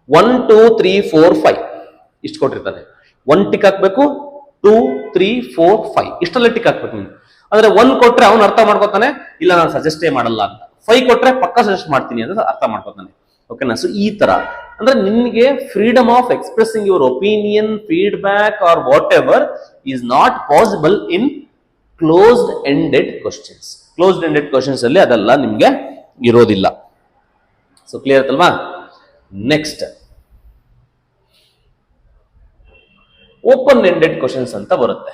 1 2 3 4 5 ಇಷ್ಟು ಕೊಟ್ಟಿರ್ತಾನೆ. 1 ಟಿಕ್ ಹಾಕ್ಬೇಕು, 2 3 4 5 ಇಷ್ಟಲ್ಲೇ ಟಿಕ್ ಹಾಕ್ಬೇಕು ನೀನು. ಅಂದ್ರೆ 1 ಕೊಟ್ರೆ ಅವ್ನು ಅರ್ಥ ಮಾಡ್ಕೊತಾನೆ, ಇಲ್ಲ ನಾನು ಸಜೆಸ್ಟೇ ಮಾಡಲ್ಲ ಅಂತ. 5 ಕೊಟ್ರೆ ಪಕ್ಕ ಸಜೆಸ್ಟ್ ಮಾಡ್ತೀನಿ ಅಂತ ಅರ್ಥ ಮಾಡ್ಕೊತಾನೆ. ಓಕೆನಾ? ಸೊ ಈ ತರ ಅಂದ್ರೆ ನಿನ್ಗೆ freedom of expressing your opinion, feedback or whatever is not possible in closed ended questions. Closed ended questions ಅಲ್ಲಿ ಅದೆಲ್ಲ ನಿಮ್ಗೆ ಇರೋದಿಲ್ಲ. ಸೊ ಕ್ಲಿಯರ್ ಅಲ್ವಾ? ನೆಕ್ಸ್ಟ್ ಓಪನ್ ಎಂಡೆಡ್ ಕ್ವಶನ್ಸ್ ಅಂತ ಬರುತ್ತೆ.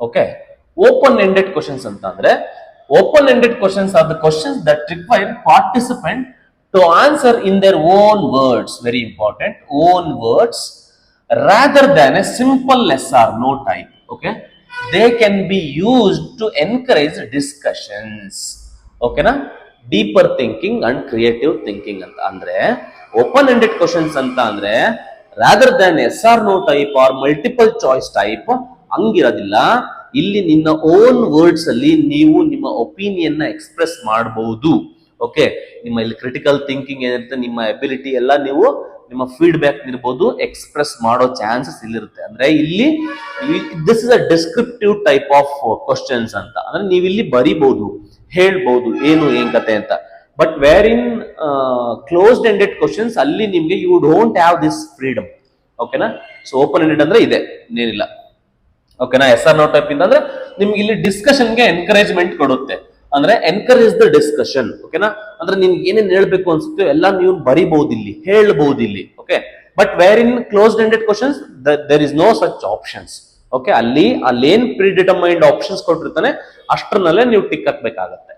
ಓಕೆ, ಓಪನ್ ಎಂಡೆಡ್ ಕ್ವಶನ್ಸ್ ಅಂತ ಅಂದ್ರೆ open ended questions are the questions that require participant to answer in their own words, very important, own words, rather than a simple yes or no type. Okay, they can be used to encourage discussions. Okay na, deeper thinking and creative thinking anta. Andre open ended questions anta andre rather than yes or no type or multiple choice type ಅಂಗಿರೋದಿಲ್ಲ. ಇಲ್ಲಿ ನಿನ್ನ ಓನ್ ವರ್ಡ್ಸ್ ಅಲ್ಲಿ ನೀವು ನಿಮ್ಮ ಒಪಿನಿಯನ್ ನ ಎಕ್ಸ್ಪ್ರೆಸ್ ಮಾಡಬಹುದು. ಓಕೆ, ನಿಮ್ಮ ಇಲ್ಲಿ ಕ್ರಿಟಿಕಲ್ ಥಿಂಕಿಂಗ್ ಏನಿರುತ್ತೆ, ನಿಮ್ಮ ಎಬಿಲಿಟಿ ಎಲ್ಲ ನೀವು ನಿಮ್ಮ ಫೀಡ್ಬ್ಯಾಕ್ ಇರ್ಬೋದು ಎಕ್ಸ್ಪ್ರೆಸ್ ಮಾಡೋ ಚಾನ್ಸಸ್ ಇಲ್ಲಿರುತ್ತೆ. ಅಂದ್ರೆ ಇಲ್ಲಿ this is a descriptive type of questions ಅಂತ. ಅಂದ್ರೆ ನೀವು ಇಲ್ಲಿ ಬರಿಬಹುದು, ಹೇಳ್ಬಹುದು ಏನು ಏನ್ ಕತೆ ಅಂತ. But where in closed ended questions ಅಲ್ಲಿ ನಿಮ್ಗೆ you don't have this freedom. ಓಕೆನಾ? ಸೊ ಓಪನ್ ಎಂಡೆಡ್ ಅಂದ್ರೆ ಇದೆ, ಇನ್ನೇನಿಲ್ಲ. ಓಕೆನಾ? ಎಸ್ ಆರ್ ನೋ ಟೈಪ್ ಇಂದ ಅಂದ್ರೆ ನಿಮ್ಗೆ ಇಲ್ಲಿ ಡಿಸ್ಕಷನ್ಗೆ ಎನ್ಕರೇಜ್ಮೆಂಟ್ ಕೊಡುತ್ತೆ. ಅಂದ್ರೆ ಎನ್ಕರೇಜ್ ದ ಡಿಸ್ಕಷನ್. ಓಕೆನಾ? ಅಂದ್ರೆ ನಿನ್ಗೆ ಏನೇನ್ ಹೇಳ್ಬೇಕು ಅನ್ಸುತ್ತೆ ಎಲ್ಲ ನೀವು ಬರಿಬಹುದು ಇಲ್ಲಿ, ಹೇಳ್ಬಹುದು ಇಲ್ಲಿ. Okay, but where in closed ended questions there is no such options. Okay, ಅಲ್ಲೇನ್ ಪ್ರೀ ಡಿಟರ್ಮೈನ್ಡ್ ಆಪ್ಷನ್ಸ್ ಕೊಟ್ಟಿರ್ತಾನೆ ಅಷ್ಟರಲ್ಲೇ ನೀವು ಟಿಕ್ ಹಾಕ್ಬೇಕಾಗತ್ತೆ.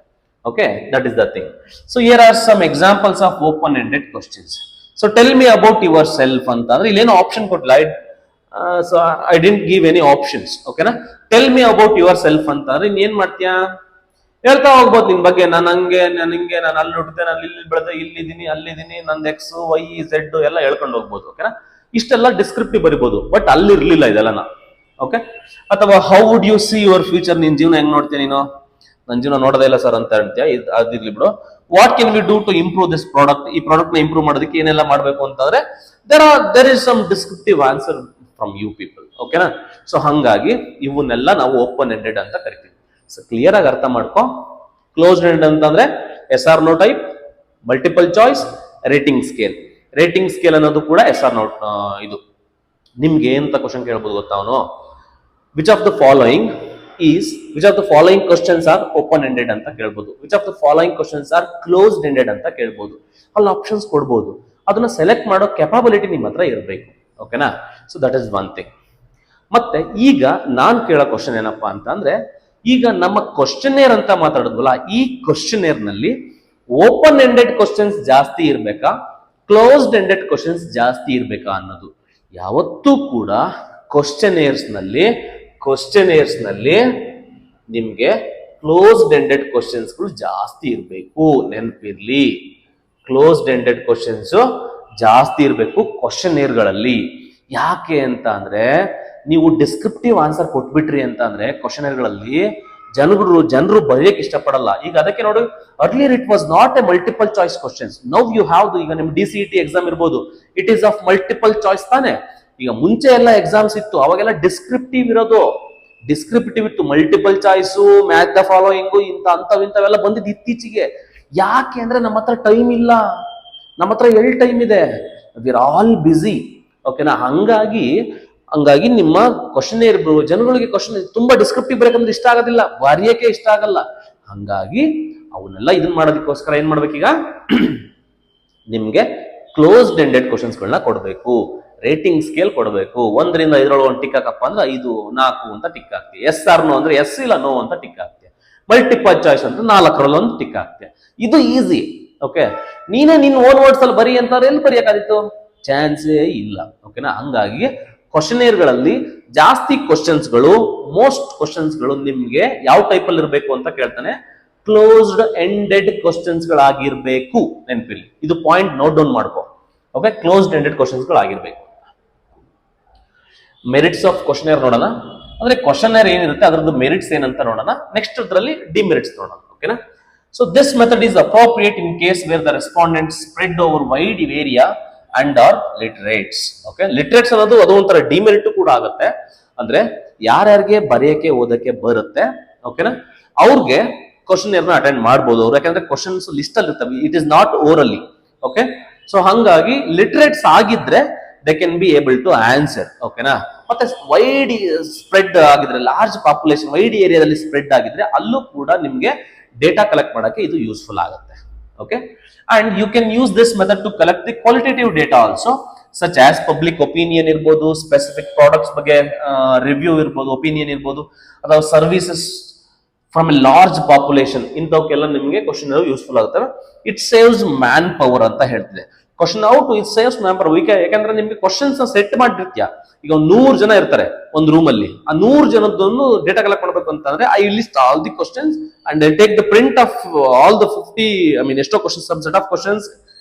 Okay, that is the thing. So here are some examples of open ended questions. So tell me about yourself ಅಂತ ಅಂದ್ರೆ ಇಲ್ಲೇನೋ ಆಪ್ಷನ್ ಕೊಟ್ಟಿಲ್ಲ. So I didn't give any options. ಓಕೆನಾ? Tell me about yourself ಅಂತ ಅಂದ್ರೆ ನೀನ್ ಏನ್ ಮಾಡ್ತೀಯಾ, ಹೇಳ್ತಾ ಹೋಗ್ಬೋದು ನಿನ್ ಬಗ್ಗೆ. ನಾನು ಹಂಗೆ, ನಾನು ಹಿಂಗೆ, ನಾನು ಅಲ್ಲಿ ಹುಟ್ಟಿದೆ, ನಾನು ಇಲ್ಲಿ ಬೆಳೆದೆ, ಇಲ್ಲಿದ್ದೀನಿ, ಅಲ್ಲಿದ್ದೀನಿ, ನಂದು X Y Z ಎಲ್ಲ ಹೇಳ್ಕೊಂಡು ಹೋಗ್ಬೋದು. ಓಕೆನಾ? ಇಷ್ಟೆಲ್ಲ ಡಿಸ್ಕ್ರಿಪ್ಟಿವ್ ಬರಿಬಹುದು. ಬಟ್ ಅಲ್ಲಿ ಇರ್ಲಿಲ್ಲ ಇದೆಲ್ಲ. ಓಕೆ. ಅಥವಾ how would U see your future, ನಿನ್ ಜೀವನ ಹೆಂಗ್ ನೋಡ್ತೀಯ ನೀನು, ನನ್ನ ಜೀವನ ನೋಡೋದೇ ಇಲ್ಲ ಸರ್ ಅಂತ ಹೇಳ್ತೀಯ, ಅದಿರ್ಲಿ ಬಿಡು. What can we do to improve this product, ಈ ಪ್ರಾಡಕ್ಟ್ ನ ಇಂಪ್ರೂವ್ ಮಾಡೋದಕ್ಕೆ ಏನೆಲ್ಲ ಮಾಡಬೇಕು ಅಂತಂದ್ರೆ there is some descriptive answer from you people. ಓಕೆನಾ. ಸೊ ಹಂಗಾಗಿ ಇವನ್ನೆಲ್ಲ ನಾವು ಓಪನ್ ಎಂಡೆಡ್ ಅಂತ ಕರಿತೀವಿ. ಸೊ ಕ್ಲಿಯರ್ ಆಗಿ ಅರ್ಥ ಮಾಡ್ಕೊ. ಕ್ಲೋಸ್ಡ್ ಎಂಡೆಡ್ ಅಂತಂದ್ರೆ yes or no type, multiple choice, rating scale. Rating scale ಅನ್ನೋದು ಕೂಡ ಎಸ್ ಆರ್ ನೋ. ಇದು ನಿಮ್ಗೆ ಅಂತ ಕ್ವಶನ್ ಕೇಳ್ಬೋದು ಗೊತ್ತಾ ಅವನು, which of the following questions are open ended ಅಂತ ಕೇಳ್ಬೋದು, which of the following questions are closed ended ಅಂತ ಕೇಳ್ಬೋದು. ಅಲ್ಲಿ ಆಪ್ಷನ್ಸ್ ಕೊಡ್ಬೋದು, ಅದನ್ನ ಸೆಲೆಕ್ಟ್ ಮಾಡೋ ಕೆಪಾಬಿಲಿಟಿ ನಿಮ್ಮ ಹತ್ರ ಇರಬೇಕು. ಓಕೆನಾ. So that is one thing. ಮತ್ತೆ ಈಗ ನಾನ್ ಕೇಳೋ ಕ್ವಶನ್ ಏನಪ್ಪಾ ಅಂತ ಅಂದ್ರೆ, ಈಗ ನಮ್ಮ ಕ್ವಶನೇರ್ ಅಂತ ಮಾತಾಡಿದ್ವಲ್ಲ, ಈ ಕ್ವಶನೇರ್ ನಲ್ಲಿ ಓಪನ್ ಎಂಡೆಡ್ ಕ್ವಶನ್ಸ್ ಜಾಸ್ತಿ ಇರ್ಬೇಕಾ, ಕ್ಲೋಸ್ಡ್ ಎಂಡೆಡ್ ಕ್ವಶನ್ಸ್ ಜಾಸ್ತಿ ಇರ್ಬೇಕಾ ಅನ್ನೋದು. ಯಾವತ್ತೂ ಕೂಡ ಕ್ವಶನೇರ್ಸ್ ನಲ್ಲಿ ನಿಮ್ಗೆ ಕ್ಲೋಸ್ಡ್ ಎಂಡೆಡ್ ಕ್ವಶನ್ಸ್ಗಳು ಜಾಸ್ತಿ ಇರಬೇಕು. ನೆನಪಿರ್ಲಿ, ಕ್ಲೋಸ್ಡ್ ಎಂಡೆಡ್ ಕ್ವಶನ್ಸ್ ಜಾಸ್ತಿ ಇರಬೇಕು ಕ್ವಶನೇರ್ಗಳಲ್ಲಿ. ಯಾಕೆ ಅಂತ ಅಂದ್ರೆ, ನೀವು ಡಿಸ್ಕ್ರಿಪ್ಟಿವ್ ಆನ್ಸರ್ ಕೊಟ್ಬಿಟ್ರಿ ಅಂತ ಅಂದ್ರೆ ಕ್ವಶನೇರ್ಗಳಲ್ಲಿ ಜನರು ಬರೆಯಕ್ಕೆ ಇಷ್ಟಪಡಲ್ಲ. ಈಗ ಅದಕ್ಕೆ ನೋಡಿ, earlier it was not a multiple choice questions, now you have. ಈಗ ನಿಮ್ DCET ಎಕ್ಸಾಮ್ ಇರ್ಬೋದು, it is of multiple choice ತಾನೆ. ಈಗ ಮುಂಚೆ ಎಲ್ಲ ಎಕ್ಸಾಮ್ಸ್ ಇತ್ತು, ಅವಾಗೆಲ್ಲ ಡಿಸ್ಕ್ರಿಪ್ಟಿವ್ ಇತ್ತು, multiple choice, match the following, ಇಂಥವೆಲ್ಲ ಬಂದಿದ್ದು ಇತ್ತೀಚೆಗೆ. ಯಾಕೆ ಅಂದ್ರೆ ನಮ್ಮ ಹತ್ರ ಟೈಮ್ ಇಲ್ಲ, ನಮ್ಮ ಹತ್ರ ಎಲ್ಲಿ ಟೈಮ್ ಇದೆ, ವಿ ಆರ್ ಆಲ್ ಬಿಸಿ. ಓಕೆನಾ. ಹಂಗಾಗಿ ನಿಮ್ಮ ಕ್ವಶನ್ ಇರ್ಬೋದು, ಜನಗಳಿಗೆ ಕ್ವಶನ್ ತುಂಬಾ ಡಿಸ್ಕ್ರಿಪ್ಟಿವ್ ಬೇಕಂದ್ರೆ ಇಷ್ಟ ಆಗೋದಿಲ್ಲ, ಬರೆಯಕ್ಕೆ ಇಷ್ಟ ಆಗಲ್ಲ. ಹಂಗಾಗಿ ಅವನ್ನೆಲ್ಲ ಇದನ್ನ ಮಾಡೋದಕ್ಕೋಸ್ಕರ ಏನ್ ಮಾಡ್ಬೇಕೀಗ, ನಿಮ್ಗೆ ಕ್ಲೋಸ್ಡ್ ಎಂಡೆಡ್ ಕ್ವಶನ್ಸ್ಗಳನ್ನ ಕೊಡಬೇಕು, ರೇಟಿಂಗ್ ಸ್ಕೇಲ್ ಕೊಡಬೇಕು. 1 ರಿಂದ 5 ಒಂದು ಟಿಕ್ ಹಾಕಪ್ಪ ಅಂದ್ರೆ 5, 4 ಅಂತ ಟಿಕ್ ಹಾಕ್ತೀಯ. ಎಸ್ ಆರ್ ನೋ ಅಂದ್ರೆ ಎಸ್ ಇಲ್ಲ ನೋ ಅಂತ ಟಿಕ್ ಹಾಕ್ತೀಯ. ಮಲ್ಟಿಪಲ್ ಚಾಯ್ಸ್ ಅಂತ 4ರಲ್ಲಿ ಒಂದು ಟಿಕ್ ಹಾಕ್ತೀಯ. ಇದು ಈಸಿ. ಓಕೆ. ನೀನೇ ನಿನ್ ಓನ್ ವರ್ಡ್ಸ್ ಅಲ್ಲಿ ಬರಿ ಅಂತಾರೆ, ಎಲ್ಲಿ ಬರೆಯಕ್ಕಾದಿತ್ತು, ಚಾನ್ಸೇ ಇಲ್ಲ. ಓಕೆನಾ. ಹಂಗಾಗಿ ಕ್ವಶನೇರ್ಗಳಲ್ಲಿ ಜಾಸ್ತಿ ಕ್ವಶನ್ಸ್ಗಳು, ಮೋಸ್ಟ್ ಕ್ವಶನ್ಸ್ಗಳು ನಿಮ್ಗೆ ಯಾವ ಟೈಪ್ ಅಲ್ಲಿ ಇರಬೇಕು ಅಂತ ಕೇಳ್ತಾನೆ, ಕ್ಲೋಸ್ಡ್ ಎಂಡೆಡ್ ಕ್ವಶನ್ಸ್ ಗಳಾಗಿರ್ಬೇಕು. ನೆನಪಿಲ್ಲಿ, ಇದು ಪಾಯಿಂಟ್ ನೋಟ್ ಡೌನ್ ಮಾಡ್ಕೋ. ಓಕೆ. ಕ್ಲೋಸ್ಡ್ ಎಂಡೆಡ್ ಕ್ವಶನ್ಸ್ ಗಳಾಗಿರ್ಬೇಕು. ಮೆರಿಟ್ಸ್ ಆಫ್ ಕ್ವಶನೇರ್ ನೋಡೋಣ. ಅಂದ್ರೆ ಕ್ವಶನೇರ್ ಏನಿರುತ್ತೆ ಅದರದ್ದು ಮೆರಿಟ್ಸ್ ಏನಂತ ನೋಡೋಣ. ನೆಕ್ಸ್ಟ್ ಅದರಲ್ಲಿ ಡಿಮೆರಿಟ್ಸ್ ನೋಡೋಣ. ಓಕೆನಾ. So this method is appropriate in case where the respondents spread over wide area and are literates. Okay. Literates ಅನ್ನೋದು ಅದು ಒಂಥರ ಡಿಮೆರಿಟ್ ಕೂಡ ಆಗುತ್ತೆ. ಅಂದ್ರೆ ಯಾರ್ಯಾರಿಗೆ ಬರೆಯಕ್ಕೆ ಓದಕ್ಕೆ ಬರುತ್ತೆ, ಓಕೆನಾ, ಅವ್ರಿಗೆ ಕ್ವಶನೇರ್ನ ಅಟೆಂಡ್ ಮಾಡ್ಬೋದು ಅವ್ರು. ಯಾಕಂದ್ರೆ ಕ್ವಶನ್ಸ್ ಲಿಸ್ಟ್ ಅಲ್ಲಿ ಇರ್ತವೆ, it is not orally. Okay. So ಹಂಗಾಗಿ ಲಿಟರೇಟ್ಸ್ ಆಗಿದ್ರೆ they can be able to answer. ಓಕೆನಾ. ಮತ್ತೆ ವೈಡ್ ಸ್ಪ್ರೆಡ್ ಆಗಿದ್ರೆ, ಲಾರ್ಜ್ ಪಾಪ್ಯುಲೇಷನ್ ವೈಡ್ ಏರಿಯಾದಲ್ಲಿ ಸ್ಪ್ರೆಡ್ ಆಗಿದ್ರೆ ಅಲ್ಲೂ ಕೂಡ ನಿಮ್ಗೆ ಡೇಟಾ ಕಲೆಕ್ಟ್ ಮಾಡಕ್ಕೆ ಇದು ಯೂಸ್ಫುಲ್ ಆಗುತ್ತೆ. Okay. And you can use this method to collect the qualitative data also, such as public opinion ಇರ್ಬೋದು, ಸ್ಪೆಸಿಫಿಕ್ ಪ್ರಾಡಕ್ಟ್ಸ್ ಬಗ್ಗೆ ರಿವ್ಯೂ ಇರ್ಬೋದು, ಒಪಿನಿಯನ್ ಇರ್ಬೋದು, ಅಥವಾ services from a large population. ಇಂಥವಕ್ಕೆಲ್ಲ ನಿಮಗೆ ಕ್ವಶನ್ ಯೂಸ್ಫುಲ್ ಆಗುತ್ತವೆ. ಇಟ್ ಸೇವ್ಸ್ ಮ್ಯಾನ್ ಪವರ್ ಅಂತ ಹೇಳ್ತಿದೆ. Question out it saves manpower. ಯಾಕಂದ್ರೆ ನಿಮ್ಗೆ ಕ್ವಶನ್ಸ್ ಸೆಟ್ ಮಾಡಿರ್ತೀಯ. ಈಗ 100 ಜನ ಇರ್ತಾರೆ ಒಂದು ರೂಮ್ ಅಲ್ಲಿ, ಆ 100 ಜನದೊಂದು ಡೇಟಾ ಕಲೆಕ್ಟ್ ಮಾಡಬೇಕು ಅಂತಂದ್ರೆ I list all the questions and I take the print of all the 50, I mean ಎಷ್ಟೋ questions, subset of questions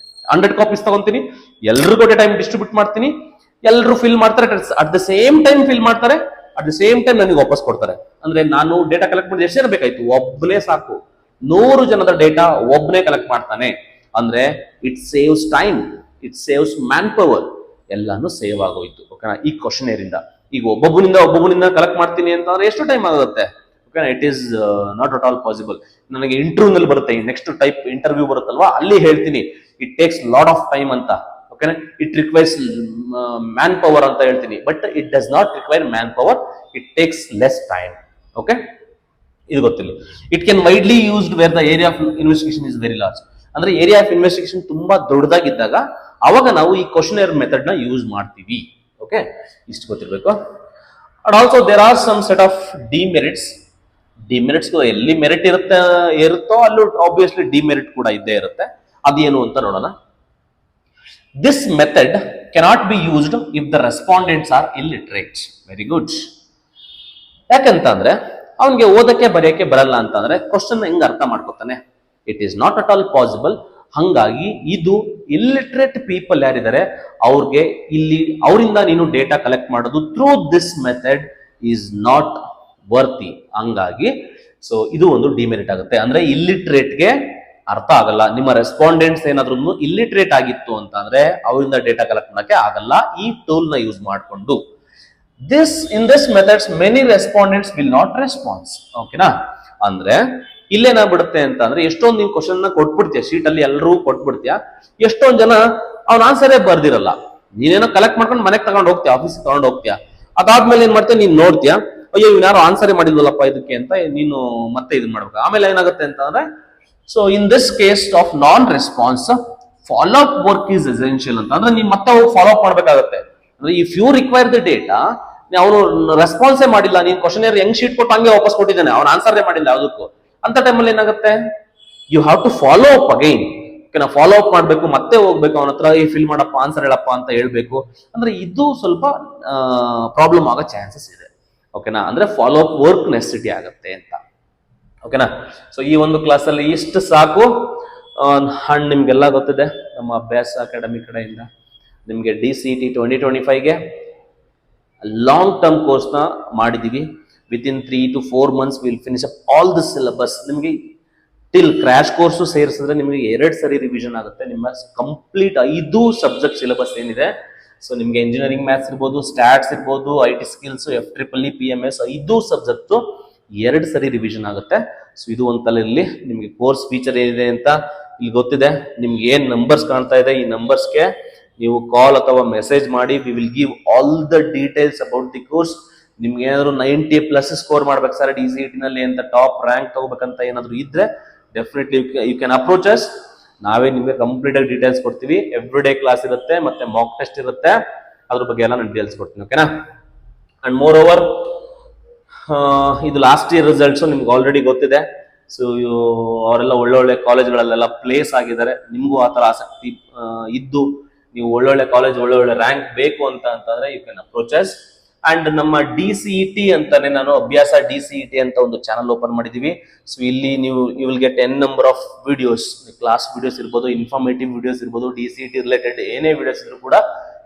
100 copies ತಗೊಂತೀನಿ, ಎಲ್ರಿಗೂ ಡೇಟಾ ಡಿಸ್ಟ್ರಿಬ್ಯೂಟ್ ಮಾಡ್ತೀನಿ, ಎಲ್ಲರೂ ಫಿಲ್ ಮಾಡ್ತಾರೆ, at the same time fill ಮಾಡ್ತಾರೆ, ಅಟ್ ದ ಸೇಮ್ ಟೈಮ್ ನನಗೆ ವಾಪಸ್ ಕೊಡ್ತಾರೆ. ಅಂದ್ರೆ ನಾನು ಡೇಟಾ ಕಲೆಕ್ಟ್ ಮಾಡಿದ್ರೆ ಎಷ್ಟು ಜನ ಬೇಕಾಯ್ತು, ಒಬ್ಬನೇ ಸಾಕು. 100 ಜನದ ಡೇಟಾ ಒಬ್ಬನೇ ಕಲೆಕ್ಟ್ ಮಾಡ್ತಾನೆ ಅಂದ್ರೆ it saves time, it saves man power, ಎಲ್ಲಾನು ಸೇವ್ ಆಗೋಯ್ತು. ಓಕೆನಾ. ಈ ಕ್ವಶನೇರ್ ಇಂದ ಈಗ ಒಬ್ಬೊಬ್ಬನಿಂದ ಕಲೆಕ್ಟ್ ಮಾಡ್ತೀನಿ ಅಂತಂದ್ರೆ ಎಷ್ಟು ಟೈಮ್ ಆಗುತ್ತೆ. ಓಕೆನಾ. It is not at all possible. ನನಗೆ ಇಂಟರ್ವ್ಯೂ ನಲ್ಲಿ ಬರುತ್ತೆ, ನೆಕ್ಸ್ಟ್ ಟೈಪ್ ಇಂಟರ್ವ್ಯೂ ಬರುತ್ತಲ್ವಾ, ಅಲ್ಲಿ ಹೇಳ್ತೀನಿ it takes lot of time ಅಂತ. ಓಕೆನಾ. ಇಟ್ ರಿಕ್ವೈರ್ಸ್ ಮ್ಯಾನ್ ಪವರ್ ಅಂತ ಹೇಳ್ತೀನಿ, but it does not require manpower, it takes less time. Okay. ಇದು ಗೊತ್ತಿಲ್ಲ. It can widely used where the area of investigation is very large. ಅಂದ್ರೆ ಏರಿಯಾ ಆಫ್ ಇನ್ವೆಸ್ಟಿಗೇಷನ್ ತುಂಬಾ ದೊಡ್ಡದಾಗಿದ್ದಾಗ ಅವಾಗ ನಾವು ಈ ಕ್ವಶನೇರ್ ಮೆಥಡ್ ನ ಯೂಸ್ ಮಾಡ್ತೀವಿ. ಓಕೆ. ಇಷ್ಟು ಗೊತ್ತಿರ್ಬೇಕು. And also there are some set of demerits. Demerits ಎಲ್ಲಿ ಮೆರಿಟ್ ಇರುತ್ತೋ ಅಲ್ಲೂ ಆಬ್ವಿಯಸ್ಲಿ ಡಿಮೆರಿಟ್ ಕೂಡ ಇದ್ದೇ ಇರುತ್ತೆ. ಅದೇನು ಅಂತ ನೋಡೋಣ. This method cannot be used if the respondents are illiterates. Very good. ಯಾಕಂತ ಅಂದ್ರೆ ಅವನಿಗೆ ಓದಕ್ಕೆ ಬರೆಯಕ್ಕೆ ಬರಲ್ಲ ಅಂತಂದ್ರೆ ಕ್ವಶನ್ ಹೆಂಗ್ ಅರ್ಥ ಮಾಡ್ಕೊತಾನೆ? It is not at all possible. ಹಂಗಾಗಿ ಇದು ಇಲ್ಲಿಟ್ರೇಟ್ ಪೀಪಲ್ ಯಾರಿದ್ದಾರೆ ಅವ್ರಿಗೆ ಇಲ್ಲಿ ಅವರಿಂದ ನೀನು ಡೇಟಾ ಕಲೆಕ್ಟ್ ಮಾಡೋದು through this method is not worthy. ಹಂಗಾಗಿ ಸೊ ಇದು ಒಂದು ಡಿಮೆರಿಟ್ ಆಗುತ್ತೆ. ಅಂದ್ರೆ ಇಲ್ಲಿಟ್ರೇಟ್ಗೆ ಅರ್ಥ ಆಗಲ್ಲ. ನಿಮ್ಮ ರೆಸ್ಪಾಂಡೆಂಟ್ಸ್ ಏನಾದ್ರೂ ಇಲ್ಲಿಟ್ರೇಟ್ ಆಗಿತ್ತು ಅಂತ ಅಂದ್ರೆ ಅವರಿಂದ ಡೇಟಾ ಕಲೆಕ್ಟ್ ಮಾಡಕ್ಕೆ ಆಗಲ್ಲ ಈ ಟೂಲ್ ನ ಯೂಸ್ ಮಾಡಿಕೊಂಡು. in this methods many respondents will not response. ಓಕೆನಾ? ಅಂದ್ರೆ ಇಲ್ಲೇನಾಗ್ಬಿಡುತ್ತೆ ಅಂತ ಅಂದ್ರೆ ಎಷ್ಟೊಂದು ನೀವು ಕ್ವಶನ್ ನ ಕೊಟ್ಬಿಡ್ತೀಯ, ಶೀಟ್ ಅಲ್ಲಿ ಎಲ್ಲರೂ ಕೊಟ್ಬಿಡ್ತೀಯ, ಎಷ್ಟೊಂದ್ ಜನ ಅವ್ನ ಆನ್ಸರೇ ಬರ್ದಿರಲ್ಲ. ನೀನೇನೋ ಕಲೆಕ್ಟ್ ಮಾಡ್ಕೊಂಡು ಮನೆಗೆ ತಗೊಂಡು ಹೋಗ್ತೀಯ, ಆಫೀಸ್ ತಗೊಂಡು ಹೋಗ್ತೀಯ. ಅದಾದ್ಮೇಲೆ ಏನ್ ಮಾಡ್ತೀಯ, ನೀನ್ ನೋಡ್ತೀಯ, ಅಯ್ಯೋ ಇವ್ನು ಯಾರು ಆನ್ಸರೇ ಮಾಡಿಲ್ವಲ್ಲಪ್ಪ ಇದಕ್ಕೆ ಅಂತ ನೀನು ಮತ್ತೆ ಇದನ್ ಮಾಡ್ಬೇಕು. ಆಮೇಲೆ ಏನಾಗುತ್ತೆ ಅಂತ ಅಂದ್ರೆ, so in this case of non response follow up work is essential ಅಂತ. ಅಂದ್ರೆ ನೀವು ಮತ್ತೆ ಹೋಗಿ ಫಾಲೋ ಅಪ್ ಮಾಡ್ಬೇಕಾಗುತ್ತೆ. ಅಂದ್ರೆ if you require the data, ಅವನು ರೆಸ್ಪಾನ್ಸೇ ಮಾಡಿಲ್ಲ, ನೀನ್ ಕ್ವಶನ್ ಹೆಂಗ್ ಶೀಟ್ ಕೊಟ್ಟು ಹಂಗೆ ವಾಪಸ್ ಕೊಟ್ಟಿದ್ದಾನೆ, ಅವ್ನು ಆನ್ಸರೇ ಮಾಡಿಲ್ಲ ಯಾವುದಕ್ಕೂ, ಅಂತ ಟೈಮಲ್ಲಿ ಏನಾಗುತ್ತೆ, you have to follow up again. ನಾವು ಫಾಲೋ ಅಪ್ ಮಾಡ್ಬೇಕು, ಮತ್ತೆ ಹೋಗ್ಬೇಕು ಅವನ ಹತ್ರ, ಈ ಫಿಲ್ ಮಾಡಪ್ಪ, ಆನ್ಸರ್ ಹೇಳಪ್ಪ ಅಂತ ಹೇಳ್ಬೇಕು. ಅಂದ್ರೆ ಇದು ಸ್ವಲ್ಪ ಪ್ರಾಬ್ಲಮ್ ಆಗೋ ಚಾನ್ಸಸ್ ಇದೆ. ಓಕೆನಾ? ಅಂದ್ರೆ ಫಾಲೋ ಅಪ್ ವರ್ಕ್ ನೆಸೆಸಿಟಿ ಆಗುತ್ತೆ ಅಂತ. ಓಕೆನಾ? ಸೊ ಈ ಒಂದು ಕ್ಲಾಸಲ್ಲಿ ಇಷ್ಟು ಸಾಕು. ಅಂಡ್ ನಿಮ್ಗೆಲ್ಲ ಗೊತ್ತಿದೆ ನಮ್ಮ ಅಭ್ಯಾಸ ಅಕಾಡೆಮಿ ಕಡೆಯಿಂದ ನಿಮ್ಗೆ DCET 2025ಗೆ ಲಾಂಗ್ ಟರ್ಮ್ ಕೋರ್ಸ್ನ ಮಾಡಿದೀವಿ. Within 3 to 4 months will finish of all the syllabus. ನಿಮಗೆ ಟಿಲ್ ಕ್ರ್ಯಾಶ್ ಕೋರ್ಸು ಸೇರಿಸಿದ್ರೆ ನಿಮಗೆ 2 ಸರಿ ರಿವಿಷನ್ ಆಗುತ್ತೆ. ನಿಮ್ಮ ಕಂಪ್ಲೀಟ್ 5 ಸಬ್ಜೆಕ್ಟ್ ಸಿಲೆಬಸ್ ಏನಿದೆ, ಸೊ ನಿಮ್ಗೆ ಇಂಜಿನಿಯರಿಂಗ್ ಮ್ಯಾಥ್ಸ್ ಇರ್ಬೋದು, ಸ್ಟ್ಯಾಟ್ಸ್ ಇರ್ಬೋದು, IT skills, FEEE, PMS 5 subject 2 ಸರಿ ರಿವಿಷನ್ ಆಗುತ್ತೆ. ಸೊ ಇದು ಒಂದು ತಲೆಯಲ್ಲಿ ನಿಮ್ಗೆ ಕೋರ್ಸ್ ಫೀಚರ್ ಏನಿದೆ ಅಂತ ಇಲ್ಲಿ ಗೊತ್ತಿದೆ. ನಿಮ್ಗೆ ಏನ್ ನಂಬರ್ಸ್ ಕಾಣ್ತಾ ಇದೆ, ಈ ನಂಬರ್ಸ್ಗೆ ನೀವು ಕಾಲ್ ಅಥವಾ ಮೆಸೇಜ್ ಮಾಡಿ. We will give all the details about the course. ನಿಮ್ಗೆ ಏನಾದ್ರು 90+ ಸ್ಕೋರ್ ಮಾಡ್ಬೇಕು ಸರ್ DCET ನಲ್ಲಿ ಅಂತ, ಟಾಪ್ ರ್ಯಾಂಕ್ ತಗೋಬೇಕಂತ ಏನಾದ್ರು ಇದ್ರೆ definitely you can approach us. ನಾವೇ ನಿಮ್ಗೆ ಕಂಪ್ಲೀಟ್ ಆಗಿ ಡೀಟೇಲ್ಸ್ ಕೊಡ್ತೀವಿ. ಎವ್ರಿ ಡೇ ಕ್ಲಾಸ್ ಇರುತ್ತೆ, ಮತ್ತೆ ಮಾಕ್ ಟೆಸ್ಟ್ ಇರುತ್ತೆ, ಅದ್ರ ಬಗ್ಗೆ ಎಲ್ಲ ನಾನು ಡೀಟೇಲ್ಸ್ ಕೊಡ್ತೀನಿ. ಓಕೆನಾ? ಅಂಡ್ ಮೋರ್ ಓವರ್ ಇದು ಲಾಸ್ಟ್ ಇಯರ್ ರಿಸಲ್ಟ್ಸ್ ನಿಮ್ಗೆ ಆಲ್ರೆಡಿ ಗೊತ್ತಿದೆ. ಸೊ ಅವರೆಲ್ಲ ಒಳ್ಳೊಳ್ಳೆ ಕಾಲೇಜ್ಗಳಲ್ಲೆಲ್ಲ ಪ್ಲೇಸ್ ಆಗಿದ್ದಾರೆ. ನಿಮಗೂ ಆ ಥರ ಆಸಕ್ತಿ ಇದ್ದು ನೀವು ಒಳ್ಳೊಳ್ಳೆ ಕಾಲೇಜ್, ಒಳ್ಳೊಳ್ಳೆ ರ್ಯಾಂಕ್ ಬೇಕು ಅಂತಂದ್ರೆ you can approach us. And ನಮ್ಮ DCET ಅಂತಾನೆ ನಾನು ಅಭ್ಯಾಸ DCET ಅಂತ ಒಂದು ಚಾನಲ್ ಓಪನ್ ಮಾಡಿದೀವಿ. ಸೊ ಇಲ್ಲಿ ನೀವು you will get n number of videos, class videos ಇರ್ಬೋದು, ಇನ್ಫಾರ್ಮೇಟಿವ್ ವಿಡಿಯೋಸ್ ಇರ್ಬೋದು, DCET ರಿಲೇಟೆಡ್ ಏನೇ ವಿಡಿಯೋಸ್ ಇದ್ರು ಕೂಡ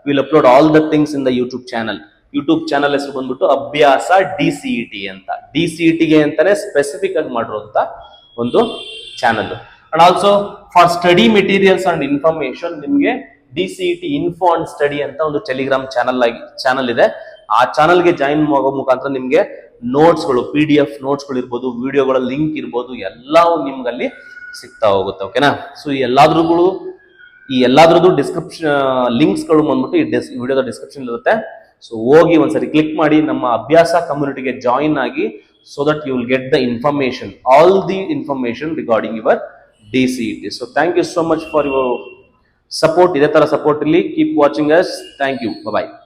will upload all the things in the YouTube channel. YouTube channel ಹೆಸರು ಬಂದ್ಬಿಟ್ಟು ಅಭ್ಯಾಸ DCET ಅಂತ. DCETಗೆ ಅಂತಾನೆ ಸ್ಪೆಸಿಫಿಕ್ ಆಗಿ ಮಾಡಿರುವಂತ ಒಂದು channel. And also for study materials and information ನಿಮ್ಗೆ DCET ಇನ್ಫೋ ಅಂಡ್ ಸ್ಟಡಿ ಅಂತ ಒಂದು ಟೆಲಿಗ್ರಾಮ್ ಚಾನಲ್ ಇದೆ. ಆ ಚಾನಲ್ಗೆ ಜಾಯಿನ್ ಆಗೋ ಮುಖಾಂತರ ನಿಮ್ಗೆ ನೋಟ್ಸ್ಗಳು, PDF ನೋಟ್ಸ್ಗಳು ಇರ್ಬೋದು, ವಿಡಿಯೋಗಳ ಲಿಂಕ್ ಇರ್ಬೋದು, ಎಲ್ಲವೂ ನಿಮ್ಗಲ್ಲಿ ಸಿಗ್ತಾ ಹೋಗುತ್ತೆ. ಓಕೆನಾ? ಸೊ ಈ ಎಲ್ಲಾದ್ರದ್ದು ಡಿಸ್ಕ್ರಿಪ್ಷನ್ ಲಿಂಕ್ಸ್ಗಳು ಬಂದ್ಬಿಟ್ಟು ಈ ವಿಡಿಯೋದ ಡಿಸ್ಕ್ರಿಪ್ಷನ್ ಇರುತ್ತೆ. ಸೊ ಹೋಗಿ ಒಂದ್ಸರಿ ಕ್ಲಿಕ್ ಮಾಡಿ ನಮ್ಮ ಅಭ್ಯಾಸ ಕಮ್ಯುನಿಟಿಗೆ ಜಾಯಿನ್ ಆಗಿ, so that you will get the information, all the information regarding your DCET. So thank you so much for your support. ಇದೇ ತರ ಸಪೋರ್ಟ್ ಇಲ್ಲಿ, keep watching us. Thank you. Bye bye.